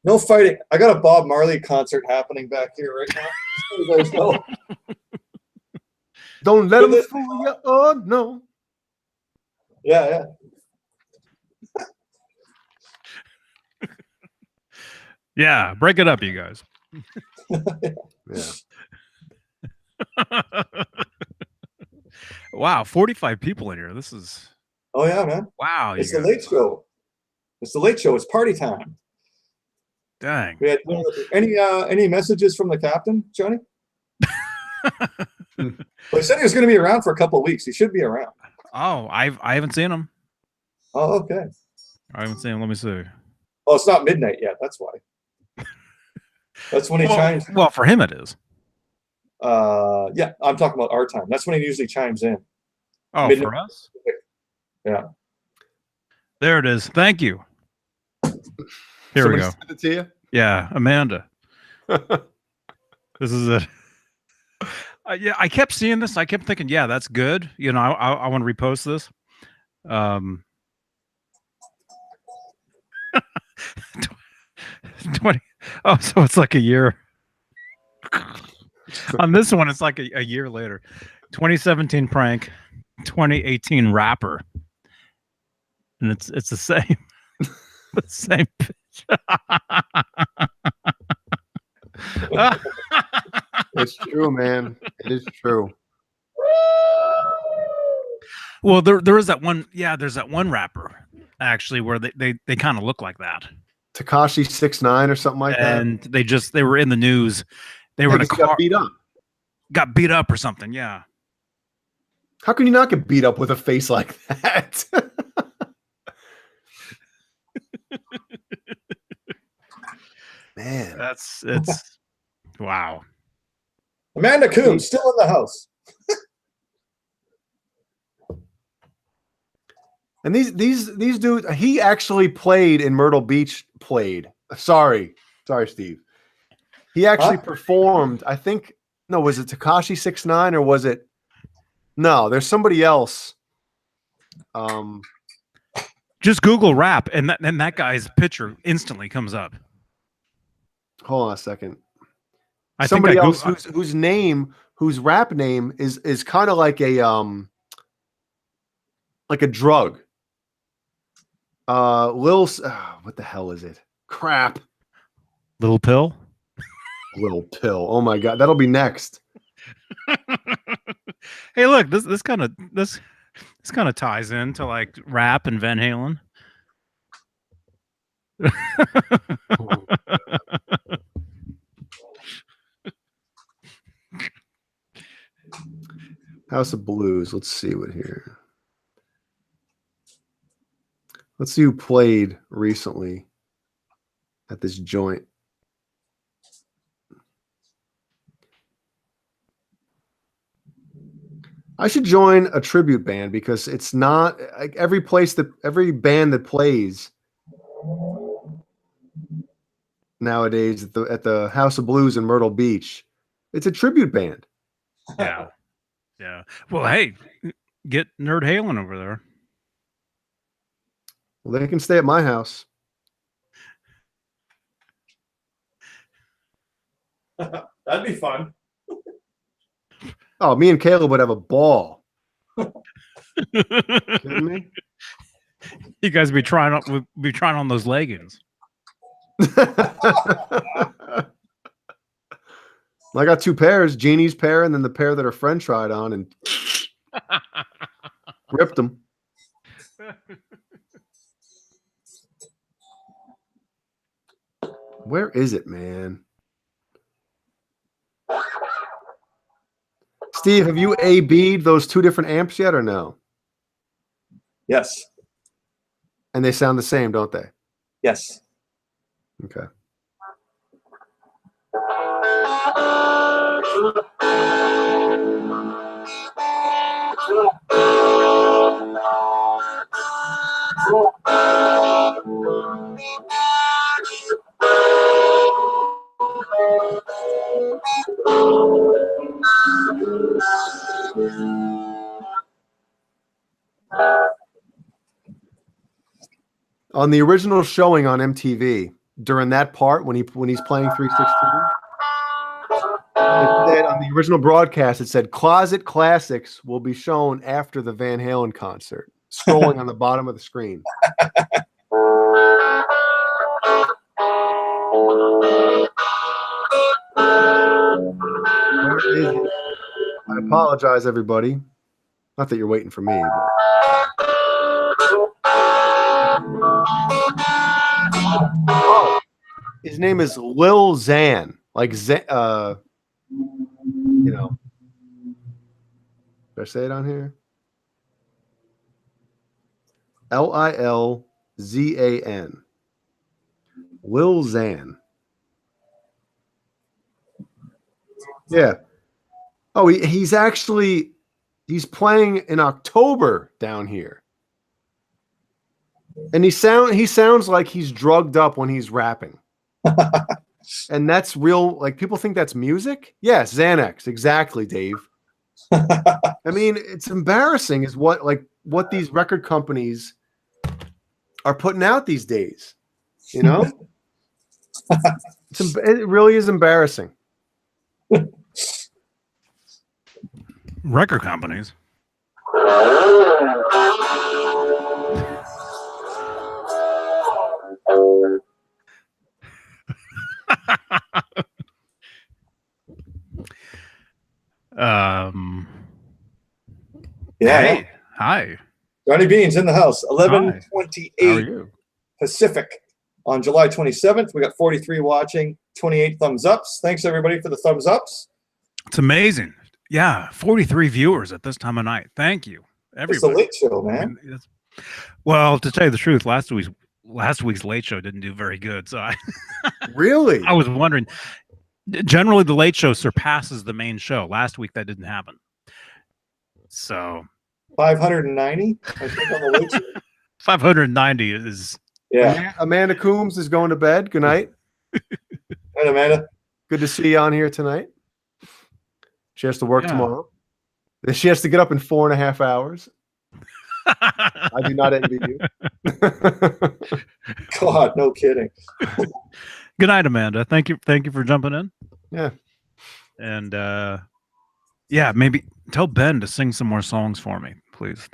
No fighting. I got a Bob Marley concert happening back here right now. There's no. Don't let them fool you. Oh no. Yeah. Yeah, break it up, you guys. Yeah. Wow, 45 people in here. This is. Oh yeah, man. Wow. It's the late show. It's the late show. It's party time. Dang. We had any messages from the captain, Johnny? Well, he said he was going to be around for a couple of weeks. He should be around. Oh, I haven't seen him. Oh, okay. I haven't seen him. Let me see. Oh, it's not midnight yet. That's why. That's when he chimes. Well, for him it is. Yeah, I'm talking about our time. That's when he usually chimes in. Oh, midnight. For us? Yeah. There it is. Thank you. Here we go. Sent it to you? Yeah, Amanda. This is it. Yeah, I kept seeing this. I kept thinking, yeah, that's good. You know, I want to repost this. 20. Oh, so it's like a year. On this one, it's like a year later. 2017 prank, 2018 rapper, and it's the same, the same picture. It's true, man. It is true. Well, there is that one. Yeah, there's that one rapper actually where they kind of look like that. Tekashi 6ix9ine or something like that. And they were in the news. They were in a car, got beat up. Got beat up or something. Yeah. How can you not get beat up with a face like that? Man, It's wow. Amanda Coombs still in the house. And these dudes, he actually played in Myrtle Beach. Sorry, Steve. He actually performed. I think was it Tekashi 6ix9ine or was it? No, there's somebody else. Just Google rap, and that guy's picture instantly comes up. Hold on a second. Somebody else whose rap name is kind of like a drug. What the hell is it? Crap. Little Pill. Little Pill. Oh my god, that'll be next. Hey, look, this kind of ties into like rap and Van Halen. House of Blues. Let's see what here. Let's see who played recently at this joint. I should join a tribute band because it's not like every band that plays nowadays at the House of Blues in Myrtle Beach. It's a tribute band. Yeah. Yeah. Well, hey, get Nerd Halen over there. Well, they can stay at my house. That'd be fun. Oh, me and Caleb would have a ball. Kidding me? You guys be trying on those leggings. I got two pairs, Jeannie's pair and then the pair that her friend tried on and ripped them. Where is it, man? Steve, have you A-B'd those two different amps yet or no? Yes. And they sound the same, don't they? Yes. Okay. On the original showing on MTV, during that part when he's playing 316, it said on the original broadcast, it said Closet Classics will be shown after the Van Halen concert, scrolling on the bottom of the screen. Where is it? I apologize, everybody. Not that you're waiting for me, but... Oh, his name is Lil Xan, like you know. Did I say it on here? Lilzan. Lil Xan. Yeah. Oh, he's playing in October down here. And he sounds like he's drugged up when he's rapping. And that's real, like people think that's music? Yes, Xanax, exactly, Dave. I mean, it's embarrassing is what these record companies are putting out these days. You know? It really is embarrassing. Record companies. Yeah. Hey, hi. Johnny Beane's in the house. How are 11:28 you? Pacific on July 27th. We got 43 watching, 28 thumbs ups. Thanks everybody for the thumbs ups. It's amazing. Yeah, 43 viewers at this time of night. Thank you, It's the everybody. late show, man. Well, to tell you the truth, last week's late show didn't do very good. So Really? I was wondering. Generally, the late show surpasses the main show. Last week that didn't happen. So 590, I think, on the late show. 590 is. Yeah. Amanda Coombs is going to bed. Good night. And Amanda. Good to see you on here tonight. She has to work Yeah. tomorrow. She has to get up in 4.5 hours. I do not envy you. God, no kidding. Good night, Amanda. Thank you for jumping in. Yeah. And yeah, maybe tell Ben to sing some more songs for me, please.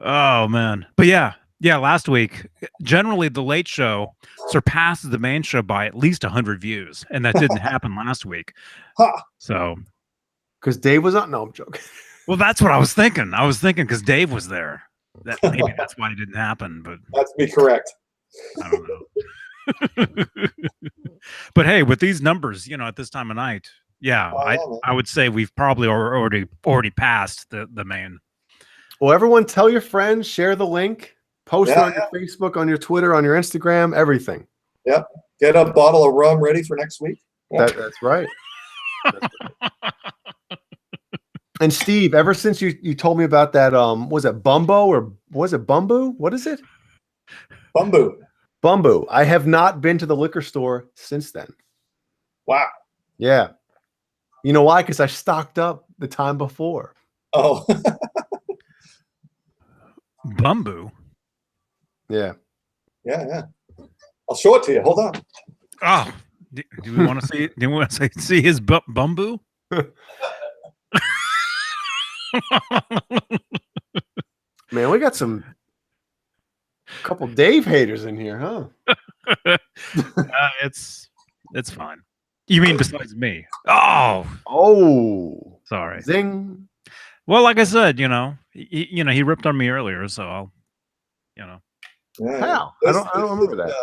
Oh man. But yeah, last week, generally the late show surpasses the main show by at least 100 views, and that didn't happen last week. Huh. So Because Dave was on. No, I'm joking. well, that's what I was thinking. I was thinking because Dave was there. That maybe that's why it didn't happen, but That's me correct. I don't know. But hey, with these numbers, at this time of night, yeah, I would say we've probably already passed the main. Well, everyone tell your friends, share the link, post it on your Facebook, on your Twitter, on your Instagram, everything. Yep. Get a bottle of rum ready for next week. That's right. And Steve, ever since you told me about that, was it Bumbo or was it Bumbu? What is it? Bumbu. Bumbu. I have not been to the liquor store since then. Wow. Yeah. You know why? Because I stocked up the time before. Oh. Bumbu. Yeah. Yeah. I'll show it to you. Hold on. Oh, do we want to see? Do we want to see his Bumbu? Man, we got a couple Dave haters in here, huh? It's fine. You mean besides me? Oh, sorry. Zing. Well, like I said, he ripped on me earlier, so I'll, Yeah. How? I don't remember that.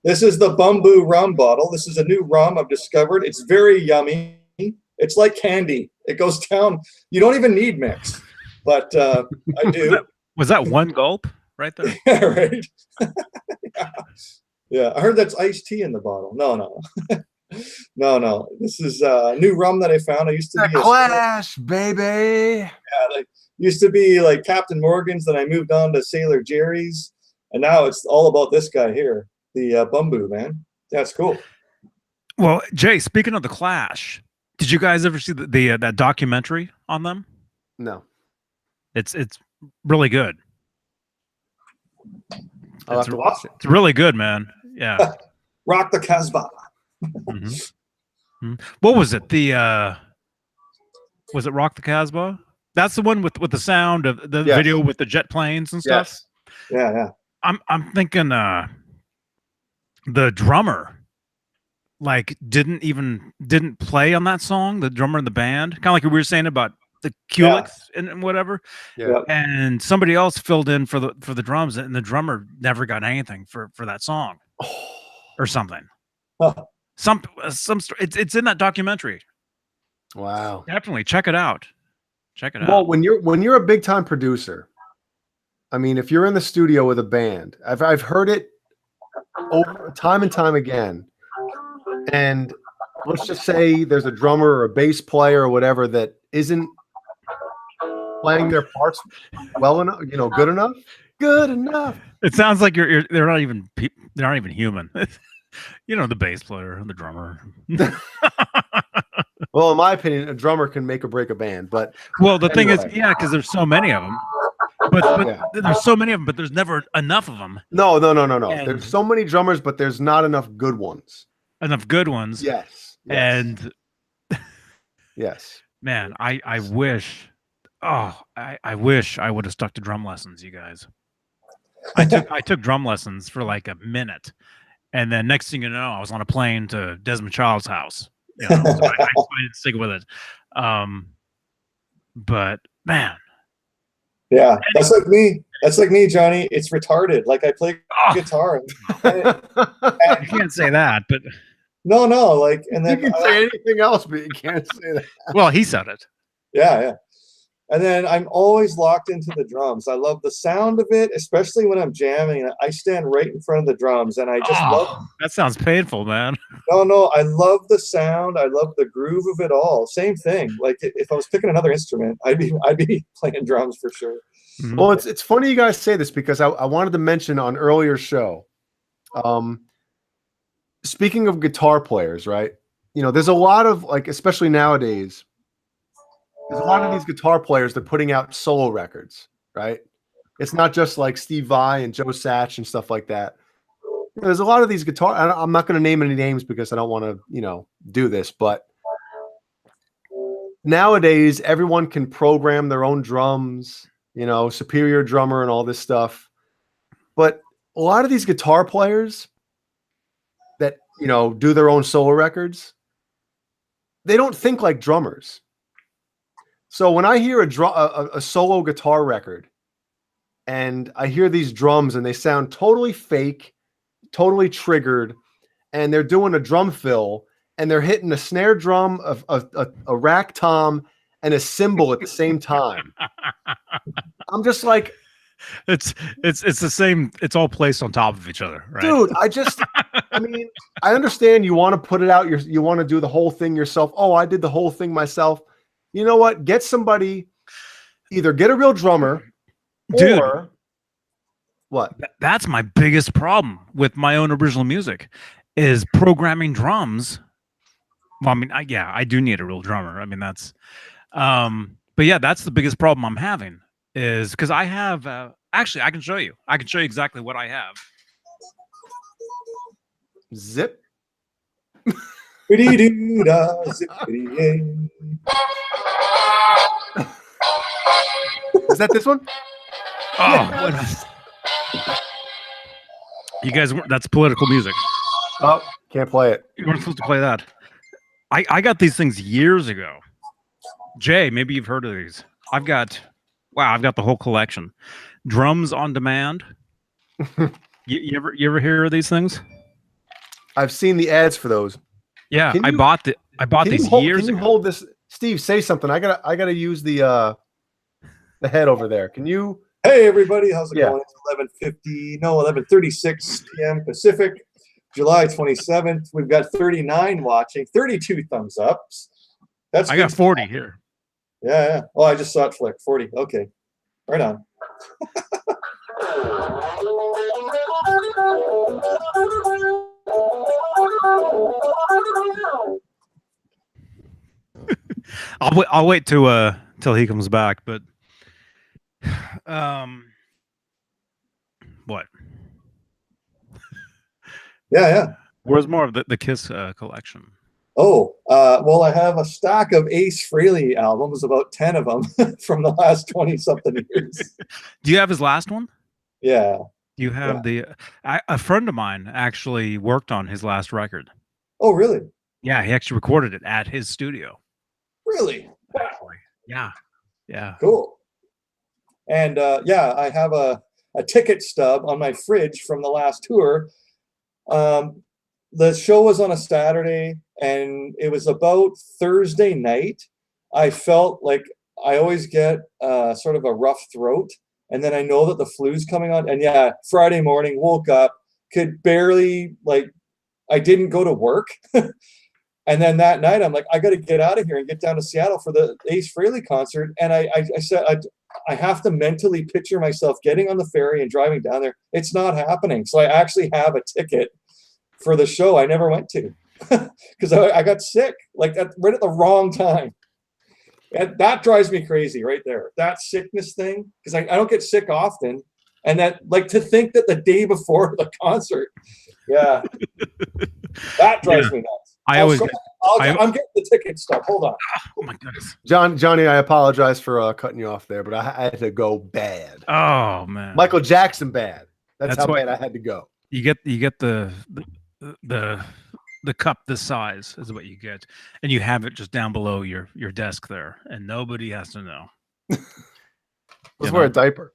This is the Bumbu rum bottle. This is a new rum I've discovered. It's very yummy. It's like candy. It goes down. You don't even need mix, but I do. Was that one gulp right there? Yeah, right. Yeah. I heard that's iced tea in the bottle. No. No. This is new rum that I found. I used to be Clash, baby. Yeah, like used to be like Captain Morgan's. Then I moved on to Sailor Jerry's, and now it's all about this guy here, the Bumbu, man. That's cool. Well, Jay, speaking of the Clash, did you guys ever see that documentary on them? No. It's really good. I'll have to watch it. It's really good, man. Yeah. Rock the Casbah. Mm-hmm. What was it? Was it Rock the Casbah? That's the one with the sound of the video with the jet planes and stuff. Yes. Yeah. I'm thinking the drummer didn't play on that song, the drummer in the band, kind of like we were saying about the Kulicks and whatever. Yeah. And somebody else filled in for the drums, and the drummer never got anything for that song or something. Huh. It's in that documentary. Wow. Definitely check it out. Well, when you're a big time producer, I mean, if you're in the studio with a band, I've heard it over time and time again. And let's just say there's a drummer or a bass player or whatever that isn't playing their parts well enough, good enough. Good enough. It sounds like they're not even human. The bass player and the drummer. Well, in my opinion, a drummer can make or break a band. But the thing is, because there's so many of them. But there's so many of them, but there's never enough of them. No. There's so many drummers, but there's not enough good ones. Enough good ones. Yes. And yes. Man, I wish. I wish I would have stuck to drum lessons, you guys. I took drum lessons for like a minute, and then next thing you know, I was on a plane to Desmond Child's house. So I didn't stick with it. But man. Yeah, that's like me, Johnny. It's retarded. Like I play guitar. And you can't say that, but no. Like, and then you can say anything else, but you can't say that. Well, he said it. Yeah. And then I'm always locked into the drums. I love the sound of it, especially when I'm jamming. I stand right in front of the drums, and I just love. That sounds painful, man. No. I love the sound. I love the groove of it all. Same thing. Like if I was picking another instrument, I'd be playing drums for sure. Mm-hmm. Well, it's funny you guys say this because I wanted to mention on earlier show. Speaking of guitar players, right? There's a lot of especially nowadays. There's a lot of these guitar players that are putting out solo records, right? It's not just like Steve Vai and Joe Satch and stuff like that. There's a lot of these guitar. I'm not going to name any names because I don't want to, do this. But nowadays, everyone can program their own drums, Superior Drummer and all this stuff. But a lot of these guitar players that, do their own solo records, they don't think like drummers. So when I hear a solo guitar record and I hear these drums and they sound totally fake, totally triggered, and they're doing a drum fill, and they're hitting a snare drum, a rack tom, and a cymbal at the same time. I'm just like, it's the same. It's all placed on top of each other, right? dude, I mean, I understand you want to put it out. You want to do the whole thing yourself. Oh, I did the whole thing myself. You know what? Get somebody, either get a real drummer, Dude, or what? That's my biggest problem with my own original music is programming drums. Well, I mean, I do need a real drummer. I mean, that's, but yeah, that's the biggest problem I'm having is because I have, actually, I can show you. I can show you exactly what I have. Zip. Is that this one? Oh, you guys, that's political music. Oh, can't play it. You weren't supposed to play that. I got these things years ago. Jay, maybe you've heard of these. I've got the whole collection. Drums on Demand. you ever hear of these things? I've seen the ads for those. Yeah, I bought these years ago. Can you hold this? Steve, say something. I gotta use the head over there. Can you? Hey everybody, how's it going? It's 11:36 p.m. Pacific, July 27th. We've got 39 watching, 32 thumbs ups. I got 40 here. Yeah. Oh, I just saw it flick. 40. Okay. Right on. I'll wait till he comes back, but what? Yeah. Where's more of the KISS collection? Oh, well, I have a stack of Ace Frehley albums, about 10 of them from the last 20-something years. Do you have his last one? Yeah. You have a friend of mine actually worked on his last record. Oh, really? Yeah, he actually recorded it at his studio. Really? Actually. Yeah. Cool. And I have a ticket stub on my fridge from the last tour. The show was on a Saturday, and it was about Thursday night. I felt like I always get sort of a rough throat, and then I know that the flu's coming on. And yeah, Friday morning, woke up, could barely, I didn't go to work. And then that night, I'm like, I got to get out of here and get down to Seattle for the Ace Frehley concert. And I said, I have to mentally picture myself getting on the ferry and driving down there. It's not happening. So I actually have a ticket for the show I never went to because I got sick right at the wrong time. And that drives me crazy right there. That sickness thing, because I don't get sick often. And that, to think that the day before the concert, that drives me nuts. I'm getting the ticket stuff. Hold on. Oh my goodness, Johnny, I apologize for cutting you off there, but I had to go bad. Oh man, Michael Jackson bad. That's how bad I had to go. You get the cup this size is what you get, and you have it just down below your desk there, and nobody has to know. Let's wear a diaper.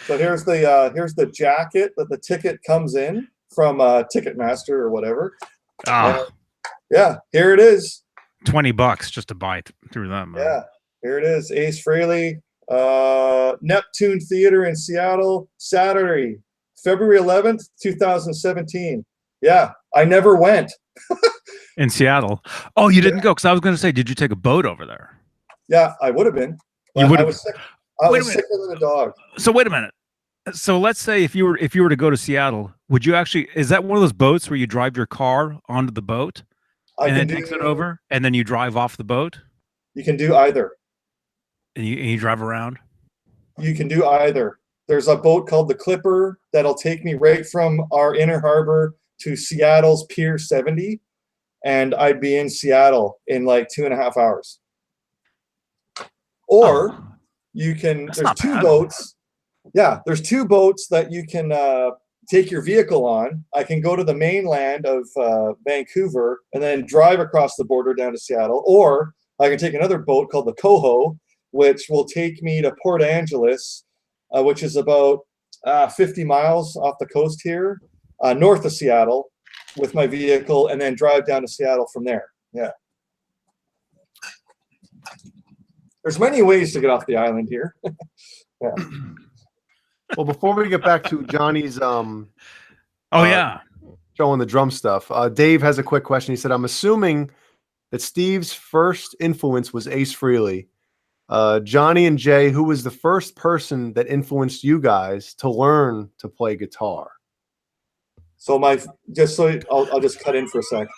So here's the jacket that the ticket comes in from Ticketmaster or whatever. Here it is. $20 just to buy through them. Yeah, here it is. Ace Frehley, Neptune Theater in Seattle, Saturday, February 11th, 2017. Yeah, I never went. In Seattle. Oh, you didn't go? Because I was going to say, did you take a boat over there? Yeah, I would have been. You would have. I was sicker than a dog. So wait a minute. So let's say if you were to go to Seattle, would you actually? Is that one of those boats where you drive your car onto the boat and then takes it over, and then you drive off the boat? You can do either. And you drive around. You can do either. There's a boat called the Clipper that'll take me right from our inner harbor to Seattle's Pier 70, and I'd be in Seattle in 2.5 hours. Or you can. There's two boats. Yeah, there's two boats that you can take your vehicle on. I can go to the mainland of Vancouver and then drive across the border down to Seattle, or I can take another boat called the Coho, which will take me to Port Angeles, which is about 50 miles off the coast here, north of Seattle, with my vehicle, and then drive down to Seattle from there. Yeah. There's many ways to get off the island here. Yeah. Well, before we get back to Johnny's Oh showing the drum stuff, Dave has a quick question. He said, I'm assuming that Steve's first influence was Ace Frehley. Johnny and Jay, who was the first person that influenced you guys to learn to play guitar? So I'll just cut in for a sec.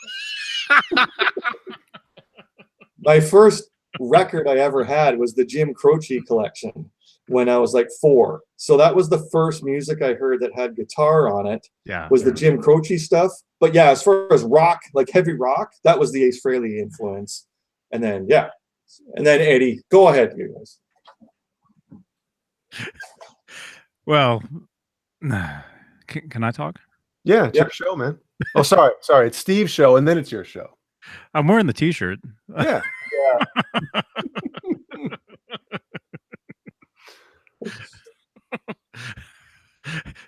My first record I ever had was the Jim Croce collection when I was like 4. So that was the first music I heard that had guitar on it. Yeah. Was the Jim Croce stuff. But yeah, as far as rock, like heavy rock, that was the Ace Frehley influence. And then and then Eddie, go ahead, you guys. Well, can I talk? Yeah, it's your show, man. Oh, sorry. It's Steve's show, and then it's your show. I'm wearing the T-shirt. Yeah.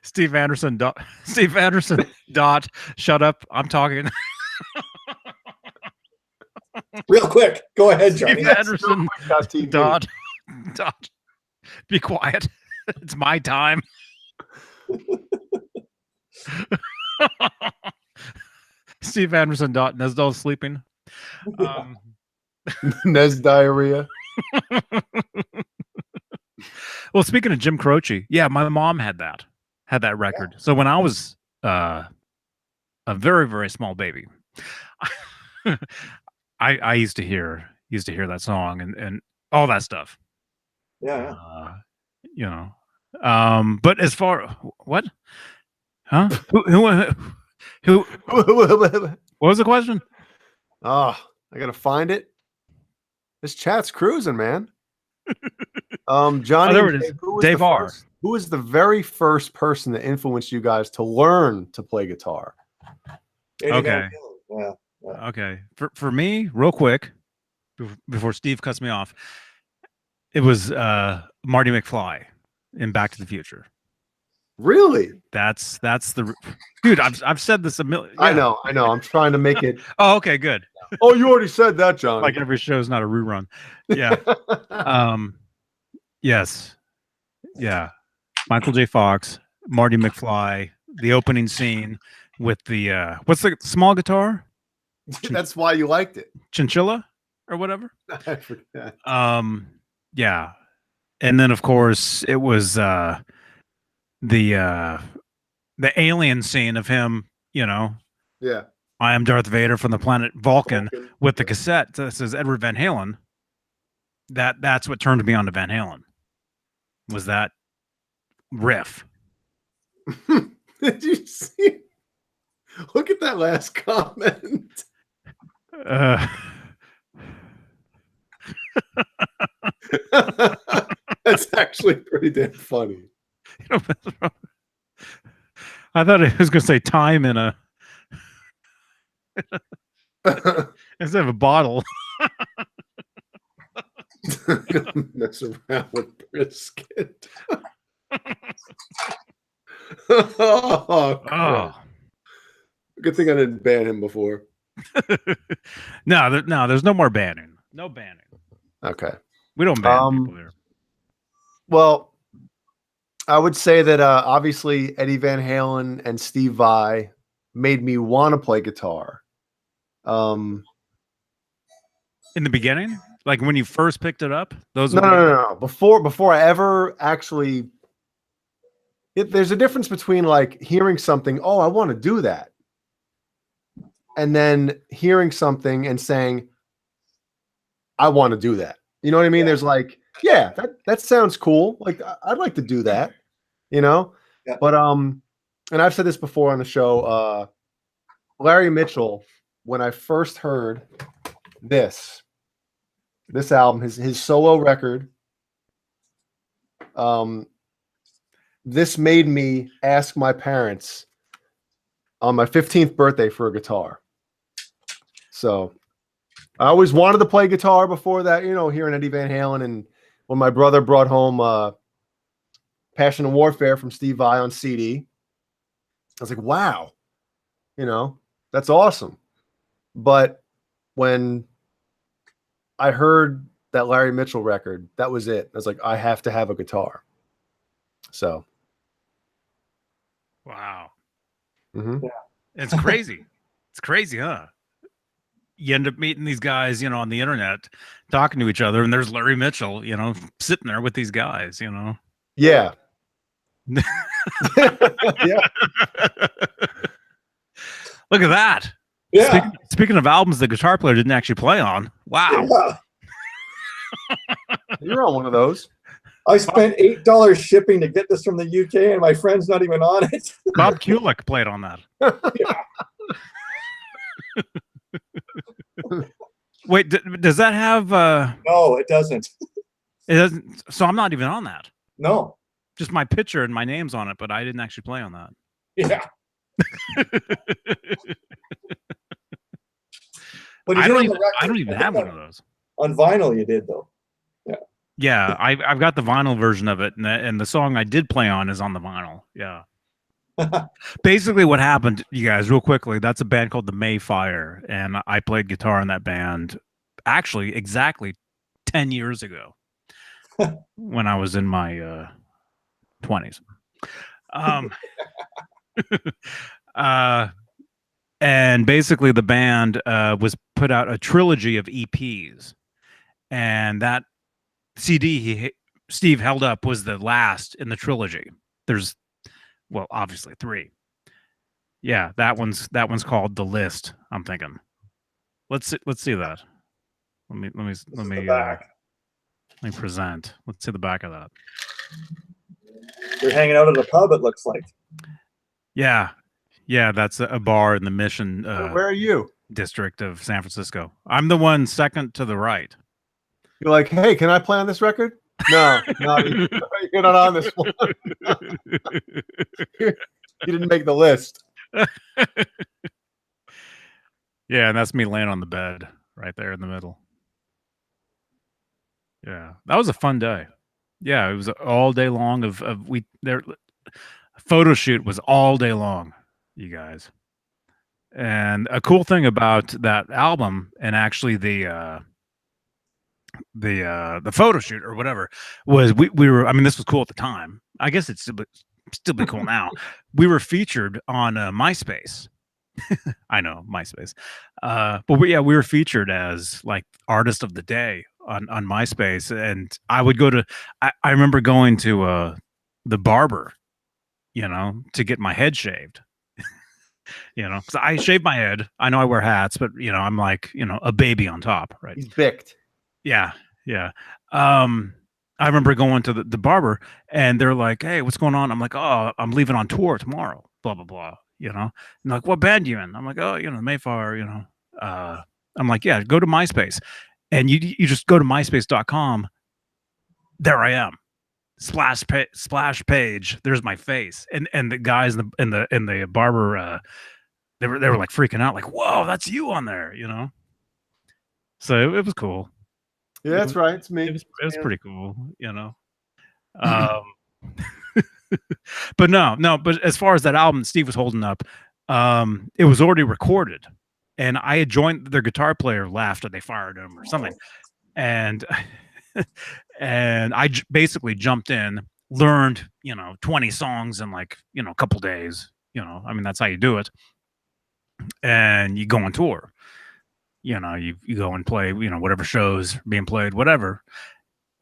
Steve Andersen. Steve Andersen. Shut up. I'm talking. Real quick, go ahead, Johnny. Steve Andersen. Dot. Be quiet. It's my time. Steve Andersen. Nesdal sleeping. Nez diarrhea. Well, speaking of Jim Croce, yeah, my mom had that record. So when I was a very, very small baby, I used to hear that song and all that stuff. Yeah. You know. But as far what? Huh? Who what was the question? Oh, I gotta find it. This chat's cruising, man. Johnny, there it is. Dave R. Who was the very first person that influenced you guys to learn to play guitar? Okay. Yeah. Okay. For me, real quick, before Steve cuts me off, it was Marty McFly in Back to the Future. Really? That's the dude. I've said this a million. Yeah. I know. I'm trying to make it. Oh, okay, good. Oh, you already said that, John. Like every show is not a rerun. Yeah. Yes. Yeah. Michael J. Fox, Marty McFly, the opening scene with the what's the small guitar? That's why you liked it. Chinchilla or whatever. I forgot. Yeah. And then of course it was the alien scene of him, you know. Yeah. I am Darth Vader from the planet Vulcan with the cassette that says Edward Van Halen. That's what turned me on to Van Halen. Was that riff. Did you see? Look at that last comment. That's actually pretty damn funny. I thought it was going to say time in a instead of a bottle. Don't mess around with brisket. Oh. Good thing I didn't ban him before. No, there's no more banning. No banning. Okay. We don't ban people here. Well, I would say that obviously Eddie Van Halen and Steve Vai made me want to play guitar. In the beginning? Like when you first picked it up? No. Before I ever actually... there's a difference between like hearing something, oh, I want to do that. And then hearing something and saying, I want to do that. You know what I mean? Yeah. There's like, yeah, that sounds cool. Like I'd like to do that, you know? Yeah. But, and I've said this before on the show, Larry Mitchell, when I first heard this album, his solo record, this made me ask my parents on my 15th birthday for a guitar. So I always wanted to play guitar before that, you know, hearing Eddie Van Halen. And when my brother brought home Passion and Warfare from Steve Vai on CD. I was like, wow, you know, that's awesome. But when I heard that Larry Mitchell record, that was it. I was like, I have to have a guitar. So. Wow. Mm-hmm. Yeah. It's crazy. It's crazy, huh? You end up meeting these guys, you know, on the internet, talking to each other, and there's Larry Mitchell, you know, sitting there with these guys, you know. Yeah. Yeah. Look at that. Yeah. Speaking of albums the guitar player didn't actually play on. Wow. Yeah. You're on one of those. I spent $8 shipping to get this from the UK, and my friend's not even on it. Bob Kulick played on that. Wait, does that have No, it doesn't. it doesn't, so I'm not even on that. No. Just my picture and my name's on it, but I didn't actually play on that. Yeah. But I you don't did on even, the I don't record. even I have think one of those. on vinyl, you did though. Yeah, I've got the vinyl version of it, and the song I did play on is on the vinyl. Yeah. Basically, what happened, you guys, real quickly, that's a band called the Mayfire, and I played guitar in that band actually exactly 10 years ago when I was in my 20s. And basically, the band was put out a trilogy of EPs, and that CD Steve held up was the last in the trilogy. There's, well, obviously 3. Yeah, that one's called The List. I'm thinking. Let's see that. Let me present. Let's see the back of that. You're hanging out at a pub, it looks like. Yeah, that's a bar in the Mission Where are you? district of San Francisco. I'm the one second to the right. You're like, hey, can I play on this record? No, you're not on this one. You didn't make the list. Yeah, and that's me laying on the bed right there in the middle. Yeah, that was a fun day. Yeah, it was all day long photo shoot was all day long, you guys. And a cool thing about that album, and actually the photo shoot or whatever, was we were, I mean, this was cool at the time. I guess it's still be cool now. We were featured on MySpace. I know, MySpace. But we were featured as like artist of the day on MySpace. And I would go to, I remember going to the barber, you know, to get my head shaved. You know, because I shave my head. I know I wear hats, but you know, I'm like, you know, a baby on top, right? He's bicked. Yeah. I remember going to the barber, and they're like, "Hey, what's going on?" I'm like, "Oh, I'm leaving on tour tomorrow." Blah blah blah. You know, and like, "What band you in?" I'm like, "Oh, you know, Mayfire." You know, I'm like, "Yeah, go to MySpace," and you just go to MySpace.com. There I am. Splash page. There's my face, and the guys in the barber, they were like freaking out, like, "Whoa, that's you on there," you know. So it was cool. Yeah, that's right. It's me. It was pretty cool, you know. But but as far as that album Steve was holding up, it was already recorded, and I had joined. Their guitar player left, or they fired him or something, and and I basically jumped in, learned, you know, 20 songs in like, you know, a couple days. You know, I mean, that's how you do it. And you go on tour. You know, you go and play, you know, whatever shows being played, whatever.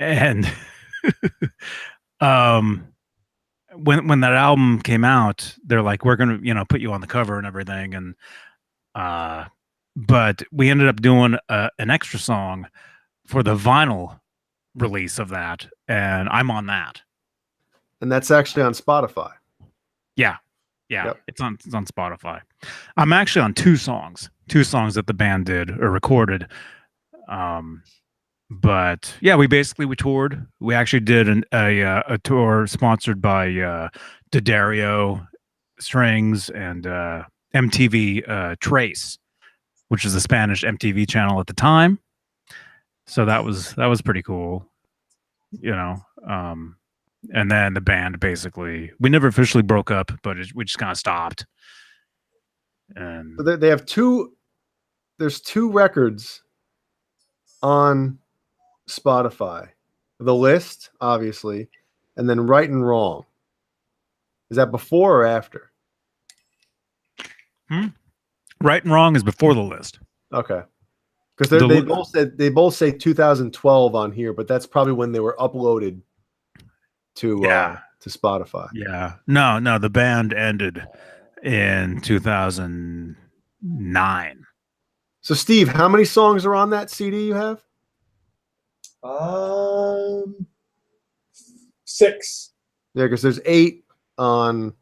And when that album came out, they're like, we're gonna, you know, put you on the cover and everything. And but we ended up doing an extra song for the vinyl release of that, and I'm on that. And that's actually on Spotify. Yeah. Yep. It's on Spotify. I'm actually on two songs that the band did or recorded. But yeah, we toured. We actually did a tour sponsored by D'Addario Strings and MTV Trace, which is a Spanish MTV channel at the time. So that was pretty cool, you know. And then the band basically, we never officially broke up, but we just kind of stopped. And So they have there's 2 records on Spotify. The List, obviously, and then Right and Wrong. Is that before or after? Right and Wrong is before the list. Okay. Because they both say 2012 on here, but that's probably when they were uploaded to Spotify. Yeah. No, the band ended in 2009. So Steve, how many songs are on that CD you have? 6. Yeah, because there's 8 on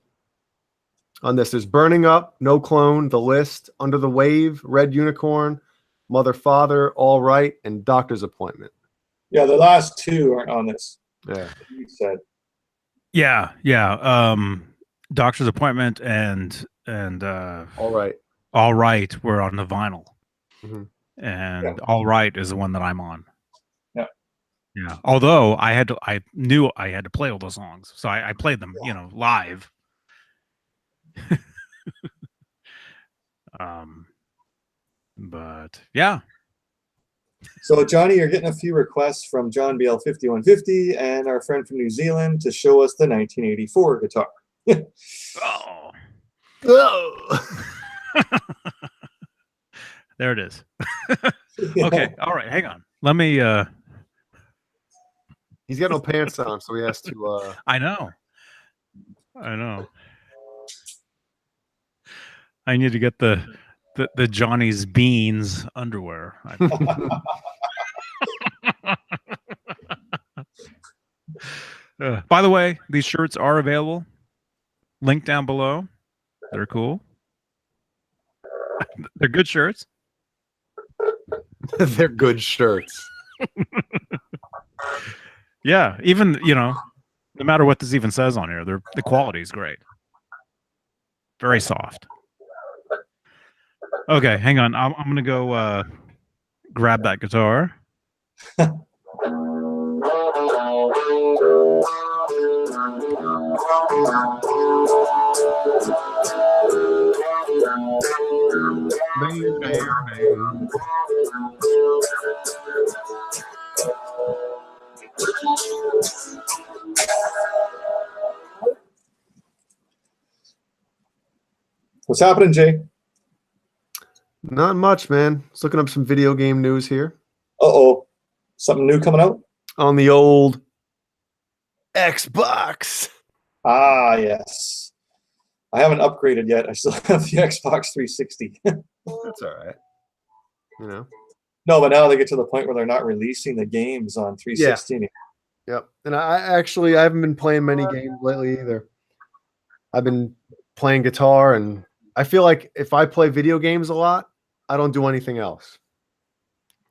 this. There's Burning Up, No Clone, The List, Under the Wave, Red Unicorn, Mother Father, All Right, and Doctor's Appointment. Yeah, the last 2 aren't on this. Yeah. You said. Yeah. Doctor's Appointment and All Right. All Right were on the vinyl. Mm-hmm. And All Right is the one that I'm on. Yeah. Although I knew I had to play all the songs, so I played them, live. But yeah. So Johnny, you're getting a few requests from John BL 5150 and our friend from New Zealand to show us the 1984 guitar. Oh. There it is. Okay. All right. Hang on. Let me. He's got no pants on, so he has to. I know. I need to get the Johnny's Beans underwear. By the way, these shirts are available. Link down below. They're cool. They're good shirts. They're good shirts. Yeah, even no matter what this even says on here, the quality is great. Very soft. Okay, hang on. I'm gonna go grab that guitar. What's happening, Jay? Not much, man. Just looking up some video game news here. Uh-oh. Something new coming out? On the old Xbox. Ah, yes. I haven't upgraded yet. I still have the Xbox 360. That's all right. No, but now they get to the point where they're not releasing the games on 360 anymore. Yep. And I haven't been playing many games lately either. I've been playing guitar, and I feel like if I play video games a lot, I don't do anything else.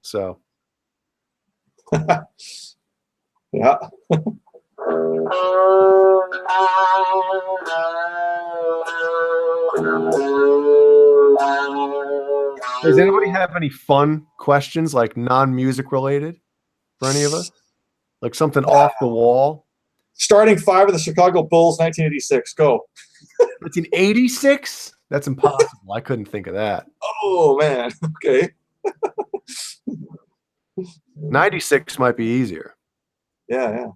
So. Yeah. Does anybody have any fun questions, like non-music related, for any of us? Like something off the wall? Starting 5 of the Chicago Bulls, 1986. Go. 1986? That's impossible. I couldn't think of that. Oh, man. Okay. 96 might be easier. Yeah.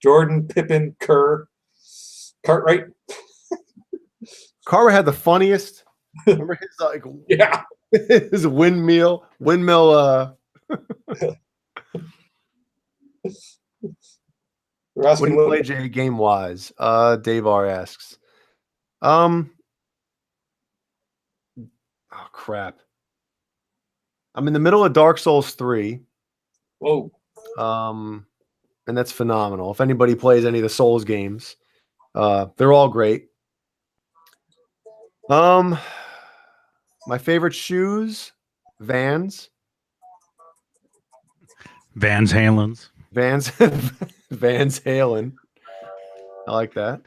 Jordan, Pippen, Kerr, Cartwright. Carver had the funniest. Remember his Yeah. his windmill. When you play J game wise? Dave R asks. Oh crap. I'm in the middle of Dark Souls 3. Whoa. And that's phenomenal. If anybody plays any of the Souls games, they're all great. My favorite shoes, Vans. Vans Halen's. Vans Halen. I like that.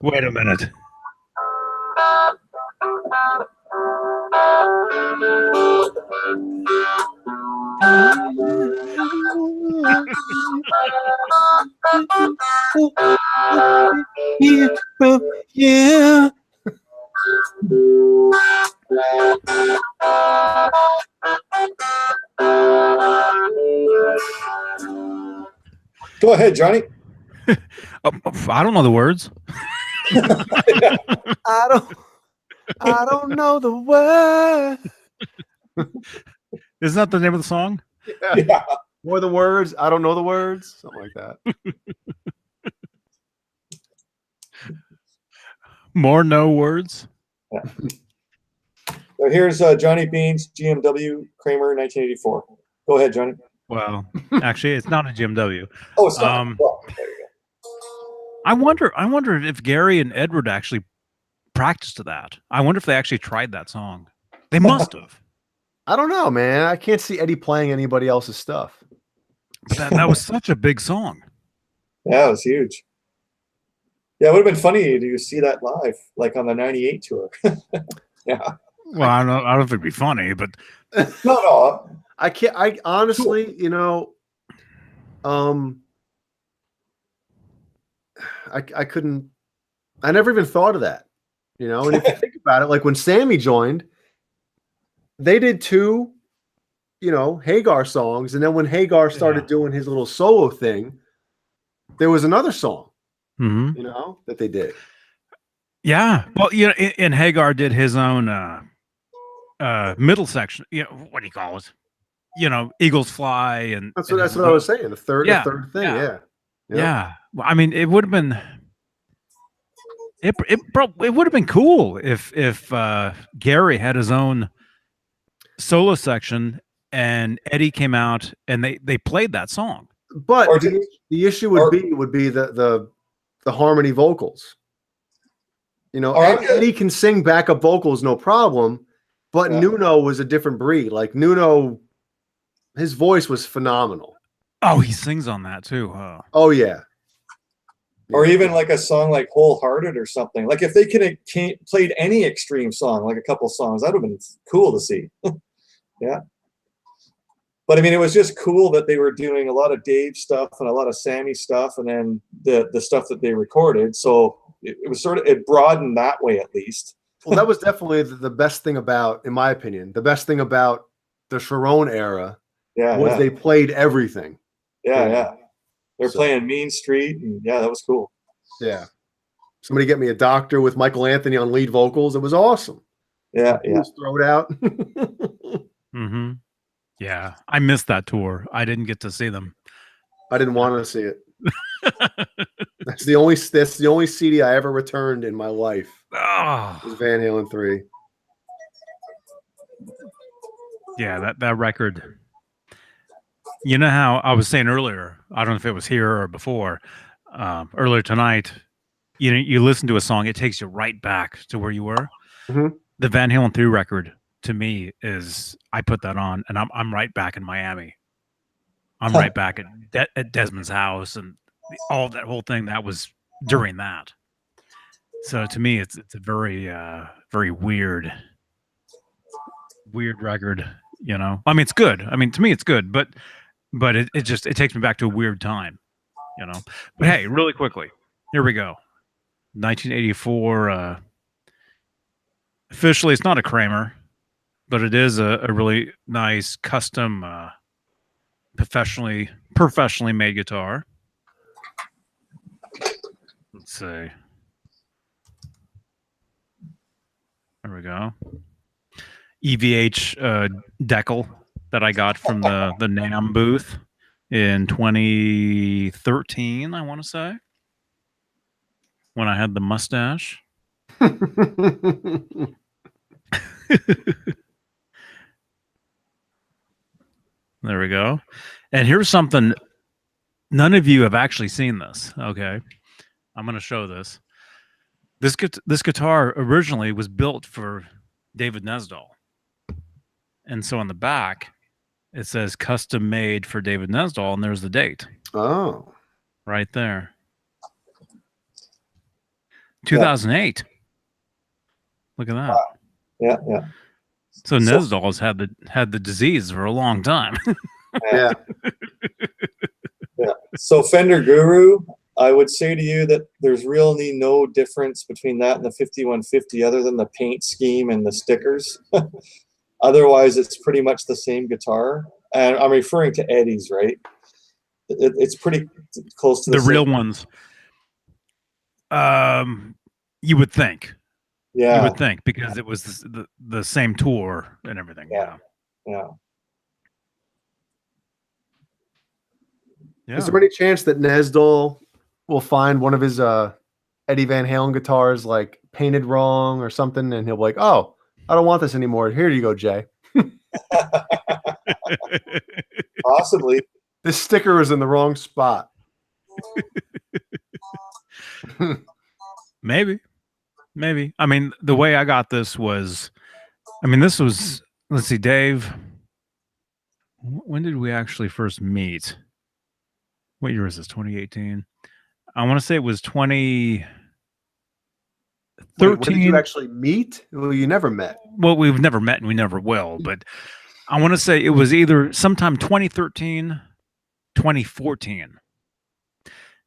Wait a minute. Yeah. Go ahead, Johnny. I don't know the words. I don't know the word. Isn't that the name of the song? Yeah. More the words. I don't know the words. Something like that. More no words. Yeah. So here's Johnny Beane's GMW Kramer 1984. Go ahead, Johnny. Well, actually, it's not a GMW. Oh, it's not. Well, there you go. I wonder if Gary and Edward actually practiced to that. I wonder if they actually tried that song. They must have. I don't know, man. I can't see Eddie playing anybody else's stuff. But that was such a big song. Yeah, it was huge. Yeah, it would have been funny to see that live, like on the '98 tour. Yeah. Well, I don't think it'd be funny, but No. I can't. I honestly, you know, I couldn't. I never even thought of that. You know, and if you think about it, like when Sammy joined, they did 2, you know, Hagar songs, and then when Hagar started doing his little solo thing, there was another song, you know, that they did. Yeah. Well, you know, and Hagar did his own middle section. You know, what do you call it? You know, Eagles Fly, and That's what I was saying. The third thing. Yeah. Well, I mean, it would have been. It would have been cool if Gary had his own solo section and Eddie came out and they played that song. But the issue would be the harmony vocals. You know, Eddie can sing backup vocals no problem, but Nuno was a different breed. Like Nuno, his voice was phenomenal. Oh, he sings on that too, huh? Oh yeah. Or even like a song like Wholehearted or something. Like if they could have played any extreme song, like a couple songs, that would have been cool to see. Yeah. But I mean, it was just cool that they were doing a lot of Dave stuff and a lot of Sammy stuff, and then the stuff that they recorded. So it was sort of, it broadened that way at least. Well, that was definitely the best thing about, in my opinion, the best thing about the Sharon era was they played everything. Yeah. They're playing Mean Street, and that was cool. Yeah. Somebody get me a doctor with Michael Anthony on lead vocals. It was awesome. Yeah. Just throw it out. Yeah. I missed that tour. I didn't get to see them. I didn't want to see it. That's the only CD I ever returned in my life. Was Van Halen 3. Yeah, that record. You know how I was saying earlier, I don't know if it was here or before, earlier tonight, you know, you listen to a song, it takes you right back to where you were. The Van Halen 3 record, to me, is, I put that on, and I'm right back in Miami. I'm right back at Desmond's house, and all that whole thing, that was during that. So to me, it's a very, very weird record, you know? I mean, it's good. I mean, to me, it's good, but it takes me back to a weird time, you know? But hey, really quickly, here we go. 1984, officially, it's not a Kramer, but it is a really nice custom, professionally made guitar. Let's see. There we go. EVH decal that I got from the NAMM booth in 2013, I want to say, when I had the mustache. There we go. And here's something, none of you have actually seen this. Okay. I'm going to show this. This guitar originally was built for David Nesdahl. And so on the back, it says custom made for David Nesdahl, and there's the date. Oh. Right there. 2008. Look at that. Yeah. So Nesdal's had the disease for a long time. Yeah. Yeah. So Fender Guru, I would say to you that there's really no difference between that and the 5150 other than the paint scheme and the stickers. Otherwise, it's pretty much the same guitar. And I'm referring to Eddie's, right? It's pretty close to The the real same. ones. You would think. Yeah. You would think, because it was the same tour and everything. Yeah. Yeah. Yeah. Is there any chance that Nesdal will find one of his Eddie Van Halen guitars like painted wrong or something, and he'll be like, "Oh, I don't want this anymore. Here you go, Jay. Possibly. This sticker is in the wrong spot." Maybe. I mean, the way I got this was, this was, let's see, Dave, when did we actually first meet? What year is this? 2018. I want to say it was 2013. When did you actually meet? Well, you never met. Well, we've never met and we never will, but I want to say it was either sometime 2013, 2014.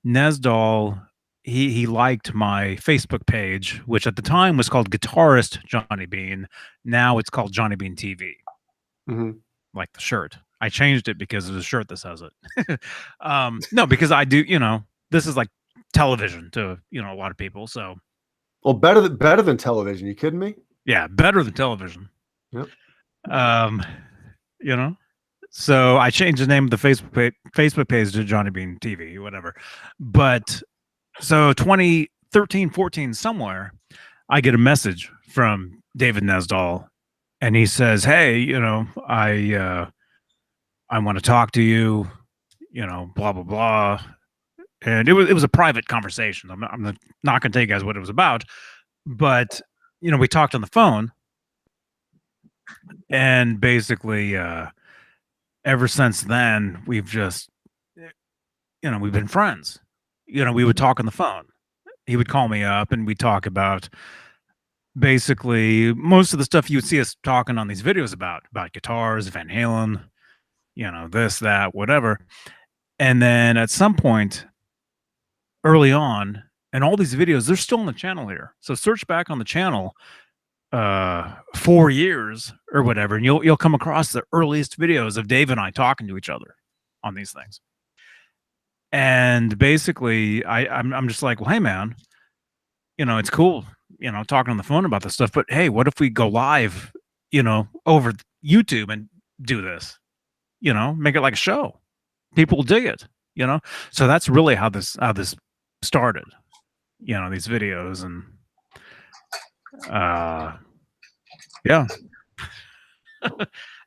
Nesdal, he liked my Facebook page, which at the time was called Guitarist Johnny Beane. Now it's called Johnny Beane TV, like the shirt. I changed it because there's a shirt that says it. No, because I do, this is like television to, a lot of people. So, well, better than television. You kidding me? Yeah, better than television. Yep. So I changed the name of the Facebook page to Johnny Beane TV, whatever. But so 2013, 14, somewhere, I get a message from David Nesdal, and he says, "Hey, I want to talk to you, blah blah blah." And it was a private conversation. I'm not going to tell you guys what it was about, but we talked on the phone, and basically, ever since then, we've just, we've been friends. We would talk on the phone. He would call me up, and we'd talk about basically most of the stuff you would see us talking on these videos about guitars, Van Halen, this, that, whatever. And then at some point early on, and all these videos, they're still on the channel here. So search back on the channel 4 years or whatever, and you'll come across the earliest videos of Dave and I talking to each other on these things. And basically, I'm just like, well, hey man, it's cool, talking on the phone about this stuff, but hey, what if we go live, over YouTube and do this, make it like a show? People will dig it, So that's really how this started, these videos. And yeah.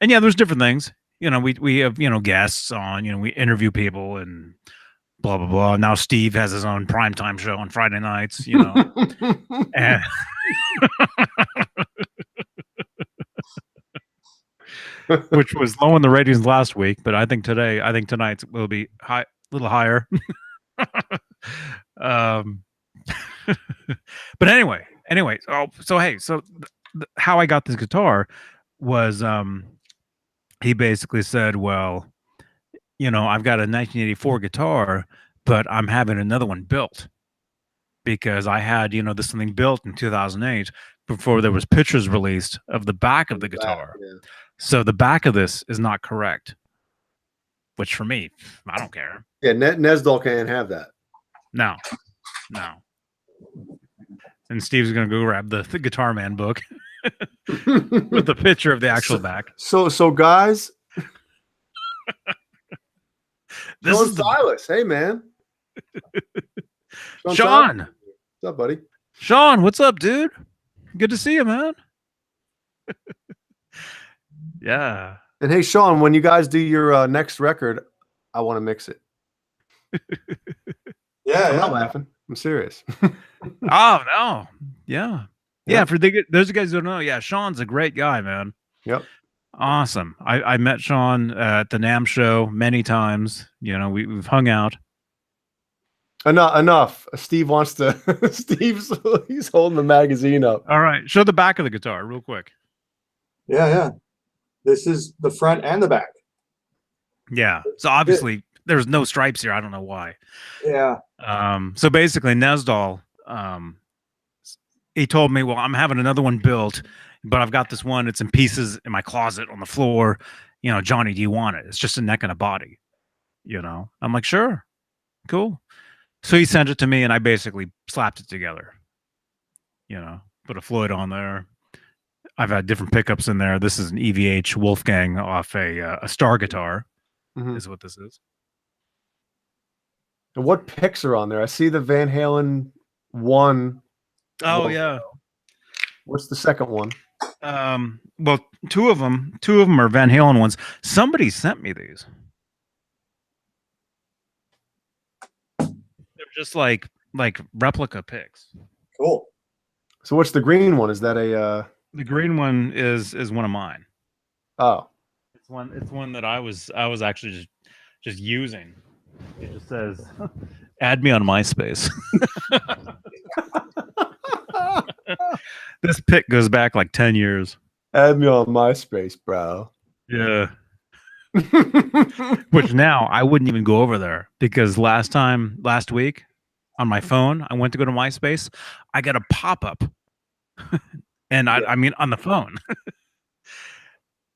And yeah, there's different things, we have, guests on, we interview people and blah blah blah. Now Steve has his own primetime show on Friday nights, and which was low in the ratings last week, but I think tonight's will be a little higher. But anyway, so how I got this guitar was, he basically said, well, I've got a 1984 guitar, but I'm having another one built because I had, this thing built in 2008 before there was pictures released of the back of the guitar. Yeah. So the back of this is not correct, which for me, I don't care. Yeah, Nesdal can't have that. No. And Steve's going to go grab the Guitar Man book with the picture of the actual back. So guys, this is Silas. Hey, man. Sean. What's up, buddy? Sean, what's up, dude? Good to see you, man. Yeah. And hey, Sean, when you guys do your next record, I want to mix it. Yeah, I'm not laughing. I'm serious. Oh, no. Yeah. Yeah, for those guys who don't know, yeah, Sean's a great guy, man. Yep. Awesome. I met Sean at the NAMM show many times. We've hung out. Enough. Steve wants to. He's holding the magazine up. All right, show the back of the guitar real quick. Yeah. This is the front and the back. Yeah. So obviously there's no stripes here. I don't know why. Yeah. So basically Nesdal, he told me, well, I'm having another one built, but I've got this one. It's in pieces in my closet on the floor. You know, Johnny, do you want it? It's just a neck and a body. You know, I'm like, sure, cool. So he sent it to me, and I basically slapped it together. You know, put a Floyd on there. I've had different pickups in there. This is an EVH Wolfgang off a Star guitar. Is what this is. And what picks are on there? I see the Van Halen one. Oh logo. yeah. What's the second one? Well, two of them are Van Halen ones. Somebody sent me these. They're just like replica picks. Cool. So what's the green one? Is that a The green one is one of mine. Oh. It's one that I was actually just using. It just says add me on MySpace. This pick goes back like 10 years. Add me on MySpace, bro. Yeah. Which now I wouldn't even go over there because last week on my phone, I went to go to MySpace. I got a pop-up. And I mean on the phone.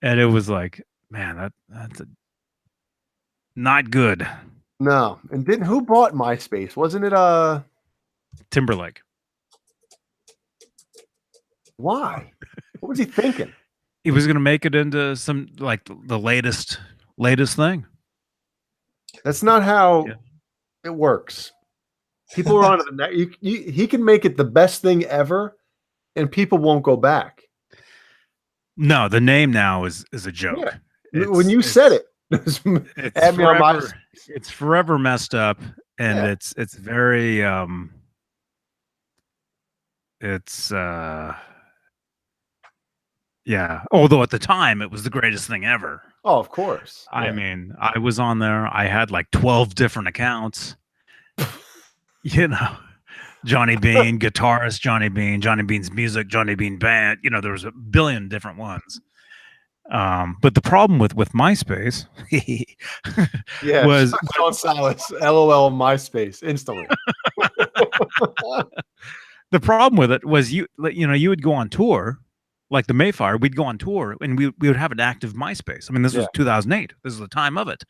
And it was like, man, that's not good. No. And who bought MySpace? Wasn't it Timberlake. Why? What was he thinking? He was going to make it into some like the latest thing. That's not how it works. People are on the net. He can make it the best thing ever, and people won't go back. No, the name now is a joke. Yeah. When you said it, it's forever messed up, and it's very yeah. Although at the time it was the greatest thing ever. Oh, of course. I mean, I was on there. I had like 12 different accounts. You know, Johnny Beane, guitarist Johnny Beane, Johnny Beane's music, Johnny Beane band. You know, there was a billion different ones. But the problem with MySpace was Sean Salas, LOL MySpace instantly. The problem with it was you would go on tour, like the Mayfire. We'd go on tour and we would have an active MySpace. I mean, this was 2008. This is the time of it.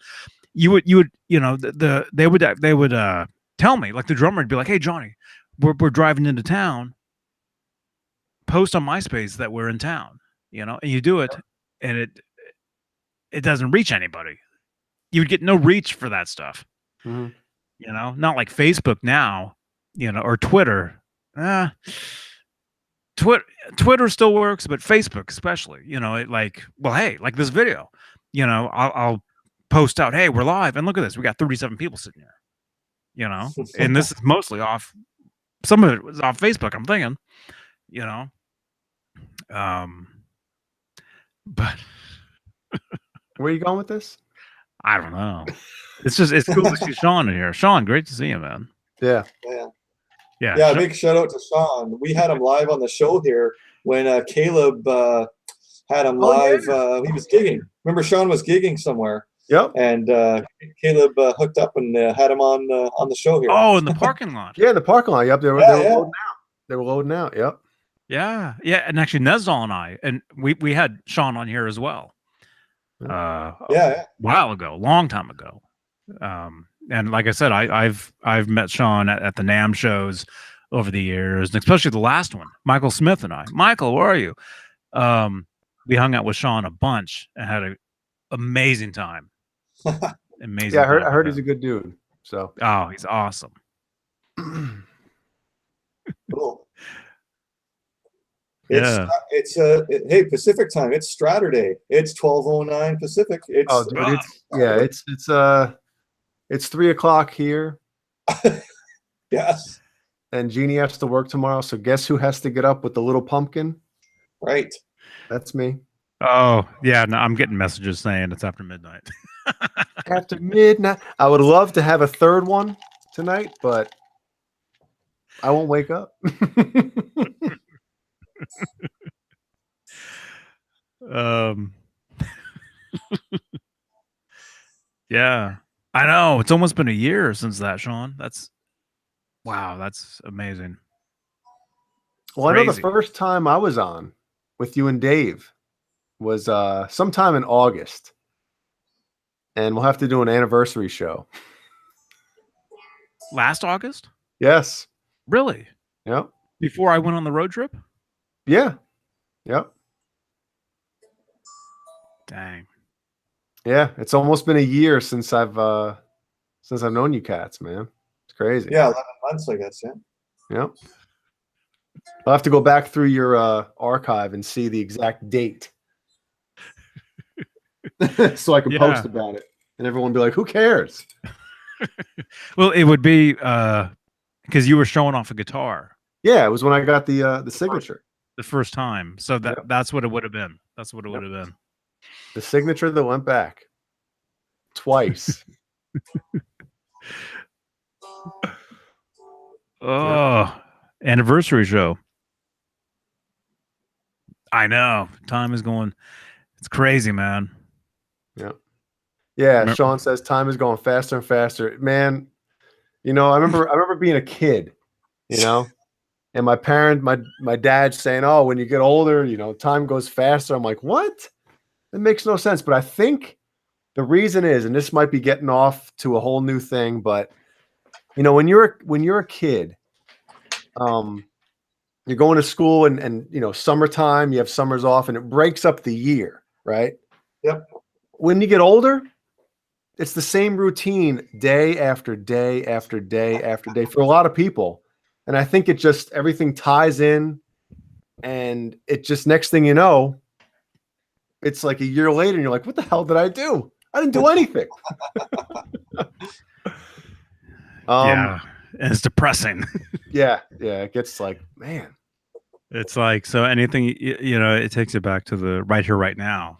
You would they would tell me, like the drummer would be like, "Hey Johnny, we're driving into town. Post on MySpace that we're in town." You know, and you do it, and it doesn't reach anybody. You would get no reach for that stuff. Mm-hmm. You know, not like Facebook now, you know, or Twitter. Twitter still works, but Facebook especially, you know, like this video, you know, I'll post out, hey, we're live, and look at this, we got 37 people sitting here, you know, and this is mostly off. Some of it was off Facebook, I'm thinking, you know, but where are you going with this? I don't know. It's cool to see Sean in here. Sean, great to see you, man. Yeah. Big shout out to Sean. We had him live on the show here when Caleb had him live. He was gigging. Remember, Sean was gigging somewhere. Yep. And Caleb hooked up and had him on the show here. Oh, in the parking lot. Yeah, in the parking lot. Yep. They were loading out. They were loading out. Yep. Yeah. And actually, Nesdal and I, and we had Sean on here as well. A long time ago. And like I said, I've met Sean at the NAMM shows over the years, and especially the last one, Michael Smith and I. Michael, where are you? We hung out with Sean a bunch and had an amazing time. Amazing. Yeah, I heard he's a good dude. So he's awesome. Cool. It's hey, Pacific time. It's Saturday. It's 12:09 Pacific. It's 3:00 here. Yes. And Jeannie has to work tomorrow. So guess who has to get up with the little pumpkin? Right. That's me. Oh, yeah. No, I'm getting messages saying it's after midnight. After midnight. I would love to have a third one tonight, but I won't wake up. Um, yeah, I know. It's almost been a year since that, Sean. That's wow. That's amazing. Well, I know the Crazy. first time I was on with you and Dave was sometime in August, and we'll have to do an anniversary show. Last August? Yes. Really? Yep. Before I went on the road trip? Yeah. Yep. Dang. Yeah. It's almost been a year since I've known you cats, man. It's crazy. Yeah, 11 months, I guess. Yeah. Yep. I'll have to go back through your archive and see the exact date. So I can post about it. And everyone will be like, who cares? Well, it would be because you were showing off a guitar. Yeah, it was when I got the signature. The first time. So that's what it would have been. That's what it would have been. The signature that went back twice. Oh, anniversary show. I know. Time is going. It's crazy, man. Yeah. Yeah. Sean says time is going faster and faster. Man, you know, I remember being a kid, you know, and my dad saying, oh, when you get older, you know, time goes faster. I'm like, what? It makes no sense. But I think the reason is, and this might be getting off to a whole new thing, but you know, when you're a kid, you're going to school and you know, summertime, you have summers off and it breaks up the year, right? Yep. When you get older, it's the same routine day after day after day after day for a lot of people. And I think it just, everything ties in and it just, next thing you know, it's like a year later and you're like, what the hell did I do? I didn't do anything. Yeah. And it's depressing. Yeah. It gets like, man. It's like, so anything, you know, it takes you back to the right here, right now,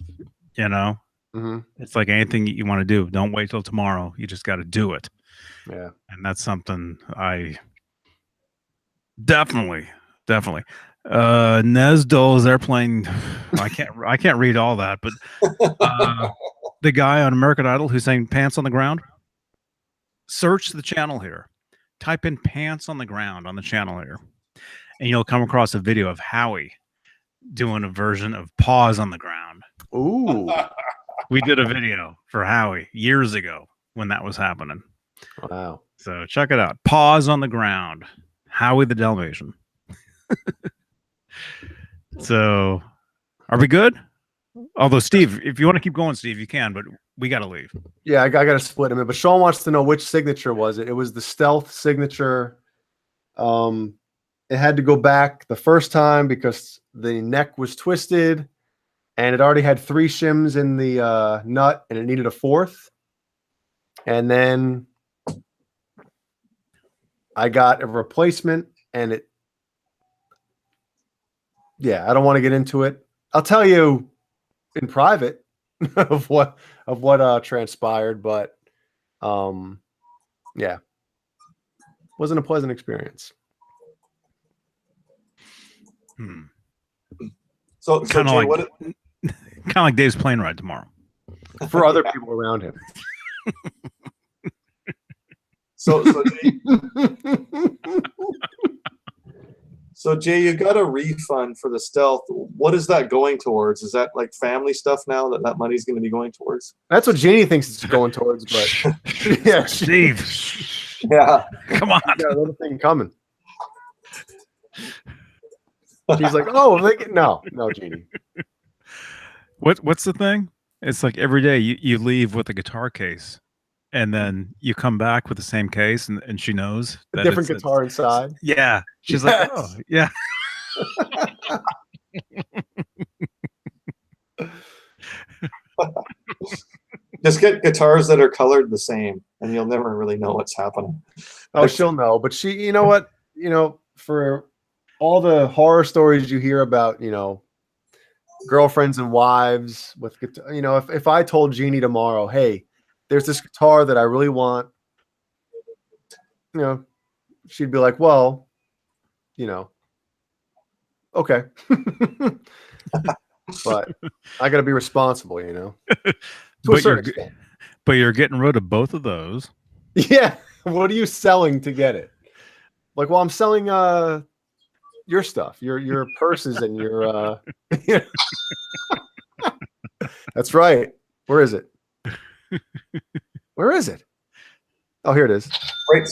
you know? Mm-hmm. It's like anything you want to do. Don't wait till tomorrow. You just got to do it. Yeah. And that's something I definitely. Nesdo's Airplane. I can't read all that, but the guy on American Idol who's saying pants on the ground, search the channel here. Type in pants on the ground on the channel here. And you'll come across a video of Howie doing a version of paws on the ground. Ooh. We did a video for Howie years ago when that was happening. Wow. So check it out. Paws on the ground. Howie the Dalmatian. So are we good? Although Steve, if you want to keep going, Steve, you can, but we got to leave. Yeah, I got to split him. But Sean wants to know which signature was it. It was the Stealth signature. It had to go back the first time because the neck was twisted and it already had 3 shims in the nut and it needed a 4th. And then I got a replacement and it, yeah, I don't want to get into it. I'll tell you in private of what transpired, but yeah, wasn't a pleasant experience. So kind of Jay, like kind of like Dave's plane ride tomorrow for other people around him. So Jay, so Jay, you got a refund for the Stealth. What is that going towards? Is that like family stuff now that money's going to be going towards? That's what Jeannie thinks it's going towards, but yeah, Steve. Yeah, Come on. Got another thing coming. She's like, oh, no, Jeannie. What's the thing? It's like every day you leave with a guitar case, and then you come back with the same case, and she knows A different guitar inside. Yeah, she's like, oh, yeah. just get guitars that are colored the same, and you'll never really know what's happening. Oh, she'll know, but she, you know what, for all the horror stories you hear about, girlfriends and wives with guitar, if I told Jeannie tomorrow, hey, there's this guitar that I really want, she'd be like, well, okay. but I got to be responsible, you know. To a But certain extent. but you're getting rid of both of those. Yeah. What are you selling to get it? Like, well, I'm selling your stuff, your purses and your That's right. Where is it? Where is it? Oh, here it is. Right.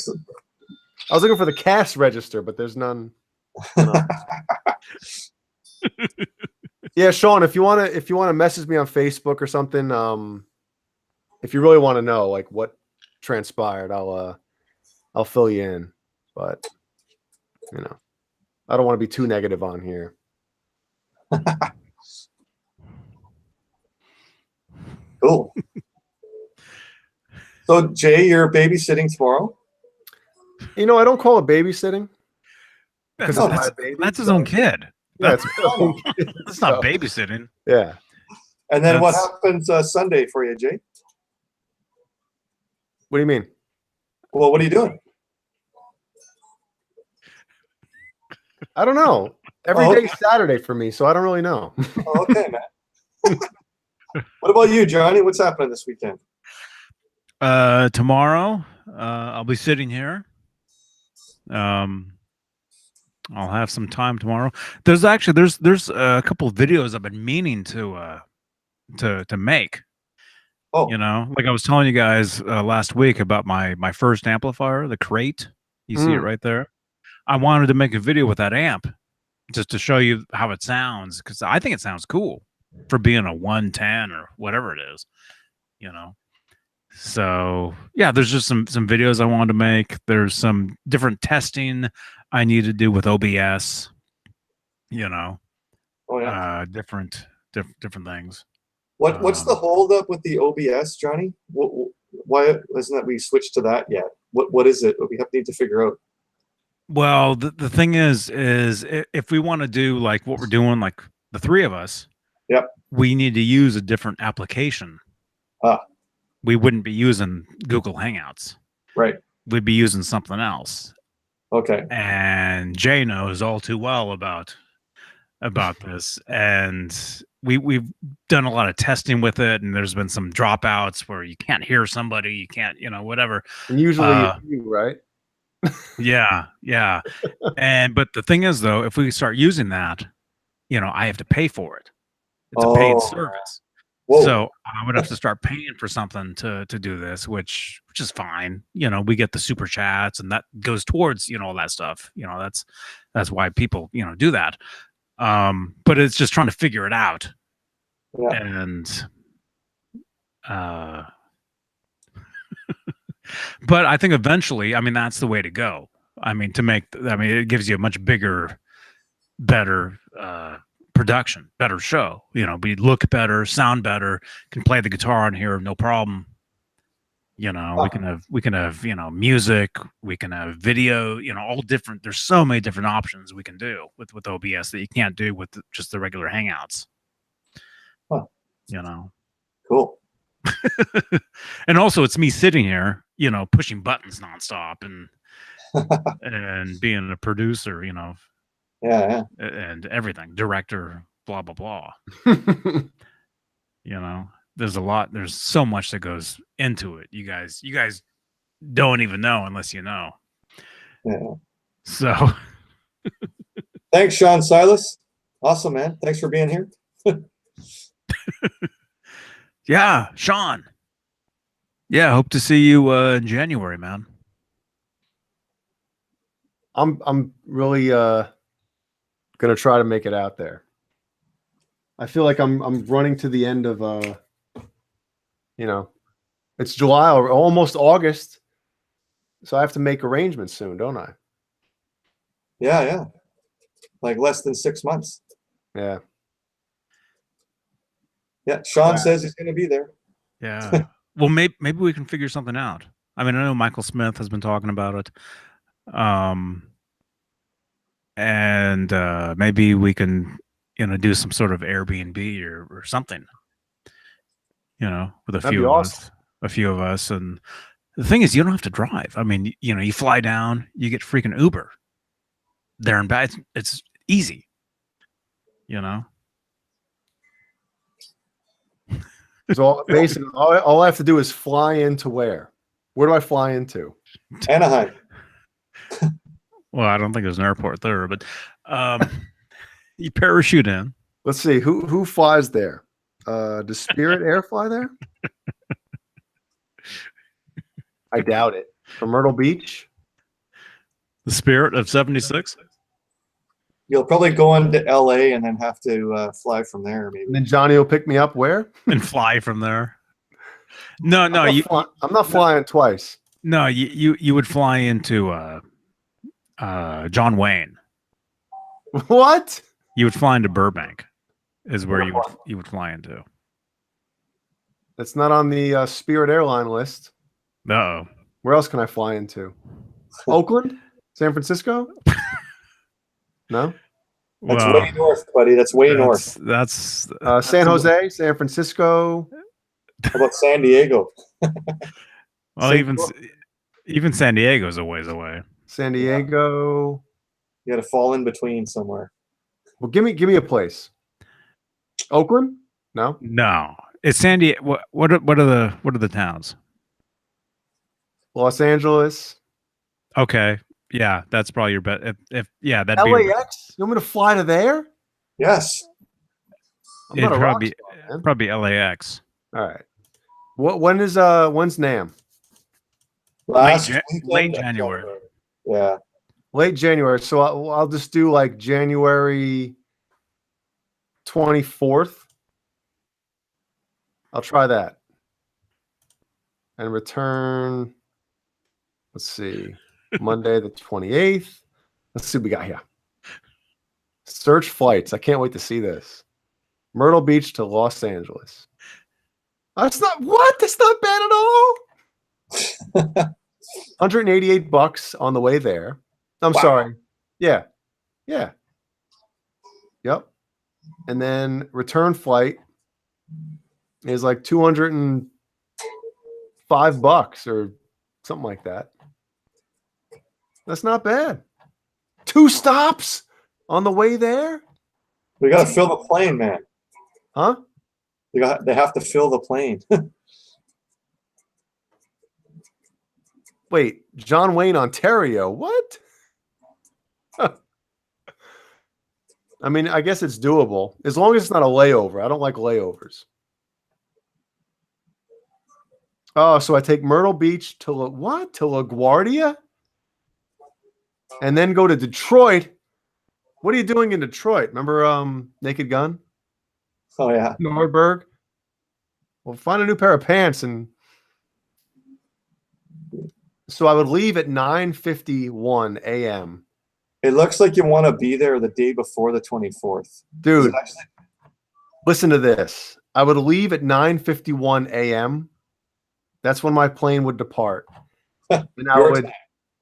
I was looking for the cash register, but there's none. Yeah, Sean, if you wanna message me on Facebook or something, if you really want to know like what transpired, I'll fill you in. But you know, I don't want to be too negative on here. Cool. So Jay, you're babysitting tomorrow? You know, I don't call it babysitting. That's, No, that's, my baby, that's his so- own kid. Yeah, it's That's not so, babysitting. yeah. And then what That's- happens Sunday for you, Jay? What do you mean? Well, what are you doing? I don't know. Every Oh, day's Saturday for me, so I don't really know. Oh, okay, man. What about you, Johnny? What's happening this weekend? Tomorrow, I'll be sitting here. I'll have some time tomorrow. There's a couple of videos I've been meaning to make. Oh, You know, like I was telling you guys last week about my first amplifier, the Crate. You see it right there. I wanted to make a video with that amp just to show you how it sounds, because I think it sounds cool for being a 110 or whatever it is, you know. So yeah, there's just some videos I wanted to make. There's some different testing I need to do with OBS, you know, oh yeah. different things. What's the holdup with the OBS, Johnny? Why isn't that we switched to that yet? What is it? We need to figure out. Well, the thing is if we want to do like what we're doing, like the three of us, Yep. we need to use a different application. We wouldn't be using Google Hangouts. Right. We'd be using something else. Okay. And Jay knows all too well about this. And we've done a lot of testing with it, and there's been some dropouts where you can't hear somebody, you can't, you know, whatever. And usually it's you, right? Yeah. But the thing is, though, if we start using that, you know, I have to pay for it. It's a paid service. Whoa. So I would have to start paying for something to do this, which is fine. You know, we get the super chats, and that goes towards, you know, all that stuff. You know, that's why people, you know, do that. But it's just trying to figure it out. Yeah. And but I think eventually, I mean, that's the way to go. I mean, it gives you a much bigger, better production, better show. You know, we look better, sound better, can play the guitar on here, no problem. You know, we can have, you know, music, we can have video, you know, all different. There's so many different options we can do with OBS that you can't do with just the regular Hangouts. Huh. You know. Cool. And also it's me sitting here, you know, pushing buttons nonstop and being a producer, you know. Yeah. And everything, director, blah blah blah. You know, there's so much that goes into it. You guys don't even know unless you know. Yeah. So Thanks, Sean Silas. Awesome, man. Thanks for being here. yeah, Sean. Yeah, hope to see you in January, man. I'm really gonna try to make it out there. I feel like I'm running to the end of you know, it's July or almost August, so I have to make arrangements soon, don't I? Yeah. Like less than 6 months. Yeah. Yeah. Sean Wow. says he's going to be there. Yeah. Well, maybe we can figure something out. I mean, I know Michael Smith has been talking about it. And maybe we can, you know, do some sort of Airbnb or something, you know, with That'd be awesome. a few of us. And the thing is, you don't have to drive. I mean, you know, you fly down, you get freaking Uber there and back. It's easy, you know. So basically, all I have to do is fly into where? Where do I fly into? Anaheim. Well, I don't think there's an airport there, but you parachute in. Let's see who flies there. Does Spirit Air fly there? I doubt it. From Myrtle Beach. The Spirit of 76. You'll probably go into LA and then have to fly from there, maybe. And then Johnny will pick me up where? And fly from there. No, I'm not flying twice. No, you would fly into John Wayne. What? You would fly into Burbank, is where you would fly into. That's not on the Spirit Airline list. Uh-oh. Where else can I fly into? Oakland? San Francisco? No? That's way north, buddy. That's way north. That's San Jose, San Francisco. How about San Diego? Well, even San Diego's a ways away. San Diego. You got to fall in between somewhere. Well, give me a place. Oakland? No. No, it's San Diego. What are the towns? Los Angeles. Okay, yeah, that's probably your bet. If that'd LAX. You want me to fly to there? Yes. I'm It'd not a rock probably star, man. probably LAX. All right. When's NAMM? Late January. Yeah. Late January. So I'll just do like January 24th. I'll try that. And return. Let's see. Monday the 28th. Let's see what we got here. Search flights. I can't wait to see this. Myrtle Beach to Los Angeles. That's not bad at all. $188 on the way there. I'm sorry. Yeah. Yeah. Yep. And then return flight is like $205 or something like that. That's not bad. 2 stops on the way there. We got to fill the plane, man. Huh? They have to fill the plane. Wait, John Wayne, Ontario. What? I mean, I guess it's doable as long as it's not a layover. I don't like layovers. Oh, so I take Myrtle Beach to LaGuardia, and then go to Detroit. What are you doing in Detroit? Remember Naked Gun? Oh yeah. Nordberg. Well, find a new pair of pants, and so I would leave at 9:51 a.m. It looks like you want to be there the day before the 24th. Dude, listen to this. I would leave at 9:51 a.m. That's when my plane would depart. And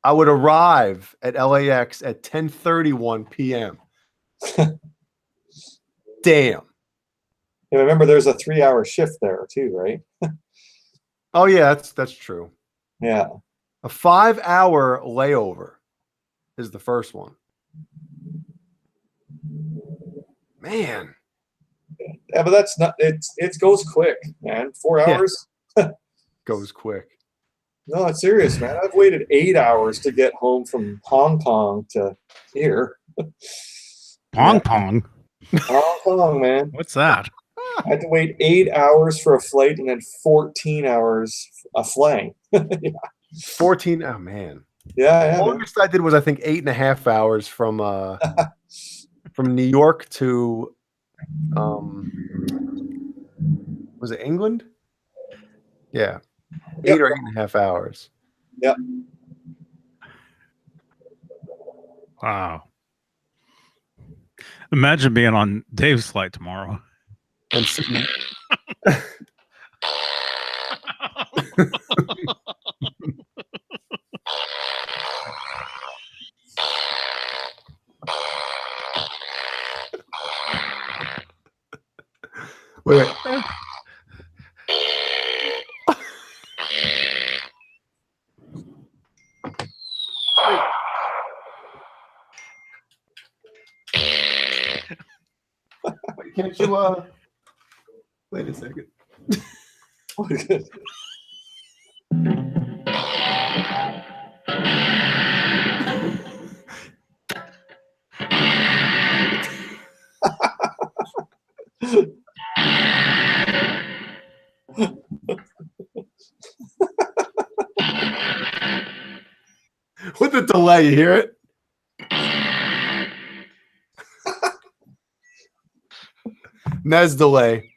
I would arrive at LAX at 10:31 p.m. Damn. And remember, there's a 3-hour shift there too, right? Oh yeah, that's true. Yeah. A 5-hour layover is the first one. Man. Yeah, but that's not. It goes quick, man. 4 hours goes quick. No, it's serious, man. I've waited 8 hours to get home from Hong Kong to here. Hong Kong. Hong Kong, man. What's that? I had to wait 8 hours for a flight and then 14 hours a flying. Yeah. 14. Oh man. Yeah. The longest I did was I think 8.5 hours from New York to was it England? Yeah. 8 or 8.5 hours. Yep. Wow. Imagine being on Dave's flight tomorrow. And sitting wait. Can't you wait a second. With the delay, you hear it? Nez delay.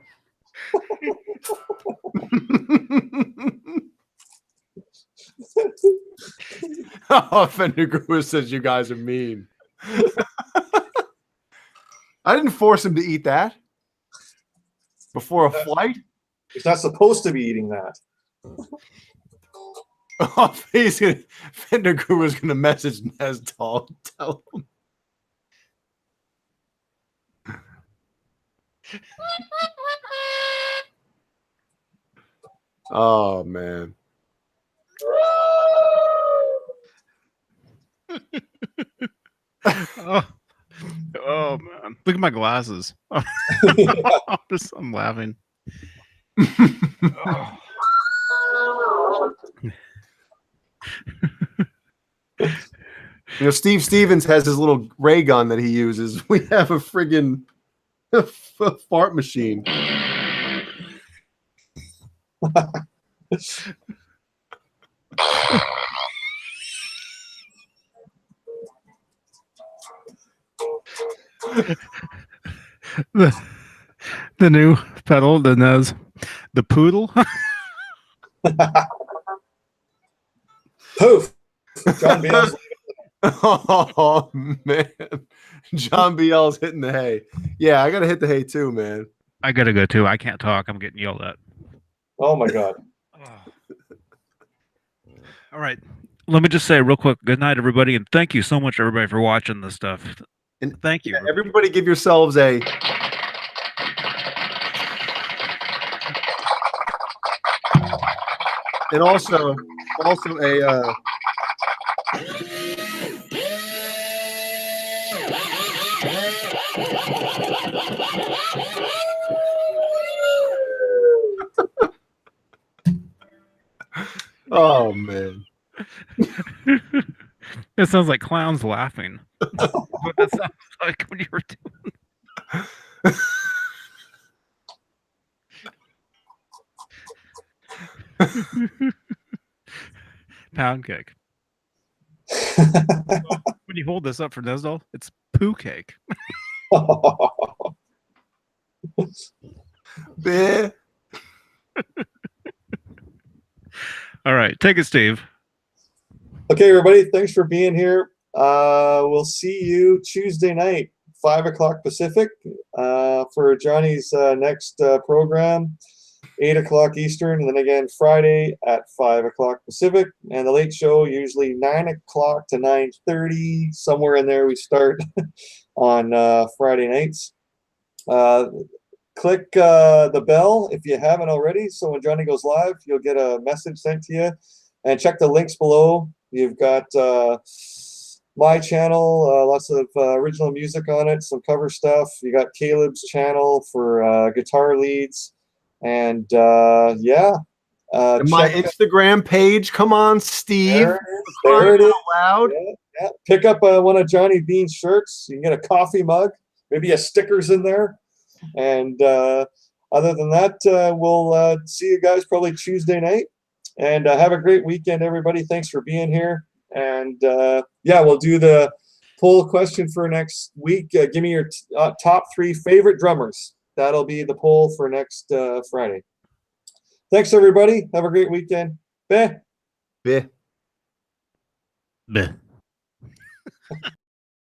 Oh, Fender Guru says you guys are mean. I didn't force him to eat that before a flight. He's not supposed to be eating that. Oh, Fender Guru is gonna message Nez, tell him. Oh man. Oh man, look at my glasses. I'm laughing. Oh. You know, Steve Stevens has his little ray gun that he uses. We have a friggin' fart machine. The new pedal, the nose, the poodle. Poof. John Beane's Oh man, John BL's hitting the hay. Yeah, I gotta hit the hay too, man. I gotta go too. I can't talk. I'm getting yelled at. Oh my God. All right. Let me just say real quick, good night, everybody, and thank you so much, everybody, for watching this stuff. And thank you. Everybody give yourselves a and also a oh man. It sounds like clowns laughing. What that sounds like when you were doing pound cake. When you hold this up for Nesdal, it's poo cake. Bleh. All right, take it, Steve. Okay, everybody, thanks for being here. We'll see you Tuesday night, 5 o'clock Pacific, for Johnny's next program, 8 o'clock Eastern, and then again Friday at 5 o'clock Pacific. And the late show, usually 9 o'clock to 9:30, somewhere in there we start on Friday nights. Click the bell if you haven't already, so when Johnny goes live, you'll get a message sent to you. And check the links below. You've got my channel, lots of original music on it, some cover stuff. You got Caleb's channel for guitar leads. And yeah. And my Instagram page. Come on, Steve. There it is. Loud. Yeah, yeah. Pick up one of Johnny Beane's shirts. You can get a coffee mug, maybe a stickers in there. And other than that, we'll see you guys probably Tuesday night. And have a great weekend, everybody. Thanks for being here. And yeah, we'll do the poll question for next week. Give me your top 3 favorite drummers. That'll be the poll for next Friday. Thanks, everybody. Have a great weekend. Bye. Beh. Beh.